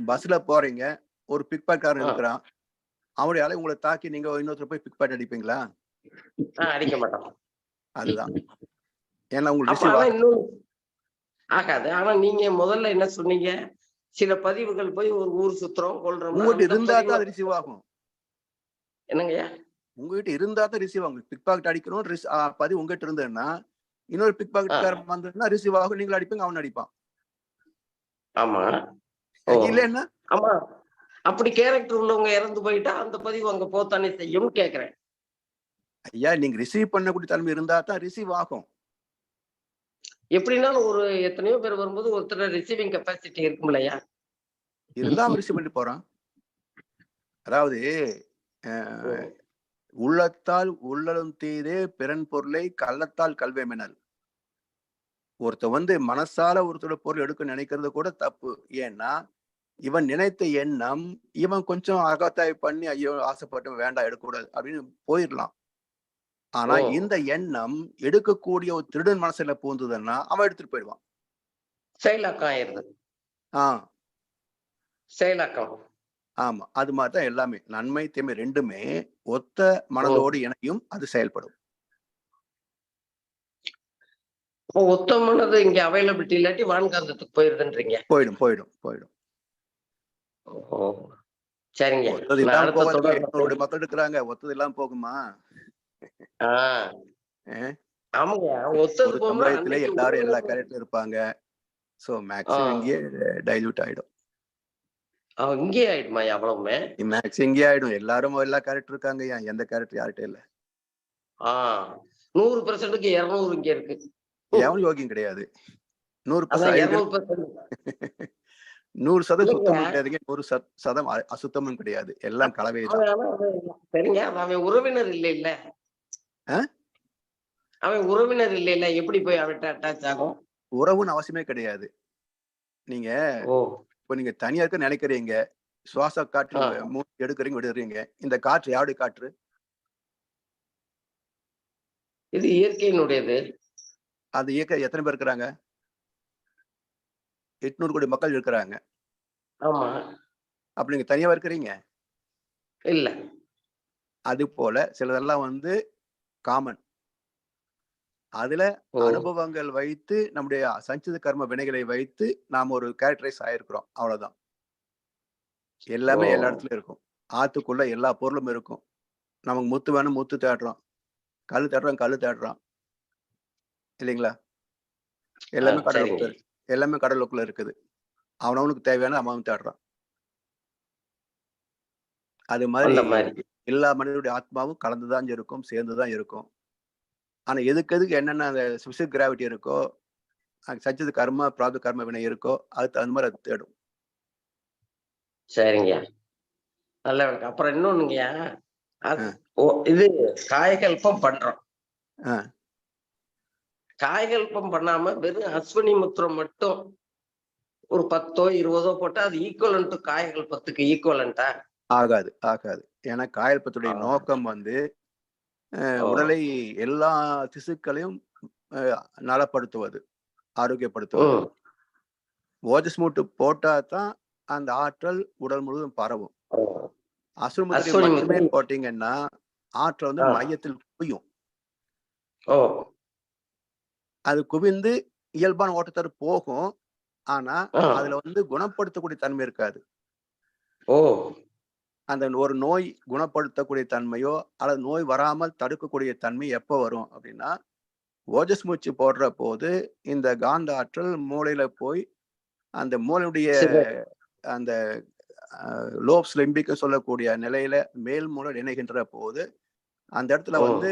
பஸ்ல போறீங்க, ஒரு பிக் பாக்கெட் இருக்கிறான், அவனுடைய ஆளை உங்களை தாக்கி நீங்க இன்னொருத்தர் போய் பிக் பாக்கெட் அடிப்பீங்களா? அடிக்க மாட்டோம். அதுதான். ஏன்னா உங்களுக்கு இன்னும் ஆகாது. ஆனா நீங்க முதல்ல என்ன சொன்னீங்க, சில பதிவுகள் போய் ஒரு ஊர் சுத்துறோம் கொள்றோம், உங்ககிட்ட இருந்தா தான் அது ரிசீவ் ஆகும். என்னங்கய்யா? உங்ககிட்ட இருந்தா தான் ரிசீவ் ஆகும். பிக் பாக்கெட் அடிக்கணும் பதிவு உங்ககிட்ட இருந்ததுன்னா இன்னொரு பிக் பாக்கெட் வந்ததுன்னா ரிசீவ் ஆகும். நீங்க அடிப்பீங்க, அவன் அடிப்பான். ஆமா இல்லன்னா ஆமா. அப்படி கேரக்டர் உள்ளவங்க இறந்து போயிட்டா அந்த பதிவு அங்க போத்தானே செய்யும் கேக்குறேன். ஐயா, நீங்க ரிசீவ் பண்ணக்கூடிய தன்மை இருந்தா தான் ரிசீவ் ஆகும். எப்படின்னாலும் ஒரு எத்தனையோ பேர் வரும்போது ஒருத்தர் ரிசீவிங் கெப்பாசிட்டி இருக்கும் இல்லையா? இருந்தா அவன் ரிசீவ் பண்ணி போறான். அதாவது உள்ளத்தால் உள்ளலும் தீதே பிறன் பொருளை கள்ளத்தால் கல்வேமெனல். ஒருத்த வந்து மனசால ஒருத்தரோட பொருள் எடுக்க நினைக்கிறது கூட தப்பு. ஏன்னா இவன் நினைத்த எண்ணம் இவன் கொஞ்சம் அகத்தாய் பண்ணி ஐயோ ஆசைப்பட்டு வேண்டாம் எடுக்கக்கூடாது அப்படின்னு போயிடலாம். ஆனா இந்த எண்ணம் எடுக்கக்கூடிய ஒரு திருடன் மனசுல பூந்ததுன்னா அவன் எடுத்துட்டு போயிடுவான். செயலாக்கம் ஆயிருது. செயலாக்கம். ஆமா, அது மாதிரிதான் எல்லாமே நன்மை தீமை ரெண்டுமே ஒத்த மனதோடு இணையும், அது செயல்படும். ஒத்த மனது இங்க அவைலபிலிட்டி இல்லாட்டி வான்காந்தத்துக்கு போயிருதுன்றீங்க. போயிடும். சரிங்க. ஒத்தது நான் இல்லாம அடுத்த போகாதுங்க. தொடர்ல 800 கோடி மக்கள் இருக்கிறாங்க. ஒத்தது இல்லாம போகுமா? ஆஹ் அஹ் ஆமாங்க. ஒத்தது ஒரு போகும்போது சமுதாயத்திலே அன்னைக்கு எல்லாரும் எல்லா உறவினர் கேரக்டரும் இருப்பாங்க. சோ மேக்ஸிமம் ஆஹ் இங்கேயே டைல்யூட் ஆயிடும். இங்கே ஆயிடுமா எவ்வளவுமே? மேக்ஸிமம் இங்கேயே ஆயிடும். எல்லாரும் எல்லா கேரக்டர் இருக்காங்க. எந்த கேரக்டர் யார்கிட்ட இல்ல. 100%க்கு 200 இங்க இருக்கு. எவன் யோகியம் கிடையாது. 100% அதான் அறிவுகள் 200%. 100% இல்லைங்க. சுத்தமும் கிடையாதுங்க. 100% அசுத்தமும் கிடையாது. எல்லாம் கலவைதான். சரிங்க. அவன் உறவினர் இல்ல இல்ல ஆ? அவன் உறவினர் இல்ல இல்ல எப்படி போய் அவன்கிட்ட அட்டாச் ஆகும்? உறவுன்னு அவசியமே கிடையாது. நீங்க ஓ இப்ப நீங்க தனியா இருக்க நினைக்கிறீங்க. சுவாச காற்று ஆ. மூச்சு எடுக்கிறீங்க விடுறீங்க. இந்த காற்று யாருடைய காற்று? இது இயற்கையினுடையது. அது இயக்க எத்தனை பேர் இருக்கிறாங்க? 800 கோடி மக்கள் இருக்கிறாங்க. ஆமா. அப்ப நீங்க தனியாவா இருக்கிறீங்க? இல்ல. அது போல சிலதெல்லாம் காமன். அதுல ஓ அனுபவங்கள் வைத்து நம்முடைய சஞ்சித கர்ம வினைகளை வைத்து நாம் ஒரு கேரக்டரைஸ் ஆயிருக்கிறோம். அவ்வளவுதான். ஓ எல்லாமே எல்லா இடத்துலயும் இருக்கும். ஆத்துக்குள்ள எல்லா பொருளும் இருக்கும். நமக்கு முத்து வேணும், முத்து தேடுறோம். கல்லு தேடுறோம், கல்லு தேடுறோம். இல்லைங்களா? எல்லாமே சரிங்க. கடலுக்குள்ள இருக்கு. எல்லாமே கடலுக்குள்ள இருக்குது. அவனவனுக்கு தேவையான அவன் தேடுறான். அது மாதிரி அந்த மாதிரி. எல்லா மனிதனுடைய ஆத்மாவும் கலந்துதான் இருக்கும், சேர்ந்துதான் இருக்கும். ஆனா எதுக்கு என்னென்ன அந்த ஸ்பெசிபிக் கிராவிட்டி இருக்கோ, சச்சித கர்மா பிராப்த கர்ம வினை இருக்கோ, அது தகுந்த மாதிரி அது தேடும். சரிங்க. நல்ல விளக்கம். அப்புறம் இன்னொன்னுங்கய்யா, ஆ, இது காயகல்பம் பண்றோம். ஆ. காயகல்பம் பண்ணாம வெறும் அஸ்வினி முத்திரம் மட்டும் ஒரு 10ஓ 20ஓ போட்டா அது ஈக்குவலன்ட் டு காயகல்பத்துக்கு ஈக்குவலன்ட்டா? ஆகாது, ஆகாது. ஏன்னா காயல்பத்துடைய நோக்கம் ஓ உடலை எல்லா திசுக்களையும் நலப்படுத்துவது, ஆரோக்கியப்படுத்துவது. ம் ஓஜஸ் மூட்டு போட்டா தான் அந்த ஆற்றல் உடல் முழுவதும் பரவும். ஓ. அசுரமுத்திரை அஸ்வினி மட்டுமே முத்திரம். போட்டீங்கன்னா ஆற்றல் ஆ. மையத்தில் குவியும். ஓ அது குவிந்து இயல்பான ஓட்டத்தோடு போகும். ஆனா ஆ. அதுல குணப்படுத்தக்கூடிய தன்மை இருக்காது. ஓ அந்த ஒரு நோய் குணப்படுத்தக்கூடிய தன்மையோ அல்லது நோய் வராமல் தடுக்கக்கூடிய தன்மை எப்போ வரும் அப்படின்னா, ஓஜஸ் மூச்சு போடுற போது இந்த காந்த ஆற்றல் மூளையில போய் அந்த மூளையுடைய சரி. அந்த லோப்ஸ் லிம்பிக் சொல்லக்கூடிய நிலையில மேல் மூளை இணைகின்ற போது அந்த இடத்துல ம்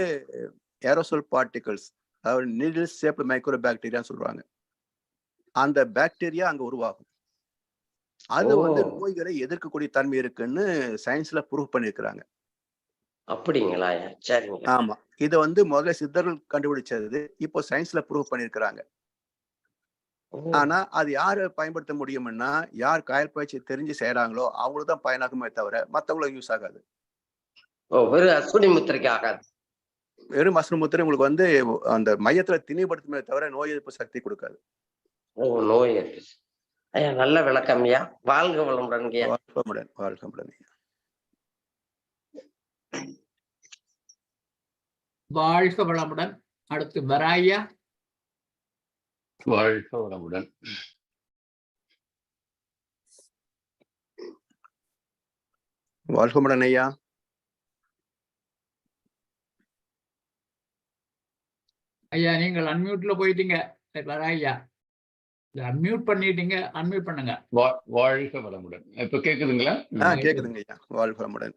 ஏரோசோல் பார்ட்டிகல்ஸ், அதாவது நீடில் ஷேப்டு மைக்ரோ பாக்டீரியான்னு சொல்றாங்க. அந்த பாக்டீரியா அங்க உருவாகும். அது ஓ நோய்களை எதிர்க்கக்கூடிய தன்மை இருக்குன்னு சயின்ஸ்ல ப்ரூவ் பண்ணியிருக்கிறாங்க. அப்படிங்களா? சரிங்க. ஆமா. இத முதல்ல சித்தர்கள் கண்டுபிடிச்சது. இப்போ சயின்ஸ்ல ப்ரூவ் பண்ணியிருக்கிறாங்க. ஓ ஆனா அது யாரு பயன்படுத்த முடியும்னா, யார் காயல் பயிற்சி தெரிஞ்சு செய்யறாங்களோ அவங்களுக்கு தான் பயனாகுமே தவிர மத்தவங்களுக்கு யூஸ் ஆகாது. ஓ வெறும் அஸ்வினி முத்திரைக்கு ஆகாது. வெறும் மஸ்ரூம் முத்திரை உங்களுக்கு அந்த மையத்துல திணிவுபடுத்துமே தவிர நோய் எதிர்ப்பு சக்தி கொடுக்காது. ஓ நோய் இருக்கு. ஐயா நல்ல விளக்கம் ஐயா. வாழ்க வளமுடன்ங்கய்யா. வாழ்க்கமுடன், வாழ்க்கமுடன். வாழ்க வளமுடன். அடுத்து பராயா. வாழ்க வளமுடன். வாழ்க்கமுடன் ஐயா. ஐயா நீங்கள் அன்மியூட்ல போயிட்டீங்க. பராயா அன்மியூட் பண்ணிட்டீங்க, அன்மியூட் பண்ணுங்க. வாழ்க வளமுடன். இப்ப கேக்குதுங்களா? கேக்குதுங்க ஐயா. வாழ்க வளமுடன்.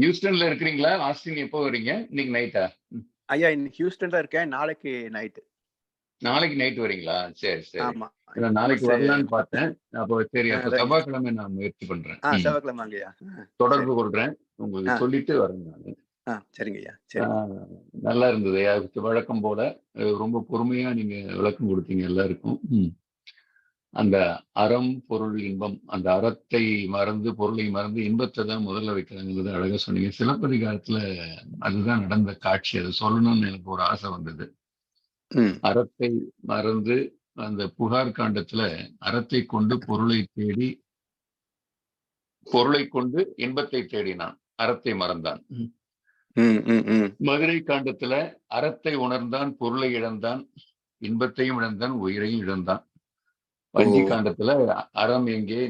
ஹியூஸ்டன்ல இருக்கிறீங்களா? ஆஸ்டின் எப்போ வரீங்க? இன்னைக்கு நைட்டா? ஐயா இன்னைக்கு ஹியூஸ்டன்ல இருக்கேன். நாளைக்கு நைட்டு. நாளைக்கு நைட் வரீங்களா? சரி சரி. ஆமா. நாளைக்கு வரலான்னு பார்த்தேன். அப்போ சரி, அப்ப செவ்வாய்க்கிழமை நான் முயற்சி பண்றேன். செவ்வாய்க்கிழமை ஐயா தொடர்பு கொள்றேன். உங்களுக்கு சொல்லிட்டு வரேன் நான். சரிங்க ஐயா. சரி. நல்லா இருந்தது. வழக்கம் போல ரொம்ப பொறுமையா நீங்க விளக்கம் கொடுத்தீங்க எல்லாருக்கும். அந்த அறம் பொருள் இன்பம், அந்த அறத்தை மறந்து பொருளை மறந்து இன்பத்தை தான் முதல்ல வைக்கிறாங்கிறது அழகா சொன்னீங்க. சிலப்பதிகாரத்துல அதுதான் நடந்த காட்சி. அதை சொல்லணும்னு எனக்கு ஒரு ஆசை வந்தது. அறத்தை மறந்து அந்த புகார் காண்டத்துல அறத்தை கொண்டு பொருளை தேடி, பொருளை கொண்டு இன்பத்தை தேடினான், அறத்தை மறந்தான். மதுரை காண்டத்துல அறத்தை உணர்ந்தான், பொருளை இழந்தான், இன்பத்தையும் இழந்தான், உயிரையும் இழந்தான். வஞ்சி காண்டத்துல அறம் எங்கே,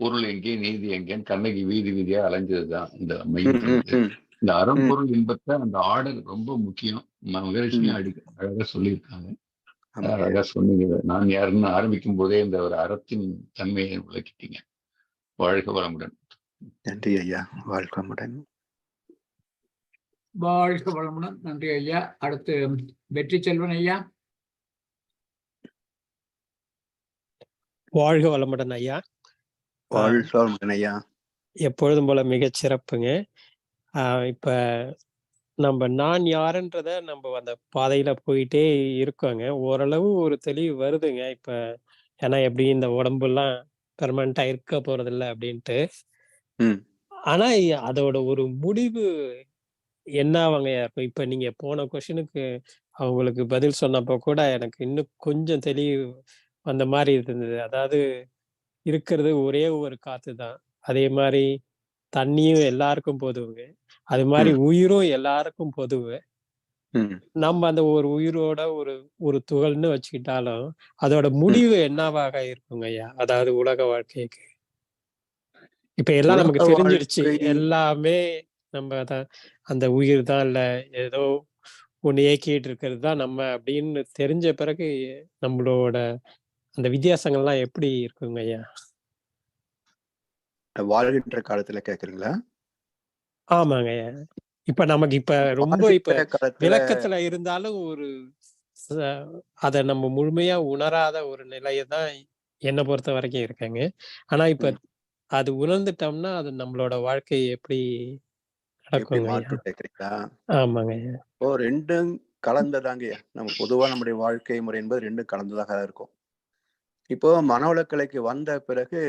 பொருள் எங்கே நீதி எங்கேன்னு கண்ணகி வீதி வீதியா அலைஞ்சதுதான் இந்த மையம் ம், ம், சொல்லுது. ம், இந்த அறம் ம். பொருள் இன்பத்தை அந்த ஆர்டர் ரொம்ப முக்கியம். மகரிஷியும் அழகா சொல்லியிருக்காங்க. ஆமாங்க. அழகா சொன்னீங்க. நான் யாருன்னு ஆரம்பிக்கும் போதே இந்த ஒரு அறத்தின் தன்மையை விளக்கிட்டீங்க. வாழ்க வளமுடன். நன்றி ஐயா. வாழ்க்கமுடன். வாழ்க வளமுடன். நன்றி ஐயா. அடுத்து வெற்றி செல்வன் ஐயா. வாழ்க வளமுடன் ஐயா. வாழ்க வளமுடன் ஐயா. எப்பொழுதும் போல மிகச் சிறப்புங்க. இப்ப நம்ம நான் யாருன்றத நம்ம அந்த பாதையில போயிட்டே இருக்கோங்க. ஓரளவு ஒரு தெளிவு வருதுங்க. இப்ப ஏன்னா எப்படி இந்த உடம்புலாம் பெர்மனண்டா இருக்க போறதில்ல அப்படின்ட்டு. ம். ஆனா அதோட ஒரு முடிவு என்னவாங்கய்யா இருக்கும்? இப்ப நீங்க போன கொஸ்டினுக்கு அவங்களுக்கு பதில் சொன்னப்போ கூட எனக்கு இன்னும் கொஞ்சம் தெளிவு வந்த மாரி இருந்தது. அதாவது இருக்கிறது ஒரே ஒரு காத்து தான். அதே மாரி தண்ணியும் எல்லாருக்கும் பொதுவுங்க. அது மாரி உயிரும் எல்லாருக்கும் பொதுவு. ம். நம்ம அந்த ஒரு உயிரோட ஒரு துகள்ன்னு வச்சுக்கிட்டாலும், அதோட முடிவு என்னவாக இருக்குங்கய்யா? அதாவது உலக வாழ்க்கைக்கு. இப்ப எல்லாம் நமக்கு உலக தெரிஞ்சிடுச்சு. வாழ்க்கை எல்லாமே நம்ம அந்த உயிர் தான் இல்ல ஏதோ ஒண்ணு இயக்கிட்டு இருக்கிறது தான் நம்ம அப்படின்னு தெரிஞ்ச பிறகு நம்மளோட அந்த வித்தியாசங்கள்லாம் எப்படி இருக்குங்கய்யா? வாழ்கின்ற காலத்துல கேக்குறீங்களா? ஆமாங்கய்யா. இப்ப நமக்கு ரொம்ப வாழ்கின்ற காலத்துல விளக்கத்துல இருந்தாலும் ச அத நம்ம முழுமையா உணராத ஒரு நிலைய தான் என்ன பொறுத்த வரைக்கும் இருக்கேங்க. ஆனா இப்ப அது உணர்ந்துட்டோம்னா, அது நம்மளோட வாழ்க்கை எப்படி எப்படி நடக்குங்கய்யா? மாற்றும் கேக்குறீங்களா? ஆமாங்கய்யா. இப்போ 2ம் கலந்ததாங்கய்யா. பொதுவா நம்முடைய வாழ்க்கை முறை என்பது 2ம் கலந்ததாக தான் இருக்கும். இப்போ மனவளக்கலைக்கு வந்த பிறகு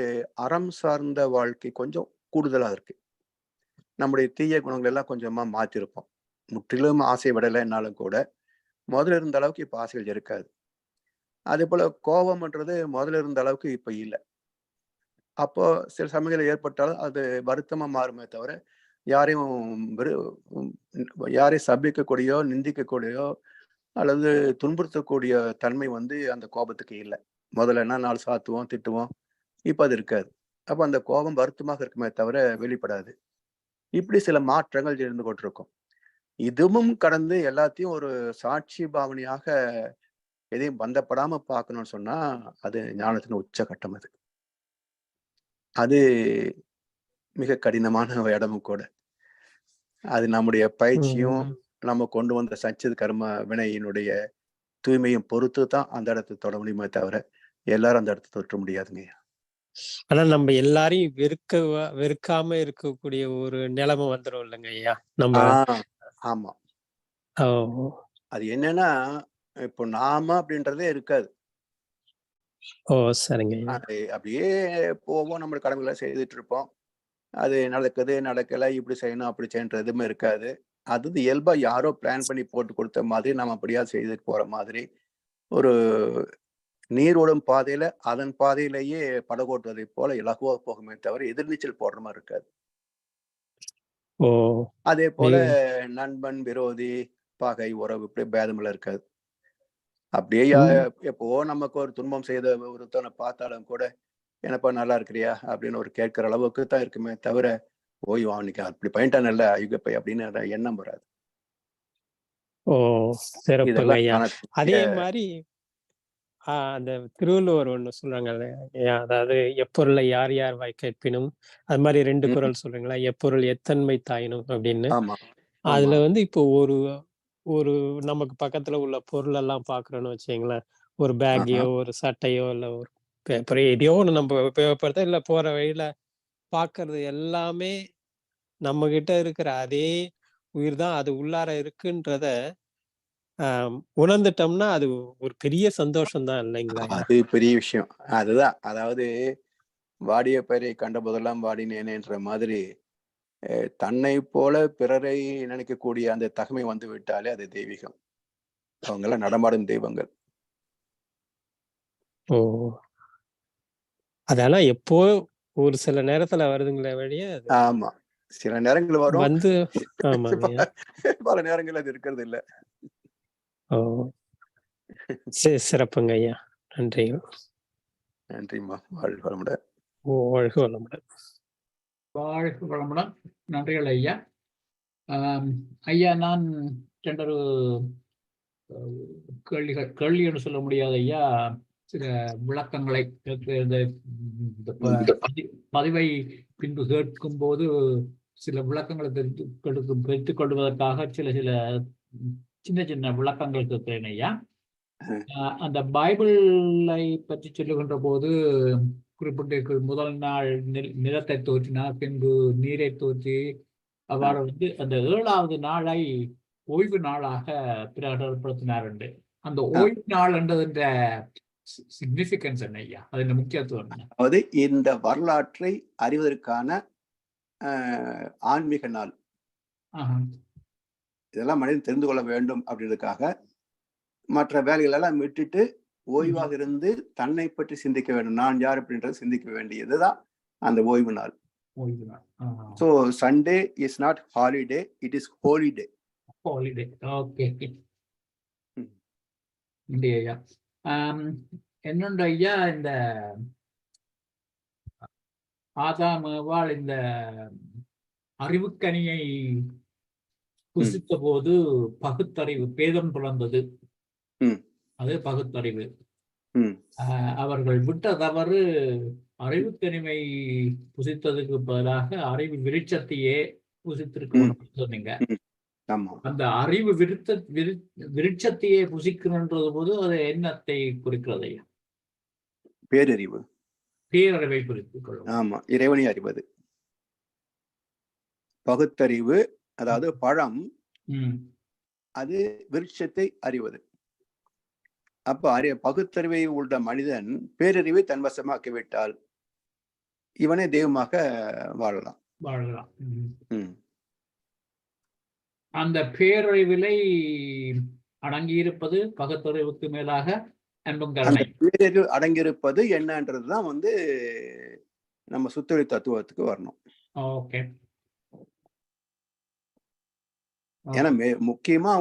அறம் சார்ந்த வாழ்க்கை கொஞ்சம் கூடுதலா இருக்கு. நம்முடைய தீய குணங்கள் எல்லாம் கொஞ்சமா மாத்திருப்போம். முற்றிலும் ஆசை விடலைன்னாலும் கூட, முதல்ல இருந்த அளவுக்கு இப்ப ஆசைகள் இருக்காது. அதேபோல கோபம்ன்றது முதல்ல இருந்த அளவுக்கு இப்ப இல்ல. அப்போ சில சமயங்கள் ஏற்பட்டாலும் அது வருத்தமா மாறுமே தவிர, யாரையும் வெறு யாரையும் சபிக்கக்கூடியோ, நிந்திக்கக்கூடியோ அல்லது துன்புறுத்தக்கூடிய தன்மை அந்த கோபத்துக்கு இல்ல. முதல்லன்னா 4 சாத்துவோம், திட்டுவோம். இப்ப அது இருக்காது. அப்ப அந்த கோபம் வருத்தமாக இருக்குமே தவிர வெளிப்படாது. இப்படி சில மாற்றங்கள் இருந்து கொண்டிருக்கும். இதுவும் கடந்து எல்லாத்தையும் ஒரு சாட்சி பாவனையாக எதையும் பந்தப்படாம பார்க்கணும்னு சொன்னா, அது ஞானத்தின் உச்சகட்டம் அது. அது மிக கடினமான இடமும் கூட. அது நம்முடைய பயிற்சியும், ம். நம்ம கொண்டு வந்த சஞ்சித கர்ம வினையினுடைய தூய்மையும் பொறுத்து தான் அந்த இடத்த தொட முடியுமே தவிர, எல்லாரும் அந்த இடத்த தொற்ற முடியாதுங்கய்யா. ஆனா நம்ம எல்லாரையும் வெறுக்காம இருக்கக்கூடிய ஒரு நிலைமை வந்துரும் இல்லைங்கய்யா? நம்ம ஆ, ஆமா. ஓ! அது என்னன்னா, இப்போ நாம அப்படின்றதே இருக்காது. ஓ! சரிங்கய்யா. அது அப்படியே போவோம். நம்ம கடமைகள செய்துட்டு இருப்போம். அது நடக்குது, நடக்கல, இப்படி செய்யணும், அப்படி செய்யணுன்ற எதுவுமே இருக்காது. அது இயல்பா யாரோ பிளான் பண்ணி போட்டு குடுத்த மாதிரி, நாம அப்படியா செய்துட்டு போற மாதிரி, ஒரு நீர் ஓடும் பாதையில, அதன் பாதையிலேயே படகோட்டுவதைப் போல இலகுவா போகுமே தவிர, எதிர்நீச்சல் போடுற மாரி இருக்காது. ஓ! அதேபோல மிக நண்பன், விரோதி, பகை, உறவு இப்படி பேதமெல்லாம் இருக்காது. அப்படியே ம். எப்பவோ நமக்கு ஒரு துன்பம் செய்த ஒருத்தனை பார்த்தாலும் கூட, "என்னப்பா நல்லா இருக்கிறியா?" அப்படின்னு ஒரு கேட்கிற அளவுக்கு தான் இருக்குமே தவிர, "ஓ! இவன் அன்னைக்கு அப்படி பண்ணிட்டானல்ல, ஐயோ! அப்படின்னு எண்ணம் வராது. ஓ! சிறப்புங்க இதெல்லாம் ஐயா. ஞானத்துடைய அதே மாரி அந்த திருவள்ளுவர் ஒண்ணு சொல்றாங்கல்ல, அதாவது "எப்பொருளை யார் யார் வாய் கேட்பினும்" அது மாரி 2 ம். குறள் சொல்றீங்களா? "எப்பொருள் எத்தன்மை தாயினும்" அப்படின்னு. ஆமா, ஆமா. அதுல இப்போ ஒரு ஒரு நமக்கு பக்கத்துல உள்ள பொருளெல்லாம் பார்க்குறோம்னு வச்சுக்கங்களேன். ஒரு ஆஹா. பேக்கையோ, ஒரு சட்டையோ, இல்ல ஒரு பேப்பரோ எதையோ ஒண்ணு நம்ம உபயோகப்படுத்த இல்ல போற வழியில பார்க்கறது எல்லாமே நம்மகிட்ட இருக்கிற அதே உயிர் தான் அது உள்ளார இருக்குன்றத உணர்ந்துட்டோம்னா, அது ஒரு பெரிய சந்தோஷம் தான் இல்லைங்களாய்யா? அது பெரிய விஷயம். அதுதான். அதாவது "வாடிய பயிரை கண்டபோதெல்லாம் வாடினேனேன்ற" மாதிரி, தன்னைப் போல பிறரை நினைக்கக்கூடிய அந்த தகைமை வந்து விட்டாலே அது தெய்வீகம். அவங்கலாம் நடமாடும் தெய்வங்கள். ஓ! அதெல்லாம் எப்போ ஒரு சில நேரத்துல வருதுங்களே ஒழிய, அது ஆமா. சில நேரங்கள் வரும். வந்து ஆமாங்கய்யா. பல நேரங்கள்ல அது இருக்கிறது இல்ல. ஓ! சிறப்புங்க ஐயா. நன்றிங்க. நன்றிம்மா. வாழ்க வளமுடன். வாழ்க வளமுடன். வாழ்க வளமுடன். நன்றிகள் ஐயா. ஐயா, நான் ரெண்டொரு கேள்வி என்று சொல்ல முடியாத ஐயா, சில விளக்கங்களை பதிவை பின்பு கேட்கும் போது சில விளக்கங்களை பெற்றுக் கொள்வதற்காக சில சின்ன சின்ன விளக்கங்கள் கேட்கிறேன் ஐயா. அந்த பைபிளை பற்றி சொல்லுகின்ற போது குறிப்பிட்டு முதல் நாள் நிலத்தை தோற்றினார், பின்பு நீரை தோற்றி, அவ்வாறு அந்த 7வது நாளை ஓய்வு நாளாக பிரகடனப்படுத்தினார். அந்த ஓய்வு நாள் என்றதுன்ற சிக்னிபிகன்ஸ் என்ன ஐயா, அதன் முக்கியத்துவம் என்ன? அதாவது இந்த வரலாற்றை அறிவதற்கான ஆன்மீக நாள். இதெல்லாம் மனிதன் தெரிந்து கொள்ள வேண்டும் அப்படின்றதுக்காக மற்ற வேலைகளெல்லாம் விட்டுட்டு ஓய்வாக இருந்து தன்னை பற்றி சிந்திக்க வேண்டும். நான் யார் அப்படின்றத சிந்திக்க வேண்டியதுதான் அந்த ஓய்வு நாள். So Sunday is not holiday, it is holy day. Holiday. Okay. ஐயா, என்னொன்று ஐயா, இந்த ஆதாம் ஏவாள் இந்த அறிவுக்கனியை புசித்த போது பகுத்தறிவு பேதம் பிறந்தது. அது பகுத்தறிவு. அவர்கள் விட்ட தவறு அறிவுத்தனிமை புசித்ததுக்கு பதிலாக அறிவு விருட்சத்தையே புசித்திருக்க சொன்னீங்க. அந்த அறிவு விருட்சத்தையே புசிக்கணுன்றது போது அது என்னத்தை குறிக்கிறது? பேரறிவு, பேரறிவை குறித்துக் கொள்ளும். ஆமா, இறைவனை அறிவது. பகுத்தறிவு அதாவது பழம், அது விருட்சத்தை அறிவது. அப்ப பகுத்தறிவை உள்ள மனிதன் பேரறிவை தன்வசமாக்கிவிட்டால் இவனே தெய்வமாக வாழலாம். அந்த பேரறிவிலை அடங்கியிருப்பது பகுத்தறிவுக்கு மேலாக அந்த பேரறிவு அடங்கியிருப்பது என்னன்றதுதான் நம்ம சுத்தொழி தத்துவத்துக்கு வரணும். ஓகே. ஏன்னா முக்கியமா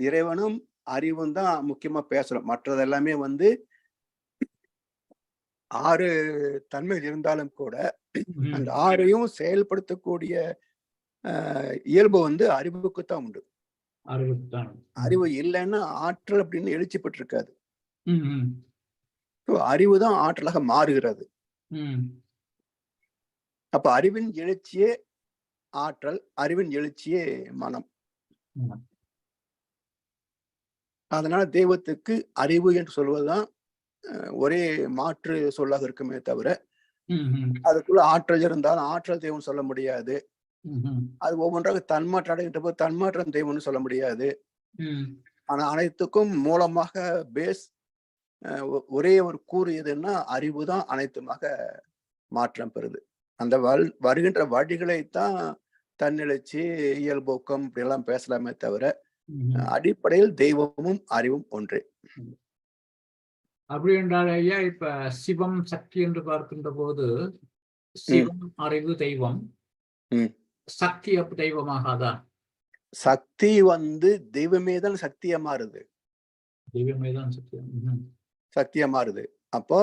இறைவனும் அறிவும் தான் முக்கியமா பேசுறோம். மற்றது எல்லாமே 6 தன்மைகள் இருந்தாலும் கூட அந்த 6ஐயும் செயல்படுத்தக்கூடிய இயல்பு அறிவுக்குத்தான் உண்டு. அறிவு இல்லைன்னா ஆற்றல் அப்படின்னு எழுச்சி பெற்றிருக்காது. அறிவு தான் ஆற்றலாக மாறுகிறது. அப்ப அறிவின் எழுச்சியே ஆற்றல், அறிவின் எழுச்சியே மனம். அதனால தெய்வத்துக்கு அறிவு என்று சொல்வதுதான் ஒரே மாற்று சொல்லாக இருக்குமே தவிர அதுக்குள்ள ஆற்றல் இருந்தாலும் ஆற்றல் தெய்வம் சொல்ல முடியாது. அது ஒவ்வொன்றாக தன்மாற்றம் அடைகின்ற போது தன்மாற்றம் தெய்வம்னு சொல்ல முடியாது. ஆனா அனைத்துக்கும் மூலமாக பேஸ் ஒரே ஒரு கூறு எதுன்னா அறிவு தான் அனைத்துமாக மாற்றம் பெறுது. அந்த வருகின்ற வழிகளைத்தான் தன்னெழுச்சி, இயல்போக்கம் இப்படி எல்லாம் பேசலாமே தவிர அடிப்படையில் தெய்வமும் அறிவும் ஒன்றே. அப்படி என்றால் ஐயா, இப்ப சிவம் சக்தி என்று பார்க்கின்ற போது சிவம் அறிவு தெய்வம், சக்தி அப்ப தெய்வமாகாதான்? சக்தி தெய்வமே தான் சக்தியா மாறுது. தெய்வமே தான் சக்தியா மாறுது. அப்போ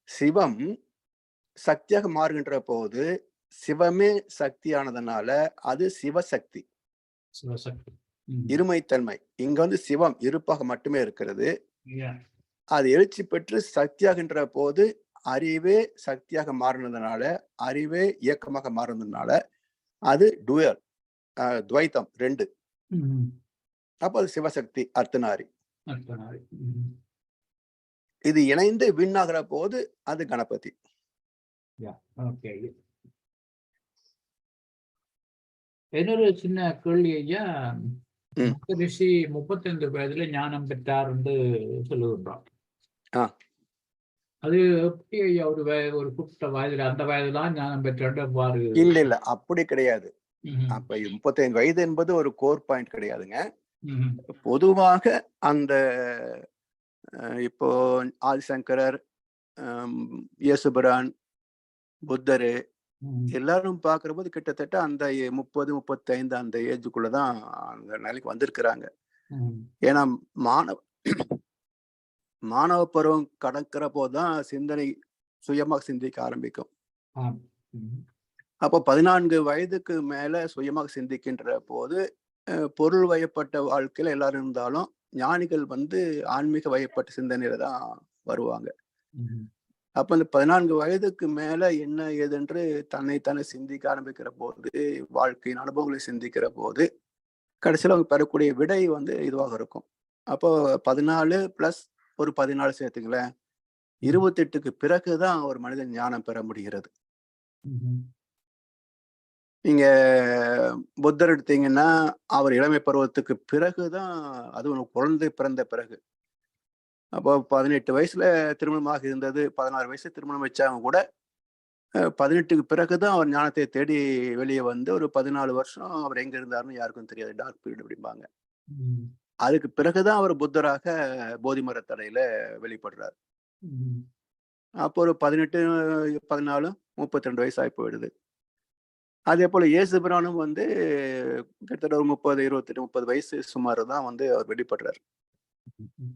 சிவம் சக்தியாக மாறுகின்ற போது சிவமே சக்தியானதுனால அது சிவசக்தி. சிவசக்தி இருமைத்தன்மை. இங்க சிவம் இருப்பாக மட்டுமே இருக்கிறது. அது எழுச்சி பெற்று சக்தியாகின்ற போது அறிவே சக்தியாக மாறினதுனால, அறிவே இயக்கமாக மாறினதுனால அது டுயல், துவைத்தம் 2. அப்ப அது சிவசக்தி, அர்த்தநாரி. இது இணைந்து விண்ணாகிற போது அது கணபதி. இன்னொரு சின்ன கேள்வி ஐயா, ரிஷி 35 வயதுல ஞானம் பெற்றார் என்று சொல்லுகின்றான். அது எப்படி ஐயா? ஒரு குறிப்பிட்ட வயதுல, அந்த வயதுதான் ஞானம் பெற்றார்? இல்ல அப்படி கிடையாது. அப்ப 35 வயது என்பது ஒரு கோர் பாயிண்ட் கிடையாதுங்க. பொதுவாக அந்த இப்போ ஆதிசங்கரர், இயேசுபிரான், புத்தரு எல்லாரும் பாக்குற போது கிட்டத்தட்ட அந்த 30-35 அந்த ஏஜுக்குள்ளதான் அந்த நிலைக்கு வந்திருக்கிறாங்க. ஏன்னா மாணவ பருவம் கடக்கிற போதுதான் சிந்தனை சுயமாக சிந்திக்க ஆரம்பிக்கும். ஆம். ம். அப்போ 14 வயதுக்கு மேல சுயமாக சிந்திக்கின்ற போது பொருள் வயப்பட்ட வாழ்க்கையில எல்லாரும் இருந்தாலும் ஞானிகள் வந்து ஆன்மீக வயப்பட்ட சிந்தனையில தான் வருவாங்க. ம். அப்ப இந்த 14 வயதுக்கு மேல என்ன ஏதென்று தன்னைத்தானே சிந்திக்க ஆரம்பிக்கிற போது, வாழ்க்கையின் அனுபவங்களை சிந்திக்கிற போது, கடைசியில அவங்க பெறக்கூடிய விடை வந்து இதுவாக இருக்கும். அப்போ 14 பிளஸ் ஒரு 14 சேர்த்துங்களேன், 28க்கு பிறகுதான் ஒரு மனிதன் ஞானம் பெற முடிகிறது. ம்ஹ்ம். நீங்க புத்தர் எடுத்தீங்கன்னா, அவர் இளமை பருவத்துக்கு பிறகுதான், அதுவும் குழந்தை பிறந்த பிறகு. அப்போ 18 வயசுல திருமணமாக இருந்தது, 16 வயசுல திருமணம் வச்சாங்க கூட 18க்கு பிறகுதான் அவர் ஞானத்தை தேடி வெளியே வந்து ஒரு 14 வருஷம் அவர் எங்க இருந்தாருன்னு யாருக்கும் தெரியாது. டார்க் பீரியட் அப்படிம்பாங்க. ம். அதுக்கு பிறகுதான் அவர் புத்தராக போதி மரத்தடையில வெளிப்படுறார். ம். அப்போ ஒரு 18, 14, 32 வயசு ஆகி போயிடுது. அதே போல இயேசு பிரானும் வந்து கிட்டத்தட்ட ஒரு 30, 28, 30 வயசு சுமார் தான் வந்து அவர் வெளிப்படுறார். ம்.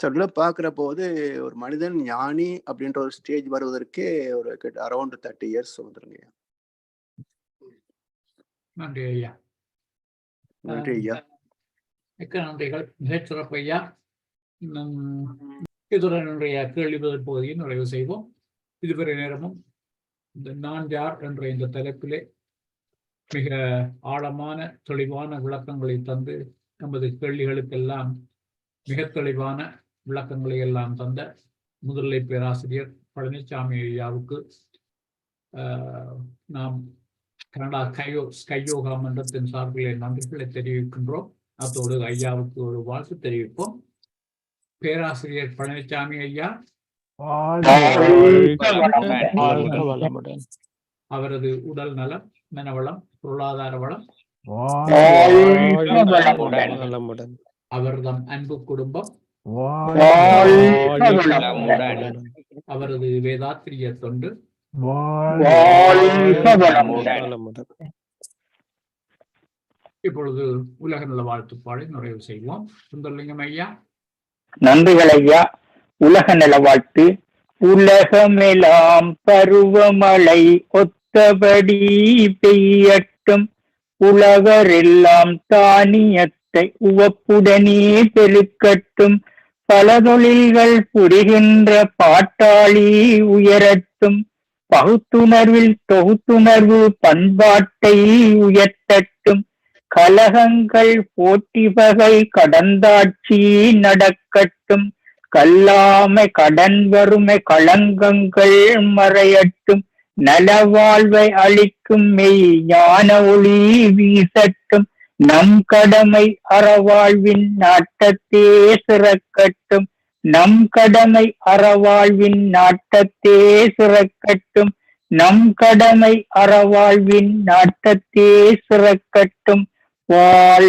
சொல்ல பார்க்கிற போது ஒரு மனிதன் ஞானி அப்படின்ற ஒரு ஸ்டேஜ் வருவதற்கே ஒரு அரௌண்ட் 30 இயர்ஸ் வந்துருங்க. நன்றி ஐயா. நன்றி ஐயா. மிக்க நன்றிகள். மிகச் சிறப்பு ஐயா. இதுடன் என்னுடைய கேள்வி பதில் பகுதியை நிறைவு செய்வோம். இதுவரை நேரமும் இந்த நான் யார் என்ற இந்த தலைப்பிலே மிக ஆழமான தெளிவான விளக்கங்களை தந்து நமது கேள்விகளுக்கெல்லாம் மிக தெளிவான விளக்கங்களை எல்லாம் தந்த முதுநிலை பேராசிரியர் பழனிசாமி ஐயாவுக்கு நாம் கனடா ஸ்கையோகா மன்றத்தின் சார்பிலே நன்றிகளை தெரிவிக்கின்றோம். அதோடு ஐயாவுக்கு ஒரு வாழ்த்து தெரிவிப்போம். பேராசிரியர் பழனிசாமி ஐயா அவரது உடல் நலம், மனவளம், பொருளாதார வளம், அவர்தம் அன்பு குடும்பம், அவரது வேதாத்திரிய தொண்டு இப்பொழுது உலக நல வாழ்த்துப்பாடை நிறைவு செய்வோம். சுந்தரலிங்கம் ஐயா. நன்றிகள் ஐயா. உலக நல வாழ்த்து. உலகமெல்லாம் பருவமழை ஒத்தபடி பெய்யட்டும், உலகரெல்லாம் தானியத்தை உவப்புடனே பெருக்கட்டும், பல தொழில்கள் புரிகின்ற பாட்டாளி உயரட்டும், பகுத்துணர்வில் தொகுத்துணர்வு பண்பாட்டை உயர்த்தட்டும், கலகங்கள் போட்டி பகை கடந்தாட்சி நடக்கட்டும், கல்லாமை கடன் வறுமை களங்கங்கள் மறையட்டும், நலவாழ்வை அளிக்கும் மெய் ஞான ஒளி வீசட்டும், நம் கடமை அறவாழ்வின் நாட்டத்தே சிறக்கட்டும், நம் கடமை அறவாழ்வின் நாட்டத்தே சிறக்கட்டும், நம் கடமை அறவாழ்வின் நாட்டத்தே சிறக்கட்டும். வாழ்